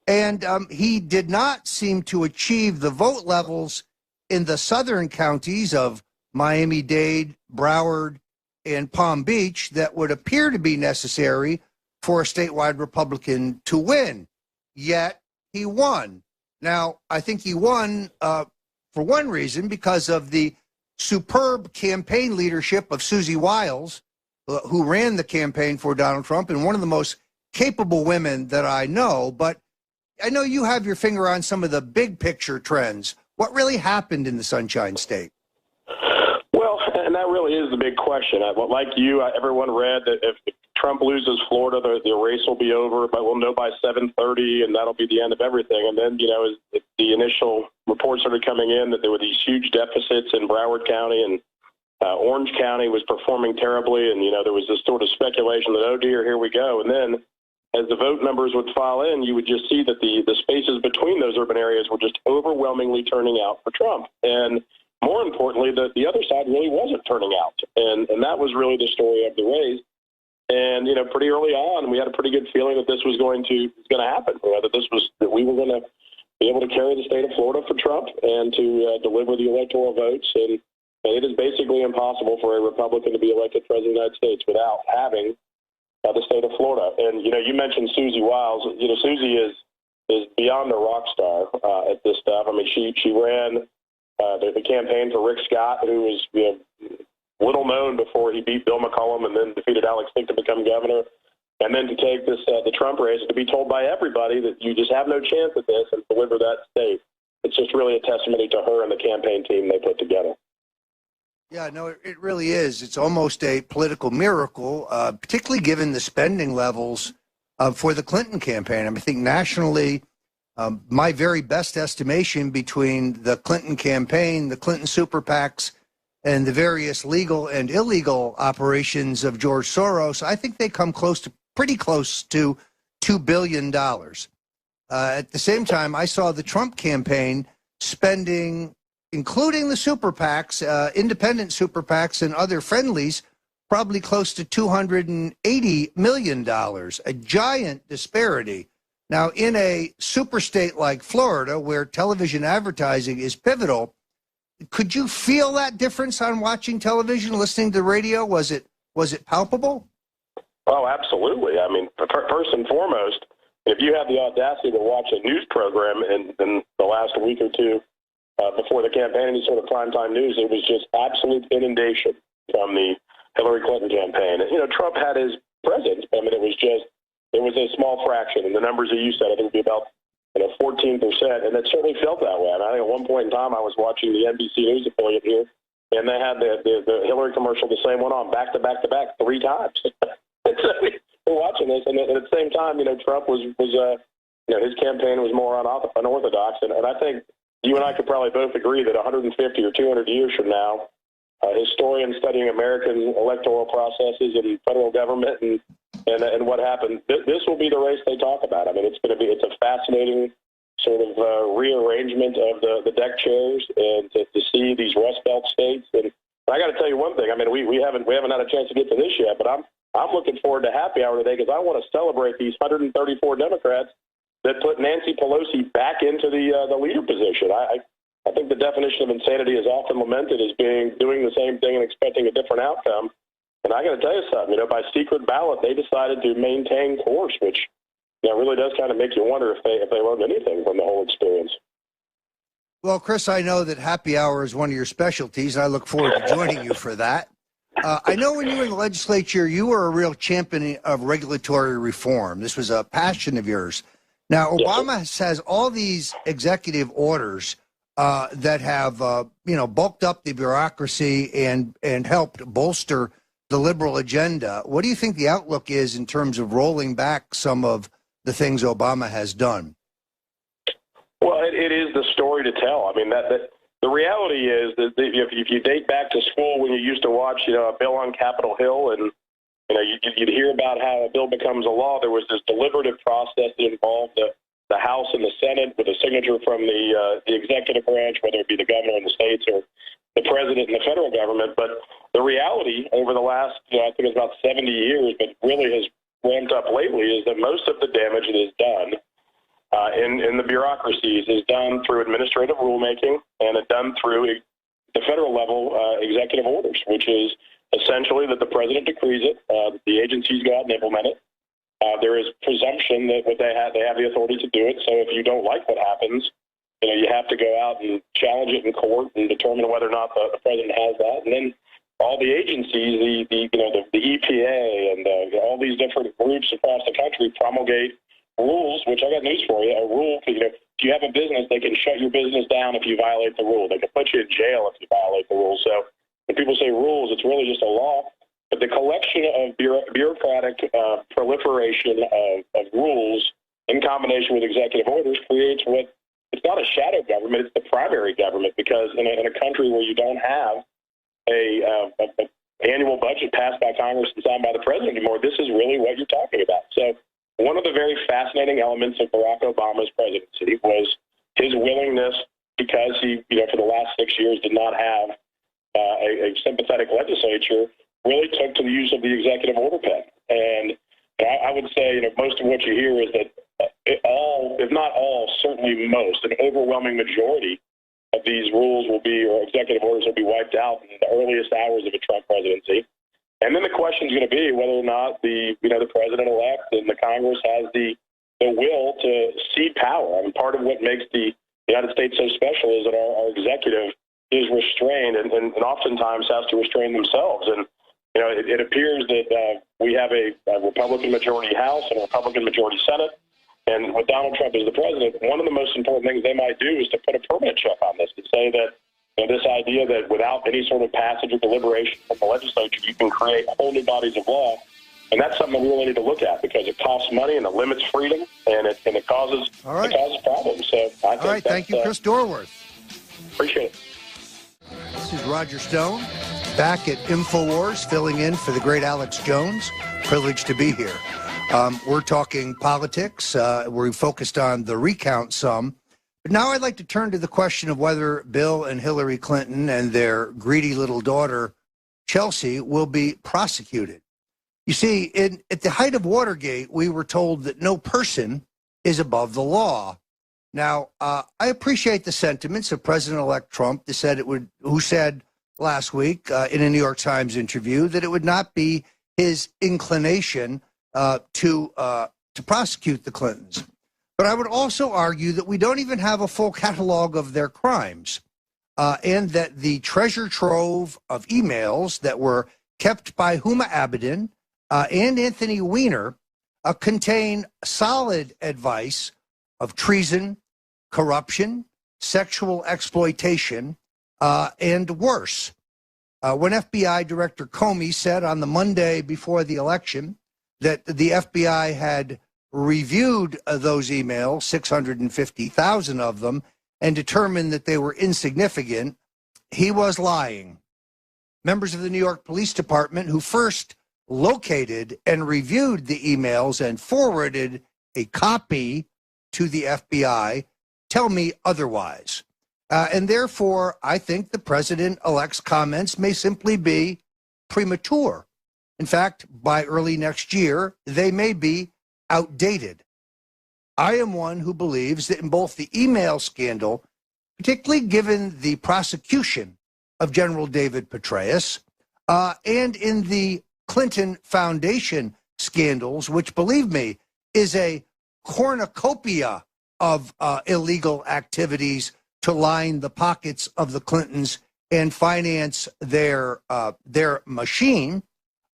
And he did not seem to achieve the vote levels in the southern counties of Miami-Dade, Broward, and Palm Beach that would appear to be necessary for a statewide Republican to win. Yet he won. Now, I think he won for one reason, because of the superb campaign leadership of Susie Wiles, who ran the campaign for Donald Trump, and one of the most capable women that I know. But I know you have your finger on some of the big picture trends. What really happened in the Sunshine State? Well, and that really is the big question. Like you, everyone read that if Trump loses Florida, the race will be over, but we'll know by 7:30, and that'll be the end of everything. And then, as the initial reports started coming in that there were these huge deficits in Broward County, and Orange County was performing terribly, and, there was this sort of speculation that, oh, dear, here we go. And then as the vote numbers would file in, you would just see that the spaces between those urban areas were just overwhelmingly turning out for Trump. And more importantly, the other side really wasn't turning out. And that was really the story of the race. And, pretty early on, we had a pretty good feeling that this was going to happen, that we were going to be able to carry the state of Florida for Trump and to deliver the electoral votes. And it is basically impossible for a Republican to be elected president of the United States without having the state of Florida. And, you mentioned Susie Wiles. Susie is beyond a rock star at this stuff. I mean, she ran the campaign for Rick Scott, who was little known before he beat Bill McCollum and then defeated Alex Fick to become governor. And then to take this the Trump race, to be told by everybody that you just have no chance at this and deliver that state. It's just really a testimony to her and the campaign team they put together. Yeah, no, it really is. It's almost a political miracle, particularly given the spending levels for the Clinton campaign. I think nationally, my very best estimation between the Clinton campaign, the Clinton super PACs, and the various legal and illegal operations of George Soros, I think they come pretty close to $2 billion. At the same time, I saw the Trump campaign spending, including the super PACs, independent super PACs and other friendlies, probably close to $280 million, a giant disparity. Now, in a super state like Florida, where television advertising is pivotal, could you feel that difference on watching television, listening to the radio? Was it palpable? Oh, absolutely. I mean, first and foremost, if you had the audacity to watch a news program in the last week or two before the campaign, any sort of primetime news, it was just absolute inundation from the Hillary Clinton campaign. And, Trump had his presence. I mean, it was a small fraction. And the numbers that you said, I think would be about 14%, and it certainly felt that way. And I think at one point in time I was watching the NBC News affiliate here, and they had the Hillary commercial, the same one on back to back 3 times. And so we're watching this, and at the same time, Trump was his campaign was more unorthodox, and I think you and I could probably both agree that 150 or 200 years from now, historians studying American electoral processes and federal government and what happened, this will be the race they talk about. I mean, it's a fascinating sort of rearrangement of the deck chairs, and to see these Rust Belt states. And I got to tell you one thing. I mean, we haven't had a chance to get to this yet, but I'm looking forward to happy hour today, because I want to celebrate these 134 Democrats that put Nancy Pelosi back into the leader position. I think the definition of insanity is often lamented as doing the same thing and expecting a different outcome. And I got to tell you something, by secret ballot, they decided to maintain course, which really does kind of make you wonder if they learned anything from the whole experience. Well, Chris, I know that happy hour is one of your specialties, and I look forward to joining you for that. I know when you were in the legislature, you were a real champion of regulatory reform. This was a passion of yours. Now, Obama has all these executive orders that have, bulked up the bureaucracy and helped bolster the liberal agenda. What do you think the outlook is in terms of rolling back some of the things Obama has done? Well, it is the story to tell. I mean, that the reality is that if you date back to school when you used to watch, a bill on Capitol Hill, and you'd hear about how a bill becomes a law, there was this deliberative process that involved the House and the Senate with a signature from the executive branch, whether it be the governor in the states or the president in the federal government. But the reality over the last, I think it's about 70 years, but really has ramped up lately, is that most of the damage that is done in the bureaucracies is done through administrative rulemaking, and it's done through the federal level executive orders, which is essentially that the president decrees it, the agencies go out and implement it. There is presumption that they have the authority to do it. So if you don't like what happens, you have to go out and challenge it in court and determine whether or not the president has that. And then all the agencies, the EPA and all these different groups across the country promulgate rules, which I got news for you. A rule, if you have a business, they can shut your business down if you violate the rule. They can put you in jail if you violate the rule. So when people say rules, it's really just a law. But the collection of bureaucratic proliferation of rules in combination with executive orders creates what, it's not a shadow government, it's the primary government, because in a country where you don't have a annual budget passed by Congress and signed by the president anymore, this is really what you're talking about. So one of the very fascinating elements of Barack Obama's presidency was his willingness, because he, for the last 6 years did not have a sympathetic legislature, really took to the use of the executive order pen. And I would say, most of what you hear is that all, if not all, certainly most, an overwhelming majority of these rules will be, or executive orders will be wiped out in the earliest hours of a Trump presidency. And then the question is going to be whether or not the president-elect and the Congress has the will to cede power. I mean, part of what makes the United States so special is that our executive is restrained and oftentimes has to restrain themselves. And it appears that we have a Republican majority House and a Republican majority Senate. And with Donald Trump as the president, one of the most important things they might do is to put a permanent check on this, to say that this idea that without any sort of passage or deliberation from the legislature, you can create whole new bodies of law. And that's something that we really need to look at, because it costs money and it limits freedom, and it causes problems. So I think thank you, Chris Dorworth. Appreciate it. This is Roger Stone, back at InfoWars, filling in for the great Alex Jones. Privileged to be here. We're talking politics. We're focused on the recount some. But now I'd like to turn to the question of whether Bill and Hillary Clinton and their greedy little daughter, Chelsea, will be prosecuted. You see, at the height of Watergate, we were told that no person is above the law. Now, I appreciate the sentiments of President-elect Trump, who said last week in a New York Times interview that it would not be his inclination to prosecute the Clintons. But I would also argue that we don't even have a full catalog of their crimes, and that the treasure trove of emails that were kept by Huma Abedin and Anthony Weiner contain solid advice of treason, corruption, sexual exploitation, and worse. When FBI Director Comey said on the Monday before the election that the FBI had reviewed those emails, 650,000 of them, and determined that they were insignificant, he was lying. Members of the New York Police Department, who first located and reviewed the emails and forwarded a copy to the FBI, tell me otherwise. And therefore, I think the president-elect's comments may simply be premature. In fact, by early next year, they may be outdated. I am one who believes that in both the email scandal, particularly given the prosecution of General David Petraeus, and in the Clinton Foundation scandals, which, believe me, is a cornucopia of illegal activities to line the pockets of the Clintons and finance their machine,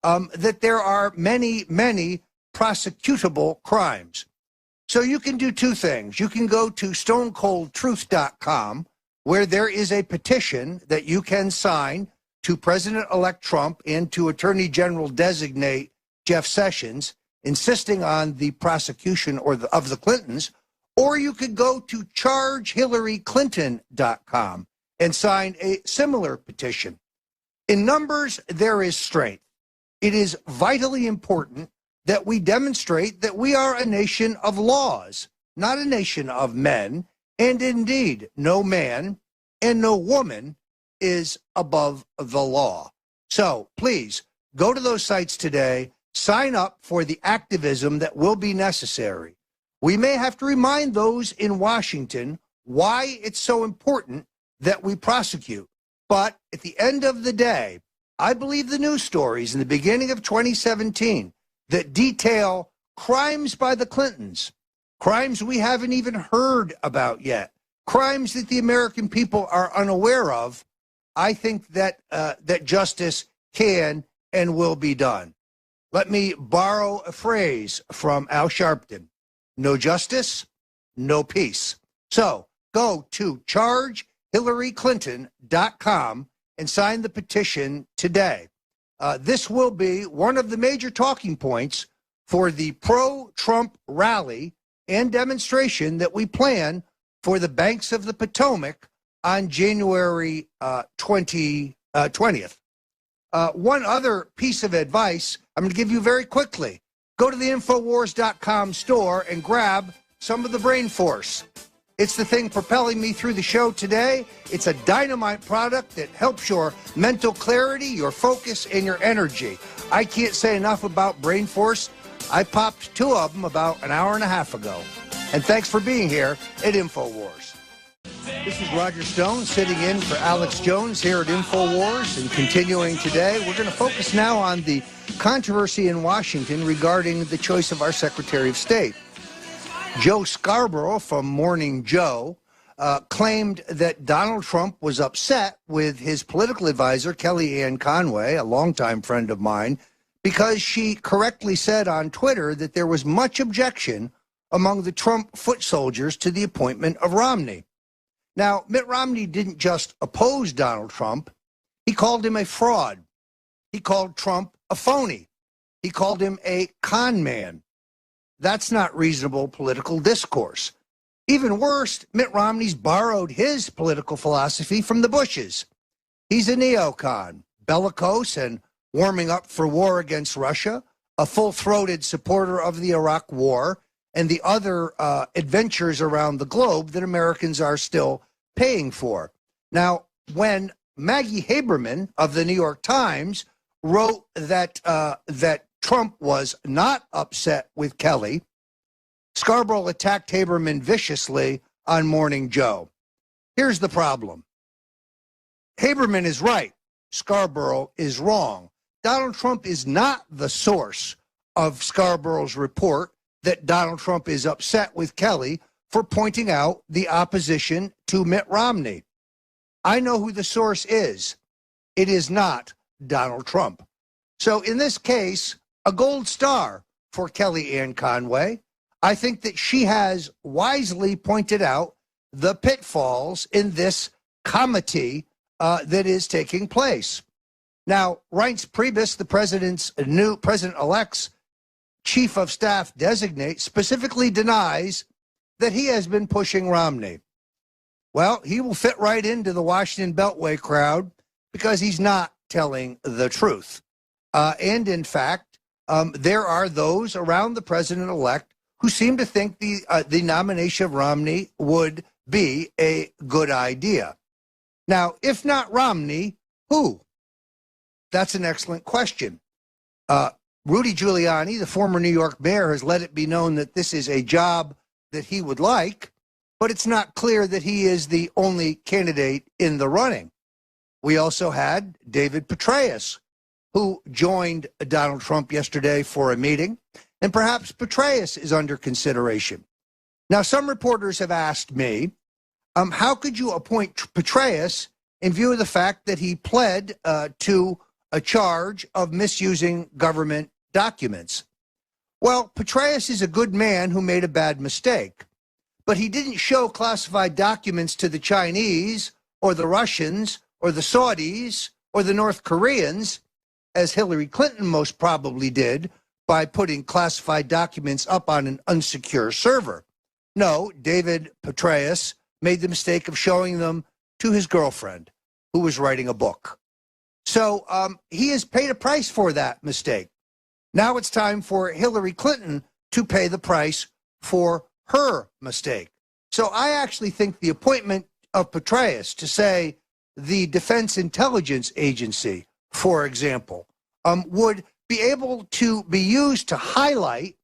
that there are many, many prosecutable crimes. So you can do two things. You can go to stonecoldtruth.com, where there is a petition that you can sign to President-elect Trump and to Attorney General designate Jeff Sessions, insisting on the prosecution of the Clintons. Or you could go to chargehillaryclinton.com, and sign a similar petition. In numbers, there is strength. It is vitally important that we demonstrate that we are a nation of laws, not a nation of men, and indeed, no man and no woman is above the law. So please go to those sites today, sign up for the activism that will be necessary. We may have to remind those in Washington why it's so important that we prosecute. But at the end of the day, I believe the news stories in the beginning of 2017 that detail crimes by the Clintons, crimes we haven't even heard about yet, crimes that the American people are unaware of, I think that that justice can and will be done. Let me borrow a phrase from Al Sharpton. No justice, no peace. So go to chargehillaryclinton.com and sign the petition today. This will be one of the major talking points for the pro-Trump rally and demonstration that we plan for the banks of the Potomac on January 20th. One other piece of advice I'm going to give you very quickly. Go to the Infowars.com store and grab some of the Brain Force. It's the thing propelling me through the show today. It's a dynamite product that helps your mental clarity, your focus, and your energy. I can't say enough about Brain Force. I popped 2 of them about an hour and a half ago. And thanks for being here at Infowars. This is Roger Stone sitting in for Alex Jones here at Infowars. And continuing today, we're going to focus now on the controversy in Washington regarding the choice of our Secretary of State. Joe Scarborough from Morning Joe claimed that Donald Trump was upset with his political advisor, Kellyanne Conway, a longtime friend of mine, because she correctly said on Twitter that there was much objection among the Trump foot soldiers to the appointment of Romney. Now, Mitt Romney didn't just oppose Donald Trump. He called him a fraud. He called Trump a phony. He called him a con man. That's not reasonable political discourse. Even worse, Mitt Romney's borrowed his political philosophy from the Bushes. He's a neocon, bellicose and warming up for war against Russia, a full-throated supporter of the Iraq War, and the other adventures around the globe that Americans are still paying for. Now, when Maggie Haberman of the New York Times wrote that that Trump was not upset with Kelly, Scarborough attacked Haberman viciously on Morning Joe. Here's the problem. Haberman is right. Scarborough is wrong. Donald Trump is not the source of Scarborough's report that Donald Trump is upset with Kelly for pointing out the opposition to Mitt Romney. I know who the source is. It is not Donald Trump. So in this case, a gold star for Kellyanne Conway. I think that she has wisely pointed out the pitfalls in this comity that is taking place. Now, Reince Priebus, the president-elect's chief of staff designate, specifically denies that he has been pushing Romney. Well, he will fit right into the Washington Beltway crowd because he's not telling the truth. And in fact, there are those around the president-elect who seem to think the nomination of Romney would be a good idea. Now, if not Romney, who? That's an excellent question. Rudy Giuliani, the former New York mayor, has let it be known that this is a job that he would like, but it's not clear that he is the only candidate in the running. We also had David Petraeus, who joined Donald Trump yesterday for a meeting, and perhaps Petraeus is under consideration. Now, some reporters have asked me, how could you appoint Petraeus in view of the fact that he pled to a charge of misusing government documents? Well, Petraeus is a good man who made a bad mistake, but he didn't show classified documents to the Chinese or the Russians or the Saudis or the North Koreans, as Hillary Clinton most probably did by putting classified documents up on an unsecure server. No, David Petraeus made the mistake of showing them to his girlfriend, who was writing a book. So he has paid a price for that mistake. Now it's time for Hillary Clinton to pay the price for her mistake. So I actually think the appointment of Petraeus to say the Defense Intelligence Agency, for example, would be able to be used to highlight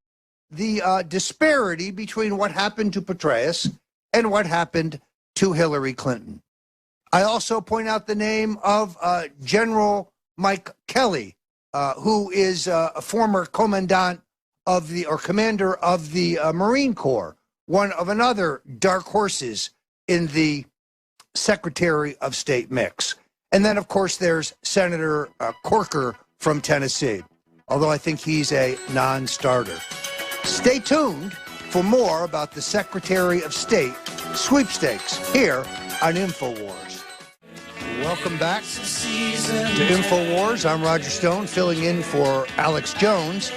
the disparity between what happened to Petraeus and what happened to Hillary Clinton. I also point out the name of General Mike Kelly, who is a former commandant of commander of the Marine Corps, one of another dark horses in the Secretary of State mix. And then, of course, there's Senator Corker from Tennessee, although I think he's a non-starter. Stay tuned for more about the Secretary of State sweepstakes here on InfoWars. Welcome back to InfoWars. I'm Roger Stone, filling in for Alex Jones.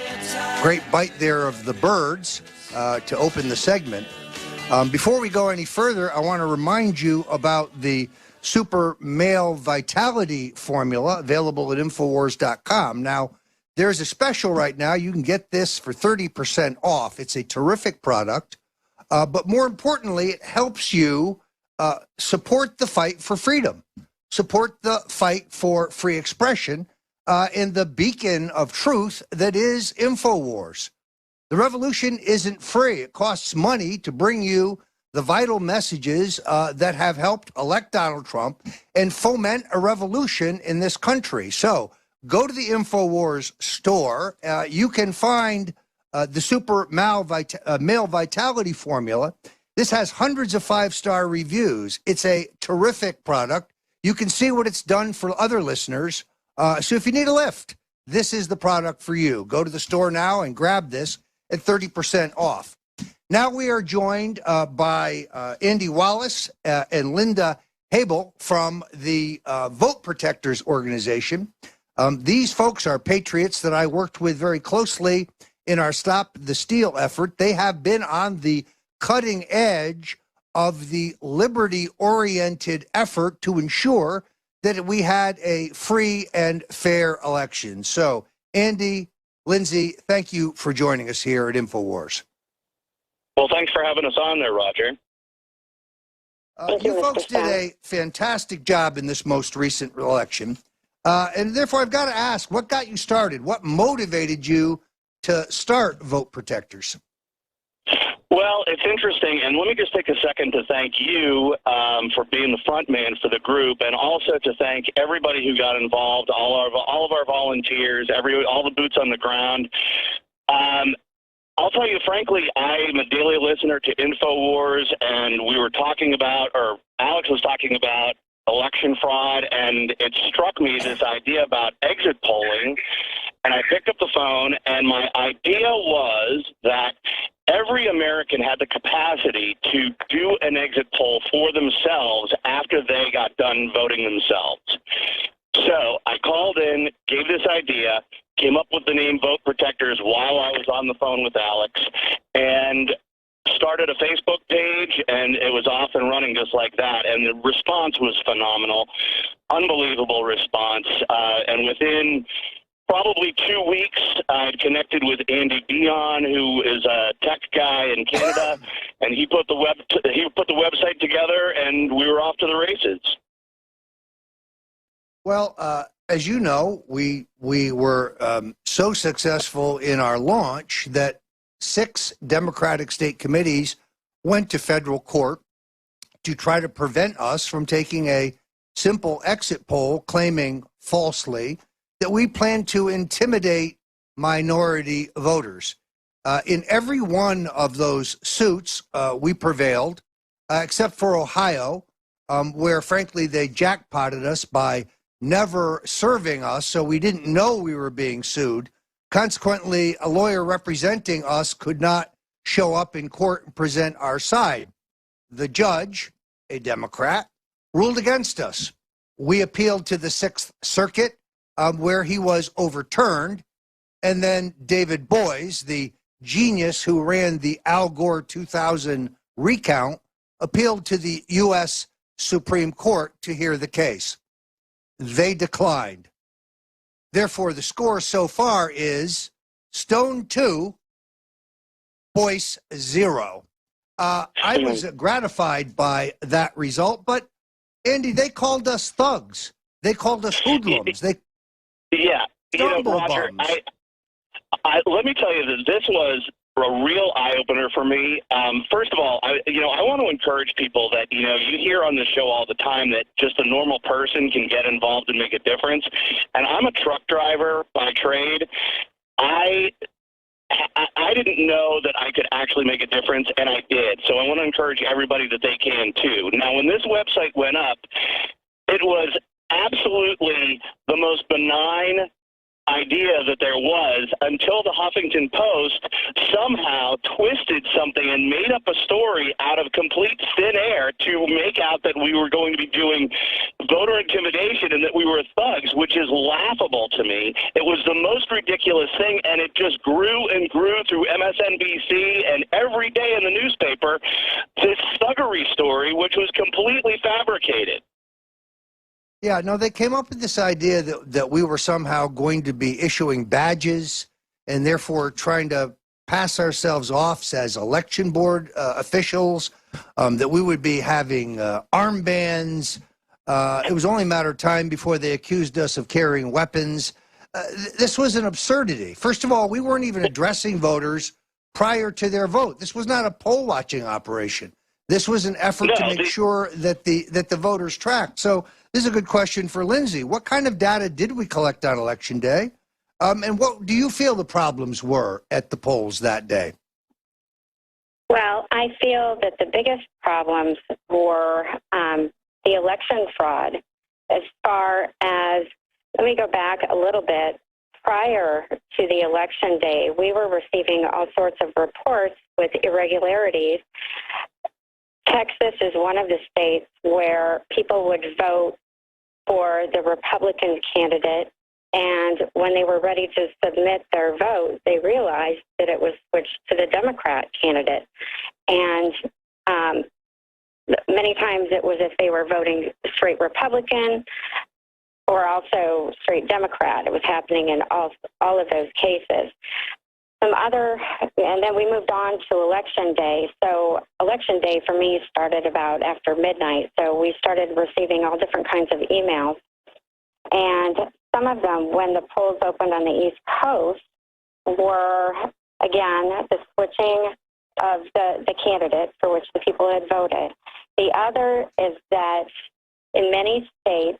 Great bite there of the birds to open the segment. Before we go any further, I want to remind you about the Super Male Vitality Formula available at Infowars.com. Now, there's a special right now. You can get this for 30% off. It's a terrific product. But more importantly, it helps you support the fight for freedom, support the fight for free expression, and the beacon of truth that is InfoWars. The revolution isn't free. It costs money to bring you the vital messages that have helped elect Donald Trump and foment a revolution in this country. So go to the InfoWars store. You can find the Super Male Vitality Formula. This has hundreds of five-star reviews. It's a terrific product. You can see what it's done for other listeners. So if you need a lift, this is the product for you. Go to the store now and grab this at 30% off. Now we are joined by Andy Wallace and Linda Habel from the Vote Protectors organization. These folks are patriots that I worked with very closely in our Stop the Steal effort. They have been on the cutting edge of the liberty-oriented effort to ensure that we had a free and fair election. So, Andy, Lindsay, thank you for joining us here at InfoWars. Well, thanks for having us on there, Roger. You folks did a fantastic job in this most recent election. And therefore, I've got to ask, what got you started? What motivated you to start Vote Protectors? Well, it's interesting, and let me just take a second to thank you for being the front man for the group, and also to thank everybody who got involved, all of our volunteers, all the boots on the ground. I'll tell you, frankly, I'm a daily listener to InfoWars, and we were talking about, or Alex was talking about, election fraud, and it struck me this idea about exit polling, and I picked up the phone, and my idea was that every American had the capacity to do an exit poll for themselves after they got done voting themselves. So I called in, gave this idea, came up with the name Vote Protectors while I was on the phone with Alex, and started a Facebook page, and it was off and running just like that. And the response was phenomenal, unbelievable response. And within probably 2 weeks, I'd connected with Andy Dion, who is a tech guy in Canada, and he put the website together, and we were off to the races. Well, as you know, we were so successful in our launch that 6 Democratic state committees went to federal court to try to prevent us from taking a simple exit poll claiming falsely that we plan to intimidate minority voters. In every one of those suits, we prevailed, except for Ohio, where, frankly, they jackpotted us by never serving us, so we didn't know we were being sued. Consequently, a lawyer representing us could not show up in court and present our side. The judge, a Democrat, ruled against us. We appealed to the Sixth Circuit, where he was overturned. And then David Boies, the genius who ran the Al Gore 2000 recount, appealed to the U.S. Supreme Court to hear the case. They declined. Therefore, the score so far is Stone 2, Boyce 0. I was gratified by that result, but Andy, they called us thugs. They called us hoodlums. Yeah, Roger, let me tell you that this was a real eye-opener for me. First of all, I want to encourage people that, you hear on the show all the time that just a normal person can get involved and make a difference. And I'm a truck driver by trade. I didn't know that I could actually make a difference, and I did. So I want to encourage everybody that they can, too. Now, when this website went up, it was absolutely the most benign idea that there was until the Huffington Post somehow twisted something and made up a story out of complete thin air to make out that we were going to be doing voter intimidation and that we were thugs, which is laughable to me. It was the most ridiculous thing, and it just grew and grew through MSNBC and every day in the newspaper, this thuggery story, which was completely fabricated. Yeah, no, they came up with this idea that we were somehow going to be issuing badges and therefore trying to pass ourselves off as election board officials, that we would be having armbands. It was only a matter of time before they accused us of carrying weapons. This was an absurdity. First of all, we weren't even addressing voters prior to their vote. This was not a poll watching operation. This was an effort to make sure that the voters tracked. So this is a good question for Lindsay. What kind of data did we collect on Election Day? And what do you feel the problems were at the polls that day? Well, I feel that the biggest problems were the election fraud. As far as, let me go back a little bit. Prior to the election day, we were receiving all sorts of reports with irregularities. Texas is one of the states where people would vote for the Republican candidate, and when they were ready to submit their vote, they realized that it was switched to the Democrat candidate. And many times it was if they were voting straight Republican or also straight Democrat. It was happening in all of those cases. And then we moved on to Election Day. So Election Day for me started about after midnight. So we started receiving all different kinds of emails. And some of them, when the polls opened on the East Coast, were, again, the switching of the candidate for which the people had voted. The other is that in many states,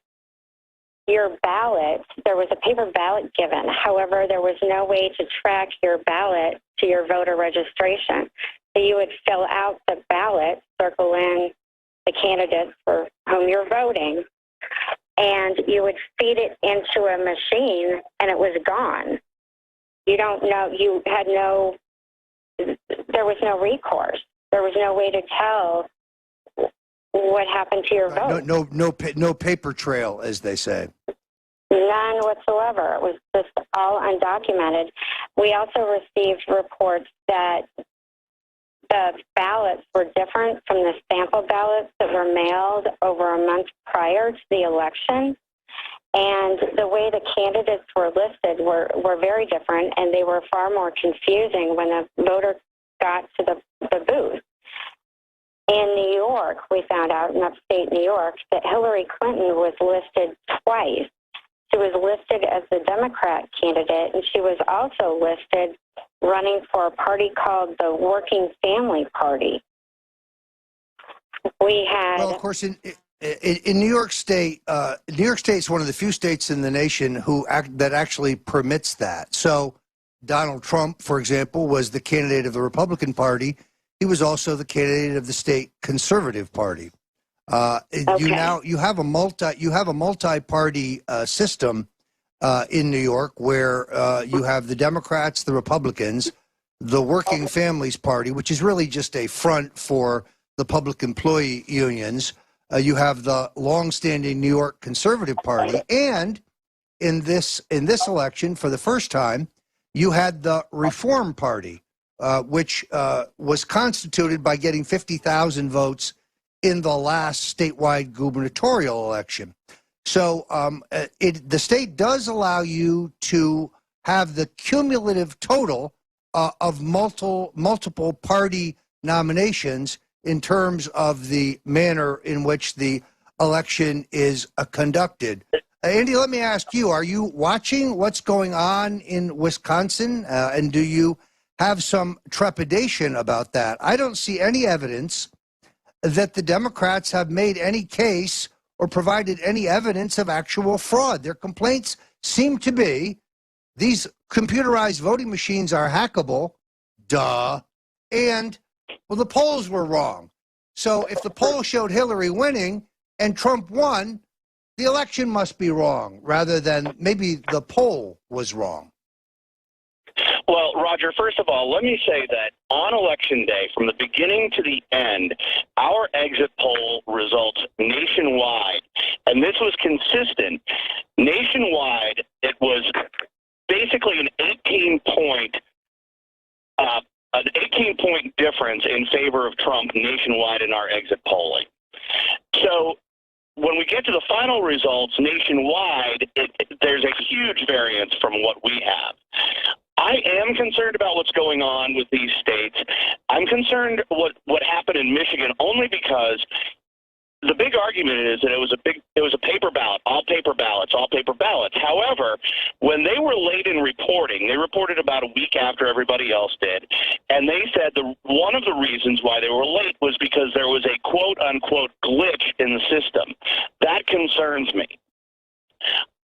your ballot, there was a paper ballot given. However, there was no way to track your ballot to your voter registration. So you would fill out the ballot, circle in the candidates for whom you're voting, and you would feed it into a machine, and it was gone. You don't know, there was no recourse. There was no way to tell what happened to your vote. No paper trail, as they say. None whatsoever. It was just all undocumented. We also received reports that the ballots were different from the sample ballots that were mailed over a month prior to the election. And the way the candidates were listed were very different, and they were far more confusing when the voter got to the booth. In New York, we found out in upstate New York that Hillary Clinton was listed twice. She was listed as the Democrat candidate, and she was also listed running for a party called the Working Family Party. Well, of course, in New York State, New York State is one of the few states in the nation that actually permits that. So Donald Trump, for example, was the candidate of the Republican Party. He was also the candidate of the state Conservative Party. You have a multi-party system in New York where you have the Democrats, the Republicans, the Working Families Party, which is really just a front for the public employee unions. You have the longstanding New York Conservative Party, and in this election, for the first time, you had the Reform Party, which was constituted by getting 50,000 votes in the last statewide gubernatorial election. So the state does allow you to have the cumulative total of multiple party nominations in terms of the manner in which the election is conducted. Andy, let me ask you, are you watching what's going on in Wisconsin? And do you have some trepidation about that? I don't see any evidence that the Democrats have made any case or provided any evidence of actual fraud. Their complaints seem to be these computerized voting machines are hackable, duh, and, well, the polls were wrong. So if the poll showed Hillary winning and Trump won, the election must be wrong, rather than maybe the poll was wrong. Well, Roger, first of all, let me say that on Election Day, from the beginning to the end, our exit poll results nationwide, and this was consistent. Nationwide, it was basically an 18-point difference in favor of Trump nationwide in our exit polling. So when we get to the final results nationwide, there's a huge variance from what we have. I am concerned about what's going on with these states. I'm concerned what happened in Michigan only because the big argument is that it was a paper ballot, all paper ballots. However, when they were late in reporting, they reported about a week after everybody else did, and they said one of the reasons why they were late was because there was a quote-unquote glitch in the system. That concerns me.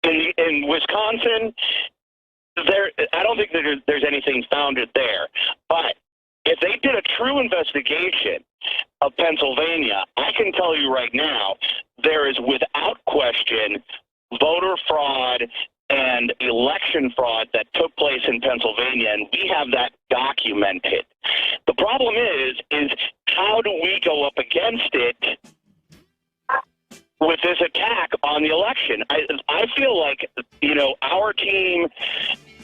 In Wisconsin, I don't think that there's anything founded there, but if they did a true investigation of Pennsylvania, I can tell you right now, there is without question voter fraud and election fraud that took place in Pennsylvania, and we have that documented. The problem is how do we go up against it with this attack on the election? I feel like, our team,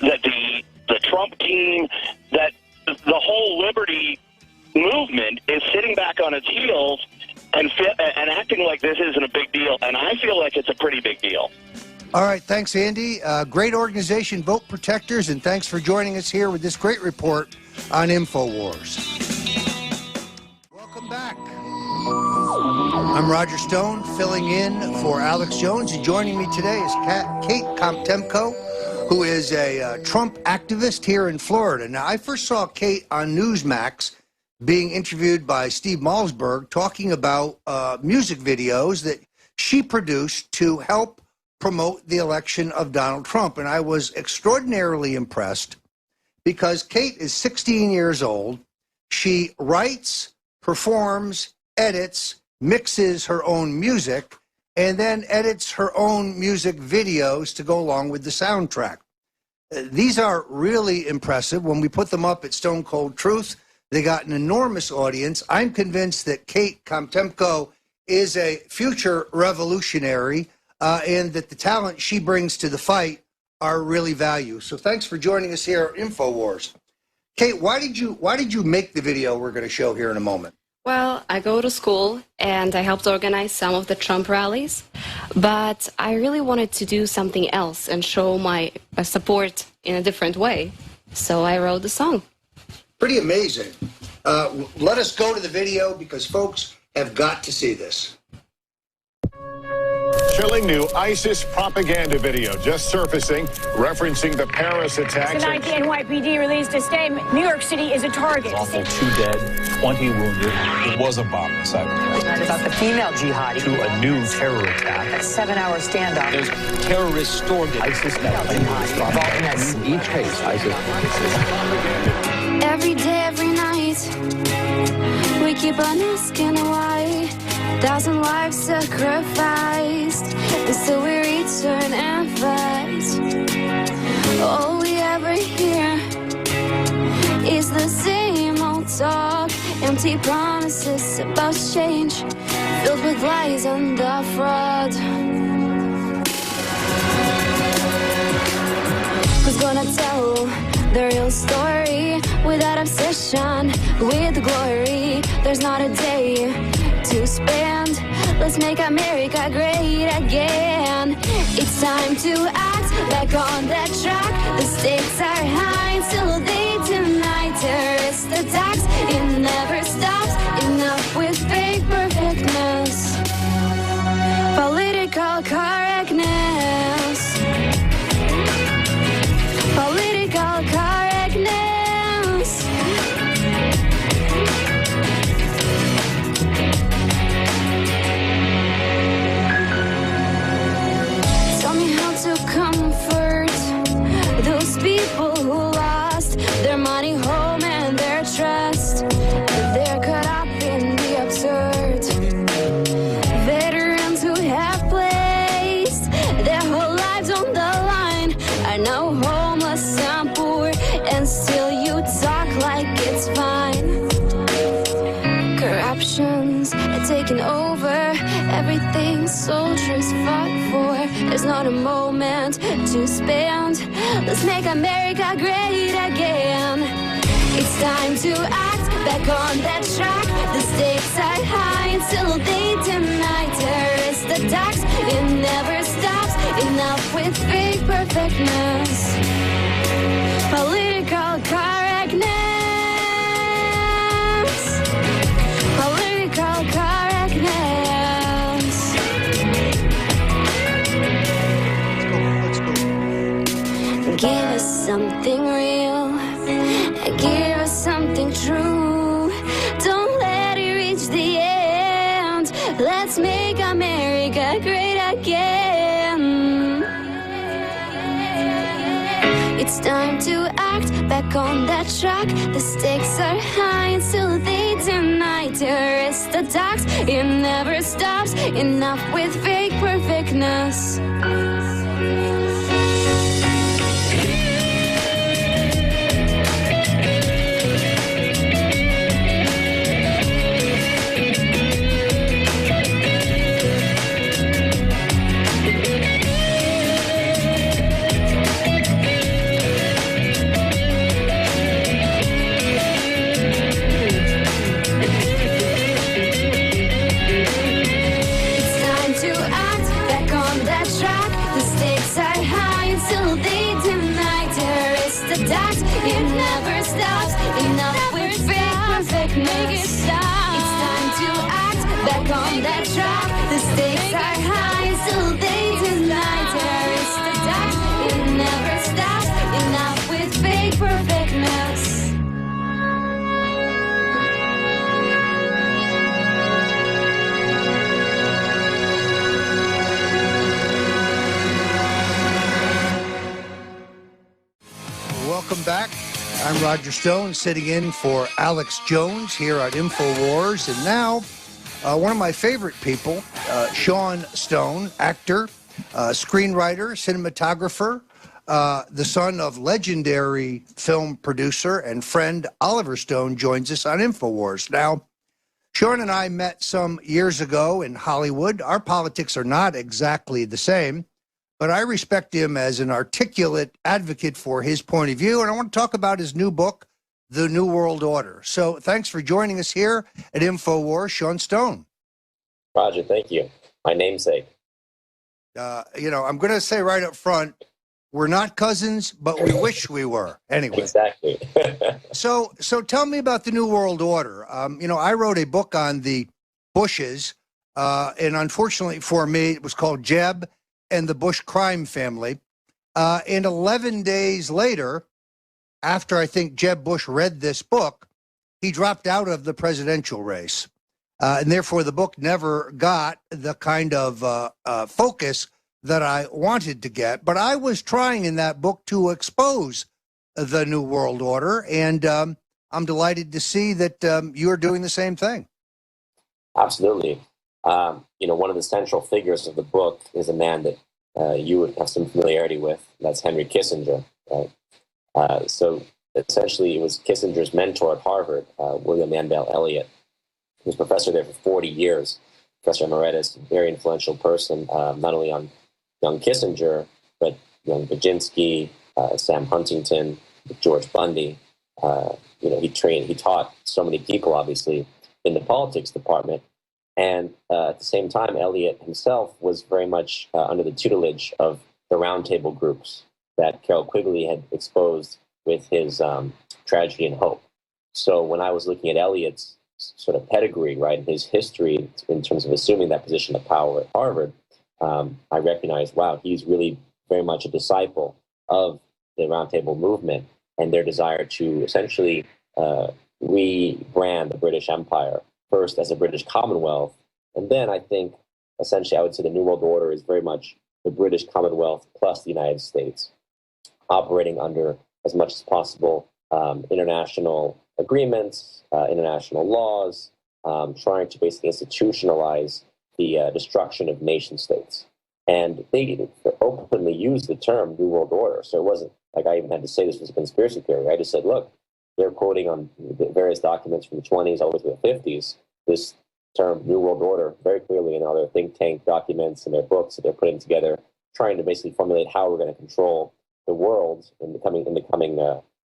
that the Trump team, that the whole liberty movement is sitting back on its heels and acting like this isn't a big deal, and I feel like it's a pretty big deal. All right, thanks, Andy. Great organization, Vote Protectors, and thanks for joining us here with this great report on InfoWars. Welcome back. I'm Roger Stone, filling in for Alex Jones, and joining me today is Kate Komptemko, who is a Trump activist here in Florida. Now, I first saw Kate on Newsmax being interviewed by Steve Malzberg talking about music videos that she produced to help promote the election of Donald Trump. And I was extraordinarily impressed because Kate is 16 years old. She writes, performs, edits, mixes her own music, and then edits her own music videos to go along with the soundtrack. These are really impressive. When we put them up at Stone Cold Truth, they got an enormous audience. I'm convinced that Kate Komptemko is a future revolutionary and that the talent she brings to the fight are really valued. So thanks for joining us here at InfoWars. Kate, why did you make the video we're going to show here in a moment? Well, I go to school and I helped organize some of the Trump rallies, but I really wanted to do something else and show my support in a different way. So I wrote the song. Pretty amazing. Let us go to the video because folks have got to see this. Chilling new ISIS propaganda video just surfacing, referencing the Paris attacks. Tonight, the NYPD released a statement. New York City is a target. It's awful. 2 dead, 20 wounded. It was a bomb inside the plane. About the female jihadi. To a new terror attack. A 7-hour standoff. There's terrorists stormed ISIS. In each case, ISIS. Every day, every night, we keep on asking why. 1,000 lives sacrificed, and still we return and fight. All we ever hear is the same old talk, empty promises about change, filled with lies and the fraud. Who's gonna tell the real story without obsession with glory? There's not a day too to spend. Let's make America great again. It's time to act back on that track. The stakes are high until they deny terrorist attacks. It never stops. Enough with fake perfectness. Political correctness. Political correctness. Tell me how to comfort those people who lost their money, home, and their trust. They're caught up in the absurd. Veterans who have placed their whole lives on the line are now homeless and poor, and still you talk like it's fine. Corruption's taking over everything soldiers fought for. There's not a moment to spend. Let's make America great again. It's time to act back on that track. The stakes are high until they deny terrorist attacks. It never stops. Enough with fake perfectness. Political correctness. Political correctness. Give us something real. Give us something true. Don't let it reach the end. Let's make America great again. It's time to act back on that track. The stakes are high until they deny terrorist attacks. It never stops. Enough with fake perfectness. Attacks, it never stops. Enough with fake perfectness. Make it stop. It's time to act back on that track. The stakes are high, so they deny terrorist attacks. It never stops. Enough with fake perfectness. Welcome back. I'm Roger Stone, sitting in for Alex Jones here at InfoWars. And now, one of my favorite people, Sean Stone, actor, screenwriter, cinematographer, the son of legendary film producer and friend Oliver Stone, joins us on InfoWars. Now, Sean and I met some years ago in Hollywood. Our politics are not exactly the same, but I respect him as an articulate advocate for his point of view, and I want to talk about his new book, The New World Order. So thanks for joining us here at InfoWars, Sean Stone. Roger, thank you. My namesake. I'm going to say right up front, we're not cousins, but we wish we were. Anyway. Exactly. So tell me about the New World Order. I wrote a book on the Bushes, and unfortunately for me, it was called Jeb and the Bush Crime Family. And 11 days later, after I think Jeb Bush read this book, he dropped out of the presidential race. And therefore, the book never got the kind of focus that I wanted to get. But I was trying in that book to expose the New World Order. And I'm delighted to see that you're doing the same thing. Absolutely. One of the central figures of the book is a man that you would have some familiarity with. That's Henry Kissinger. Right? So essentially, it was Kissinger's mentor at Harvard, William Mandel Elliott. He was professor there for 40 years, professor emeritus, very influential person, not only on young Kissinger, but young Brzezinski, Sam Huntington, George Bundy. He taught so many people, obviously, in the politics department. And at the same time, Eliot himself was very much under the tutelage of the roundtable groups that Carroll Quigley had exposed with his Tragedy and Hope. So when I was looking at Eliot's sort of pedigree, right, his history in terms of assuming that position of power at Harvard, I recognized, wow, he's really very much a disciple of the roundtable movement and their desire to essentially rebrand the British Empire first as a British Commonwealth. And then I think, essentially, I would say the New World Order is very much the British Commonwealth plus the United States, operating under, as much as possible, international agreements, international laws, trying to basically institutionalize the destruction of nation states. And they openly used the term New World Order. So it wasn't like I even had to say this was a conspiracy theory. I just said, look, they're quoting on various documents from the 20s all the way to the 50s, this term New World Order very clearly in all their think tank documents and their books that they're putting together, trying to basically formulate how we're going to control the world in the coming,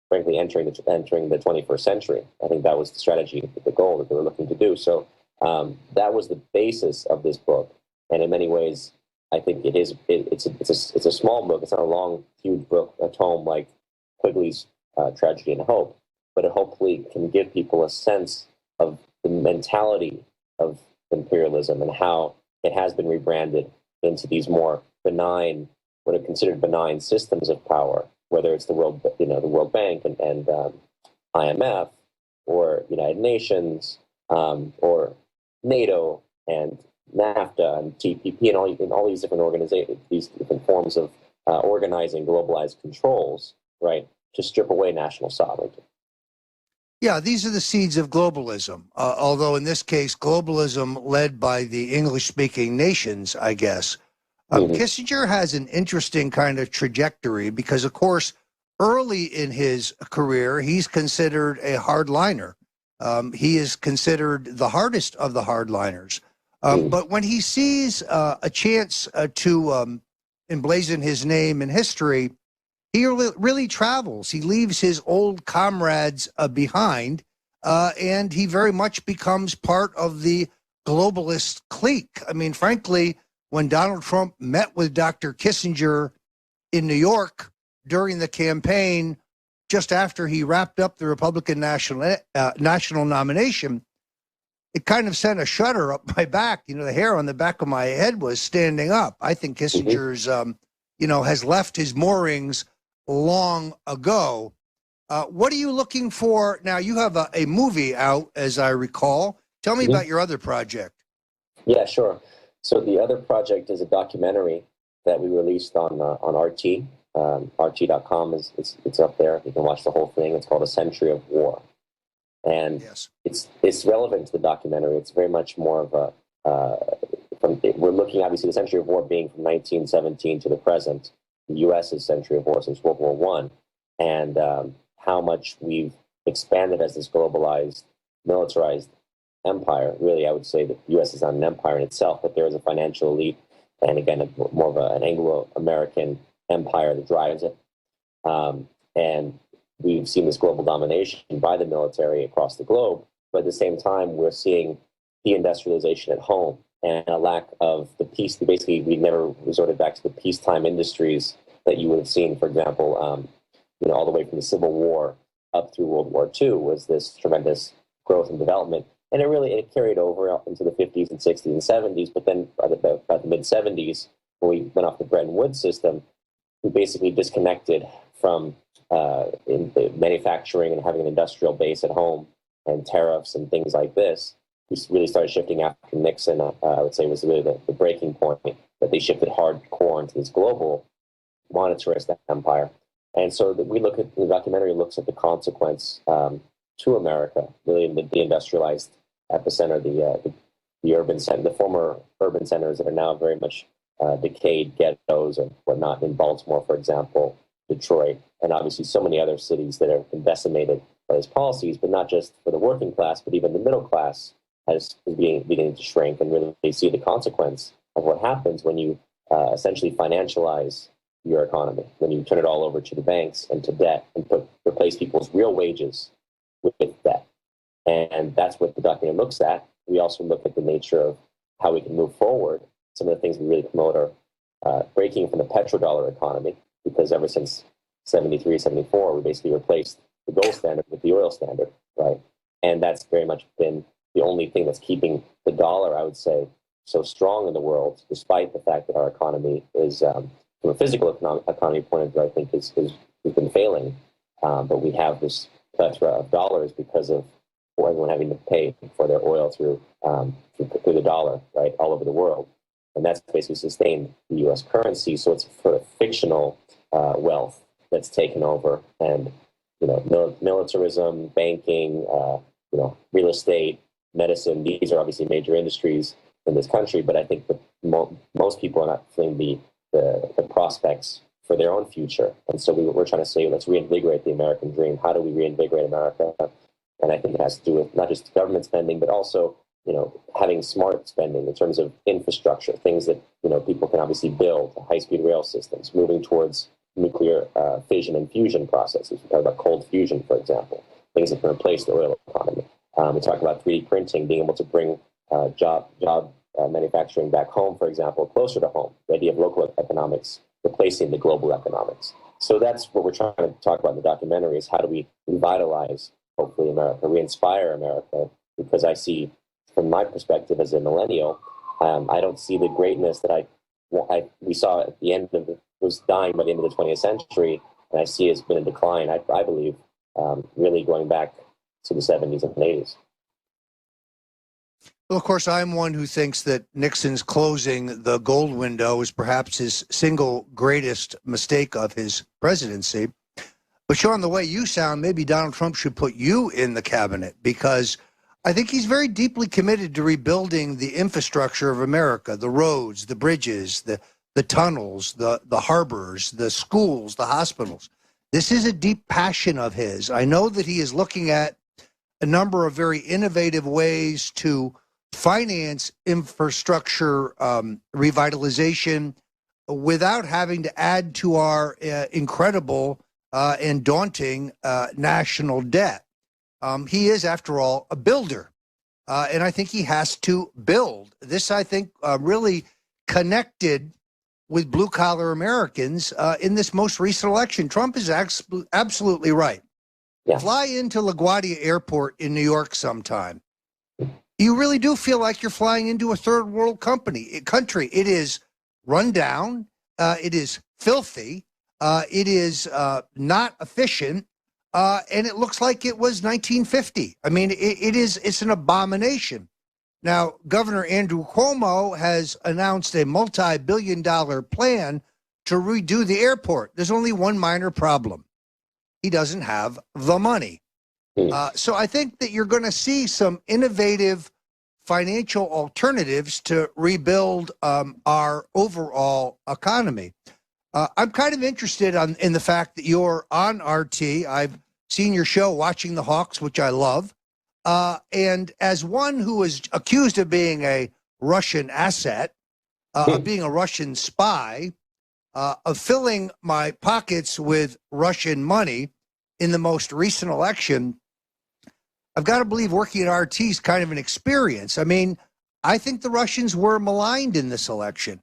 frankly, entering the 21st century. I think that was the strategy, the goal that they were looking to do. So that was the basis of this book. And in many ways, I think it's a small book. It's not a long, huge book, a tome like Quigley's Tragedy and Hope, but it hopefully can give people a sense of the mentality of imperialism and how it has been rebranded into these more benign, what are considered benign systems of power, whether it's the World Bank and IMF, or United Nations, or NATO and NAFTA and TPP, and all these different organizations, these different forms of organizing globalized controls, right, to strip away national sovereignty. Yeah, these are the seeds of globalism, although in this case, globalism led by the English-speaking nations, I guess. Kissinger has an interesting kind of trajectory because, of course, early in his career, he's considered a hardliner. He is considered the hardest of the hardliners. But when he sees a chance to emblazon his name in history, he really travels. He leaves his old comrades behind, and he very much becomes part of the globalist clique. I mean, frankly, when Donald Trump met with Dr. Kissinger in New York during the campaign, just after he wrapped up the Republican national nomination, it kind of sent a shudder up my back. The hair on the back of my head was standing up. I think Kissinger's, has left his moorings long ago. What are you looking for now? You have a movie out, as I recall. Tell me about your other project. Yeah, sure. So the other project is a documentary that we released on RT. RT.com it's up there. You can watch the whole thing. It's called A Century of War. And it's relevant to the documentary. It's very much more of we're looking, obviously, the Century of War being from 1917 to the present, the U.S.'s century of war since World War I, and how much we've expanded as this globalized, militarized empire. Really, I would say that the U.S. is not an empire in itself, but there is a financial elite, and again, more of an Anglo-American empire that drives it. And we've seen this global domination by the military across the globe, but at the same time, we're seeing deindustrialization at home and a lack of the peace. Basically, we never resorted back to the peacetime industries that you would have seen, for example, all the way from the Civil War up through World War II was this tremendous growth and development. And it carried over into the 50s and 60s and 70s, but then by the mid-70s, when we went off the Bretton Woods system, we basically disconnected from in the manufacturing and having an industrial base at home and tariffs and things like this. We really started shifting after Nixon. I would say was really the breaking point that they shifted hardcore into this global monetarist empire. And so we look at the documentary looks at the consequence to America, really in the deindustrialized epicenter, the urban center, the former urban centers that are now very much decayed ghettos and whatnot in Baltimore, for example, Detroit, and obviously so many other cities that have been decimated by these policies, but not just for the working class, but even the middle class is beginning to shrink, and really they see the consequence of what happens when you essentially financialize your economy, when you turn it all over to the banks and to debt and replace people's real wages with debt. And that's what the document looks at. we also look at the nature of how we can move forward. Some of the things we really promote are breaking from the petrodollar economy, because ever since 73, 74, we basically replaced the gold standard with the oil standard, right? And that's very much been the only thing that's keeping the dollar, I would say, so strong in the world, despite the fact that our economy is, from a physical economy point of view, I think has been failing. But we have this plethora of dollars because of everyone having to pay for their oil through the dollar, right, all over the world. And that's basically sustained the U.S. currency. So it's sort of fictional wealth that's taken over. And, militarism, banking, real estate, medicine, these are obviously major industries in this country. But I think that most people are not feeling the prospects for their own future. And so we're trying to say, let's reinvigorate the American dream. How do we reinvigorate America? And I think it has to do with not just government spending, but also, having smart spending in terms of infrastructure, things that, people can obviously build, high-speed rail systems, moving towards nuclear fission and fusion processes. We talk about cold fusion, for example, things that can replace the oil economy. We talk about 3D printing, being able to bring job manufacturing back home, for example, closer to home, the idea of local economics replacing the global economics. So that's what we're trying to talk about in the documentary, is how do we revitalize, hopefully, America, re-inspire America, because I see, from my perspective as a millennial, I don't see the greatness that we saw at the end of was dying by the end of the 20th century, and I see it's been a decline, I believe, really going back to the 70s and 80s. Well, of course, I'm one who thinks that Nixon's closing the gold window is perhaps his single greatest mistake of his presidency. But Sean, the way you sound, maybe Donald Trump should put you in the cabinet, because I think he's very deeply committed to rebuilding the infrastructure of America, the roads, the bridges, the tunnels, the harbors, the schools, the hospitals. This is a deep passion of his. I know that he is looking at a number of very innovative ways to finance infrastructure revitalization without having to add to our incredible and daunting national debt. He is, after all, a builder, and I think he has to build. This, I think, really connected with blue-collar Americans in this most recent election. Trump is absolutely right. Yeah. Fly into LaGuardia Airport in New York sometime. You really do feel like you're flying into a third world country. It is run down. It is filthy. It is not efficient. And it looks like it was 1950. I mean, it's an abomination. Now, Governor Andrew Cuomo has announced a multi-billion-dollar plan to redo the airport. There's only one minor problem. He doesn't have the money. So I think that you're going to see some innovative financial alternatives to rebuild our overall economy. I'm kind of interested in the fact that you're on RT. I've seen your show, Watching the Hawks, which I love. And as one who is accused of being a Russian asset, of being a Russian spy, of filling my pockets with Russian money in the most recent election, I've got to believe working at RT is kind of an experience. I mean, I think the Russians were maligned in this election.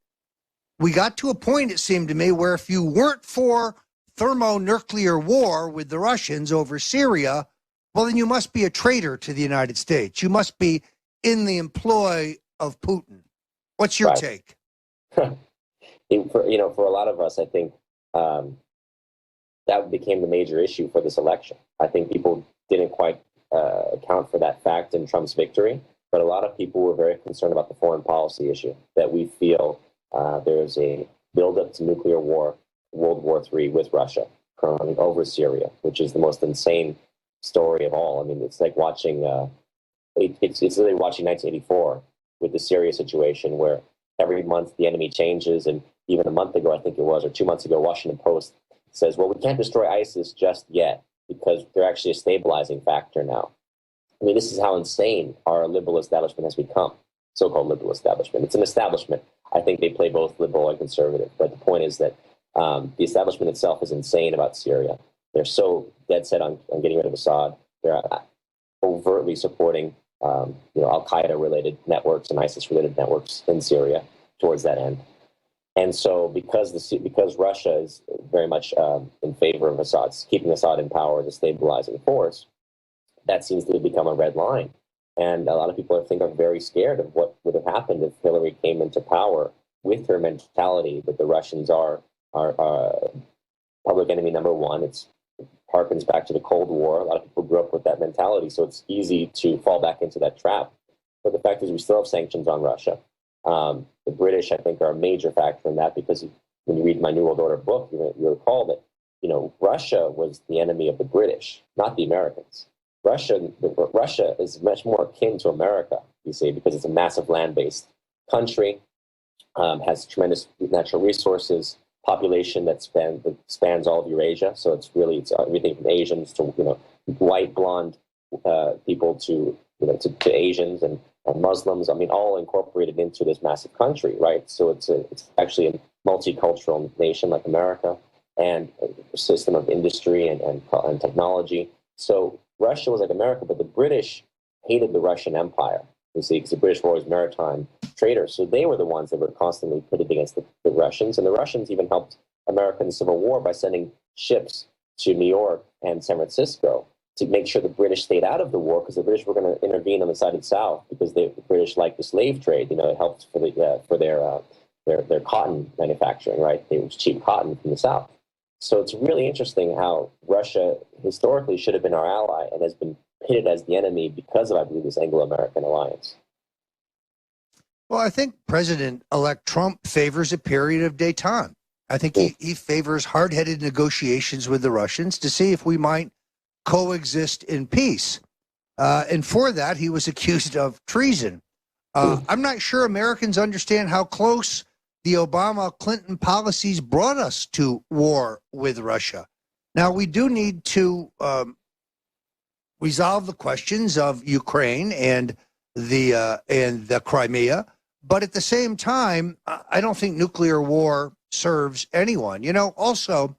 We got to a point, it seemed to me, where if you weren't for thermonuclear war with the Russians over Syria, well, then you must be a traitor to the United States. You must be in the employ of Putin. What's your take? For a lot of us, I think that became the major issue for this election. I think people didn't quite account for that fact in Trump's victory, but a lot of people were very concerned about the foreign policy issue, that we feel there's a buildup to nuclear war, World War III with Russia currently over Syria, which is the most insane story of all. I mean, it's like watching, it's literally watching 1984 with the Syria situation, where every month the enemy changes. And even a month ago, I think it was, or 2 months ago, Washington Post says, well, we can't destroy ISIS just yet because they're actually a stabilizing factor now. I mean, this is how insane our liberal establishment has become, so-called liberal establishment. It's an establishment. I think they play both liberal and conservative. But the point is that the establishment itself is insane about Syria. They're so dead set on getting rid of Assad. They're overtly supporting Al-Qaeda-related networks and ISIS-related networks in Syria towards that end. And so because Russia is very much in favor of Assad's, keeping Assad in power as a stabilizing force, that seems to become a red line. And a lot of people, I think, are very scared of what would have happened if Hillary came into power with her mentality that the Russians are public enemy number one. It harkens back to the Cold War. A lot of people grew up with that mentality, so it's easy to fall back into that trap. But the fact is we still have sanctions on Russia. The British, I think, are a major factor in that, because when you read my New World Order book, you recall that, Russia was the enemy of the British, not the Americans. Russia is much more akin to America, you see, because it's a massive land-based country, has tremendous natural resources, population that spans all of Eurasia. So it's everything from Asians to white blonde people to Asians and Muslims. I mean, all incorporated into this massive country, right? So it's actually a multicultural nation like America, and a system of industry and technology. So Russia was like America, but the British hated the Russian Empire, you see, because the British were always maritime traders. So they were the ones that were constantly pitted against the Russians. And the Russians even helped America in the Civil War by sending ships to New York and San Francisco to make sure the British stayed out of the war, because the British were going to intervene on the side of the South, because the British liked the slave trade. It helped for their cotton manufacturing, right? It was cheap cotton from the South. So it's really interesting how Russia historically should have been our ally and has been pitted as the enemy because of, I believe, this Anglo-American alliance. Well, I think President-elect Trump favors a period of détente. I think he favors hard-headed negotiations with the Russians to see if we might coexist in peace. And for that, he was accused of treason. I'm not sure Americans understand how close the Obama-Clinton policies brought us to war with Russia. Now, we do need to resolve the questions of Ukraine and the Crimea, but at the same time, I don't think nuclear war serves anyone. Also,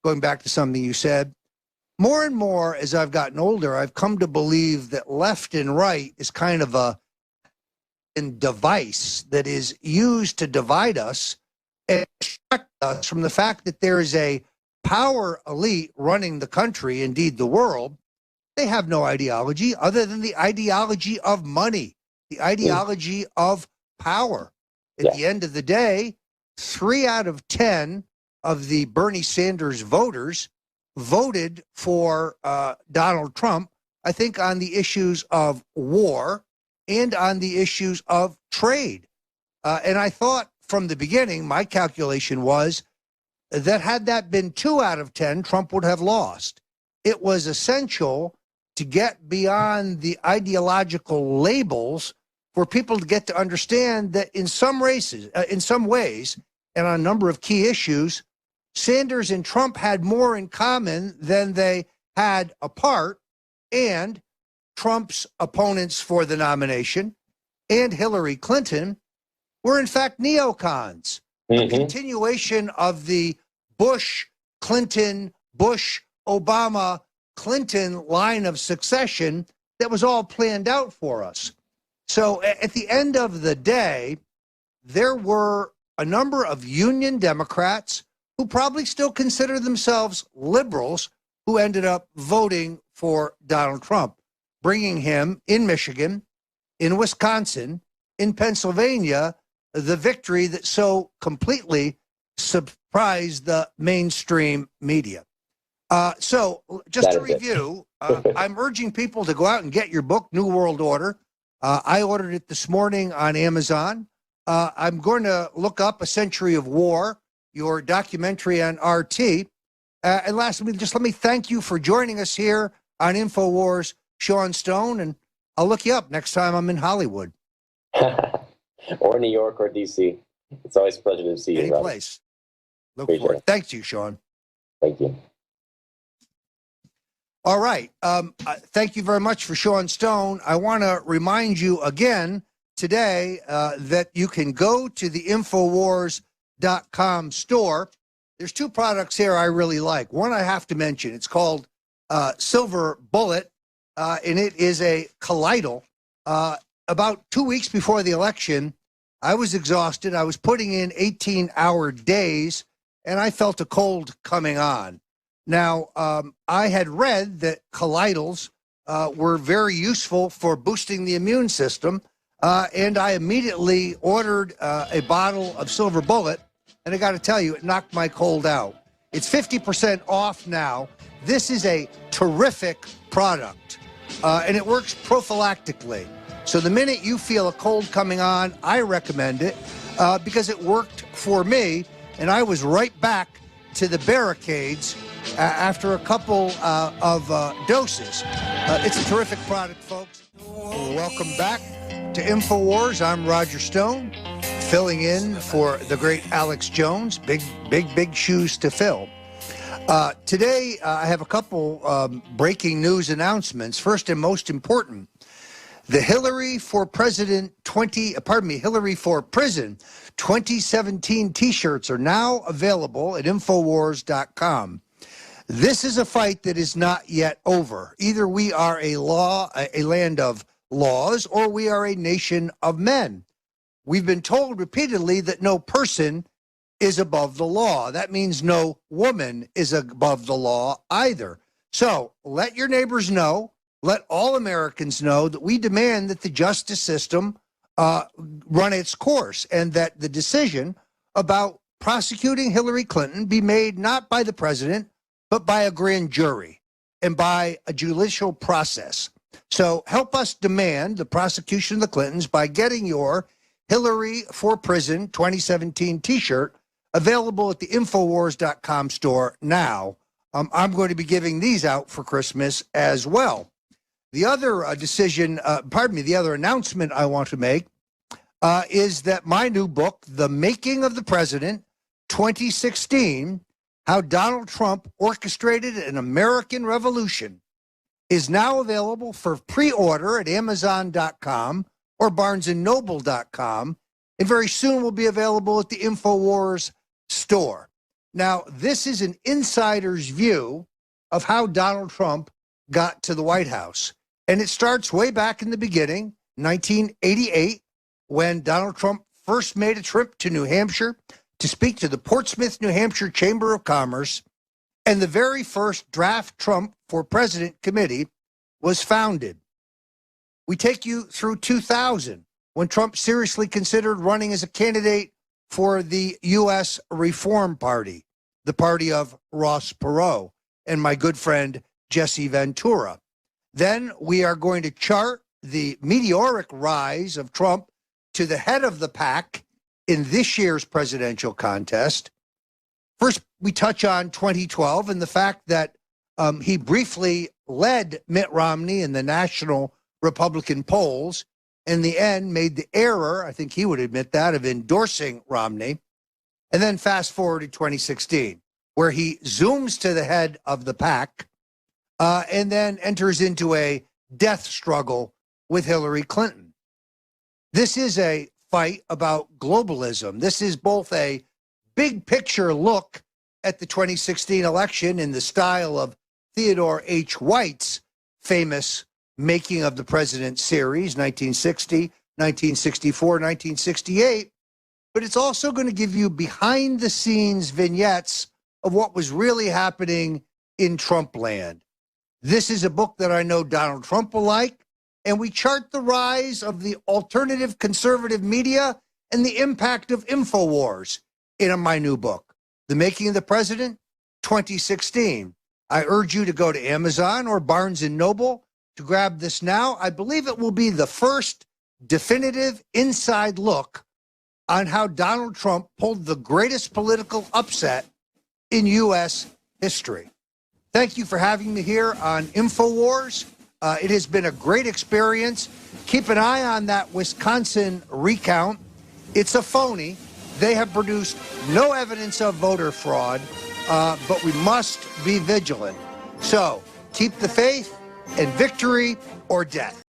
going back to something you said, more and more as I've gotten older, I've come to believe that left and right is kind of a device that is used to divide us and distract us from the fact that there is a power elite running the country, indeed the world. They have no ideology other than the ideology of money, the ideology of power. At the end of the day, 3 out of 10 of the Bernie Sanders voters voted for Donald Trump, I think, on the issues of war and on the issues of trade. And I thought from the beginning, my calculation was that had that been 2 out of 10, Trump would have lost. It was essential to get beyond the ideological labels for people to get to understand that in some races, in some ways, and on a number of key issues, Sanders and Trump had more in common than they had apart, and Trump's opponents for the nomination and Hillary Clinton were in fact neocons, a continuation of the Bush, Clinton, Bush, Obama, Clinton line of succession that was all planned out for us. So at the end of the day, there were a number of Union Democrats who probably still consider themselves liberals who ended up voting for Donald Trump, bringing him in Michigan, in Wisconsin, in Pennsylvania, the victory that so completely surprised the mainstream media. So just to review, I'm urging people to go out and get your book, New World Order. I ordered it this morning on Amazon. I'm going to look up A Century of War, your documentary on RT. And lastly, just let me thank you for joining us here on InfoWars, Sean Stone, and I'll look you up next time I'm in Hollywood. Or New York or D.C. It's always a pleasure to see you. Any place. Look forward. Thanks you, Sean. Thank you. All right. Thank you very much for Sean Stone. I want to remind you again today that you can go to the Infowars.com store. There's 2 products here I really like. One I have to mention. It's called Silver Bullet, and it is a colloidal About 2 weeks before the election, I was exhausted. I was putting in 18-hour days, and I felt a cold coming on. Now, I had read that colloidals were very useful for boosting the immune system, and I immediately ordered a bottle of Silver Bullet, and I got to tell you, it knocked my cold out. It's 50% off now. This is a terrific product, and it works prophylactically. So the minute you feel a cold coming on, I recommend it because it worked for me, and I was right back to the barricades after a couple of doses. It's a terrific product, folks. Welcome back to InfoWars. I'm Roger Stone, filling in for the great Alex Jones. Big shoes to fill. Today, I have a couple breaking news announcements. First and most important, the Hillary for Prison 2017 t-shirts are now available at Infowars.com. This is a fight that is not yet over. Either we are a land of laws, or we are a nation of men. We've been told repeatedly that no person is above the law. That means no woman is above the law either. So let your neighbors know, let all Americans know that we demand that the justice system run its course, and that the decision about prosecuting Hillary Clinton be made not by the president, but by a grand jury and by a judicial process. So help us demand the prosecution of the Clintons by getting your Hillary for Prison 2017 t-shirt available at the Infowars.com store now. I'm going to be giving these out for Christmas as well. The other the other announcement I want to make is that my new book, The Making of the President, 2016, How Donald Trump Orchestrated an American Revolution, is now available for pre-order at Amazon.com or BarnesandNoble.com, and very soon will be available at the InfoWars store. Now, this is an insider's view of how Donald Trump got to the White House. And it starts way back in the beginning, 1988, when Donald Trump first made a trip to New Hampshire to speak to the Portsmouth, New Hampshire Chamber of Commerce, and the very first draft Trump for President committee was founded. We take you through 2000, when Trump seriously considered running as a candidate for the U.S. Reform Party, the party of Ross Perot and my good friend Jesse Ventura. Then we are going to chart the meteoric rise of Trump to the head of the pack in this year's presidential contest. First, we touch on 2012 and the fact that he briefly led Mitt Romney in the national Republican polls. In the end, made the error, I think he would admit that, of endorsing Romney. And then fast forward to 2016, where he zooms to the head of the pack and then enters into a death struggle with Hillary Clinton. This is a fight about globalism. This is both a big picture look at the 2016 election in the style of Theodore H. White's famous Making of the President series, 1960, 1964, 1968. But it's also going to give you behind-the-scenes vignettes of what was really happening in Trump land. This is a book that I know Donald Trump will like, and we chart the rise of the alternative conservative media and the impact of InfoWars in my new book, The Making of the President, 2016. I urge you to go to Amazon or Barnes & Noble to grab this now. I believe it will be the first definitive inside look on how Donald Trump pulled the greatest political upset in U.S. history. Thank you for having me here on InfoWars. It has been a great experience. Keep an eye on that Wisconsin recount. It's a phony. They have produced no evidence of voter fraud, but we must be vigilant. So keep the faith, and victory or death.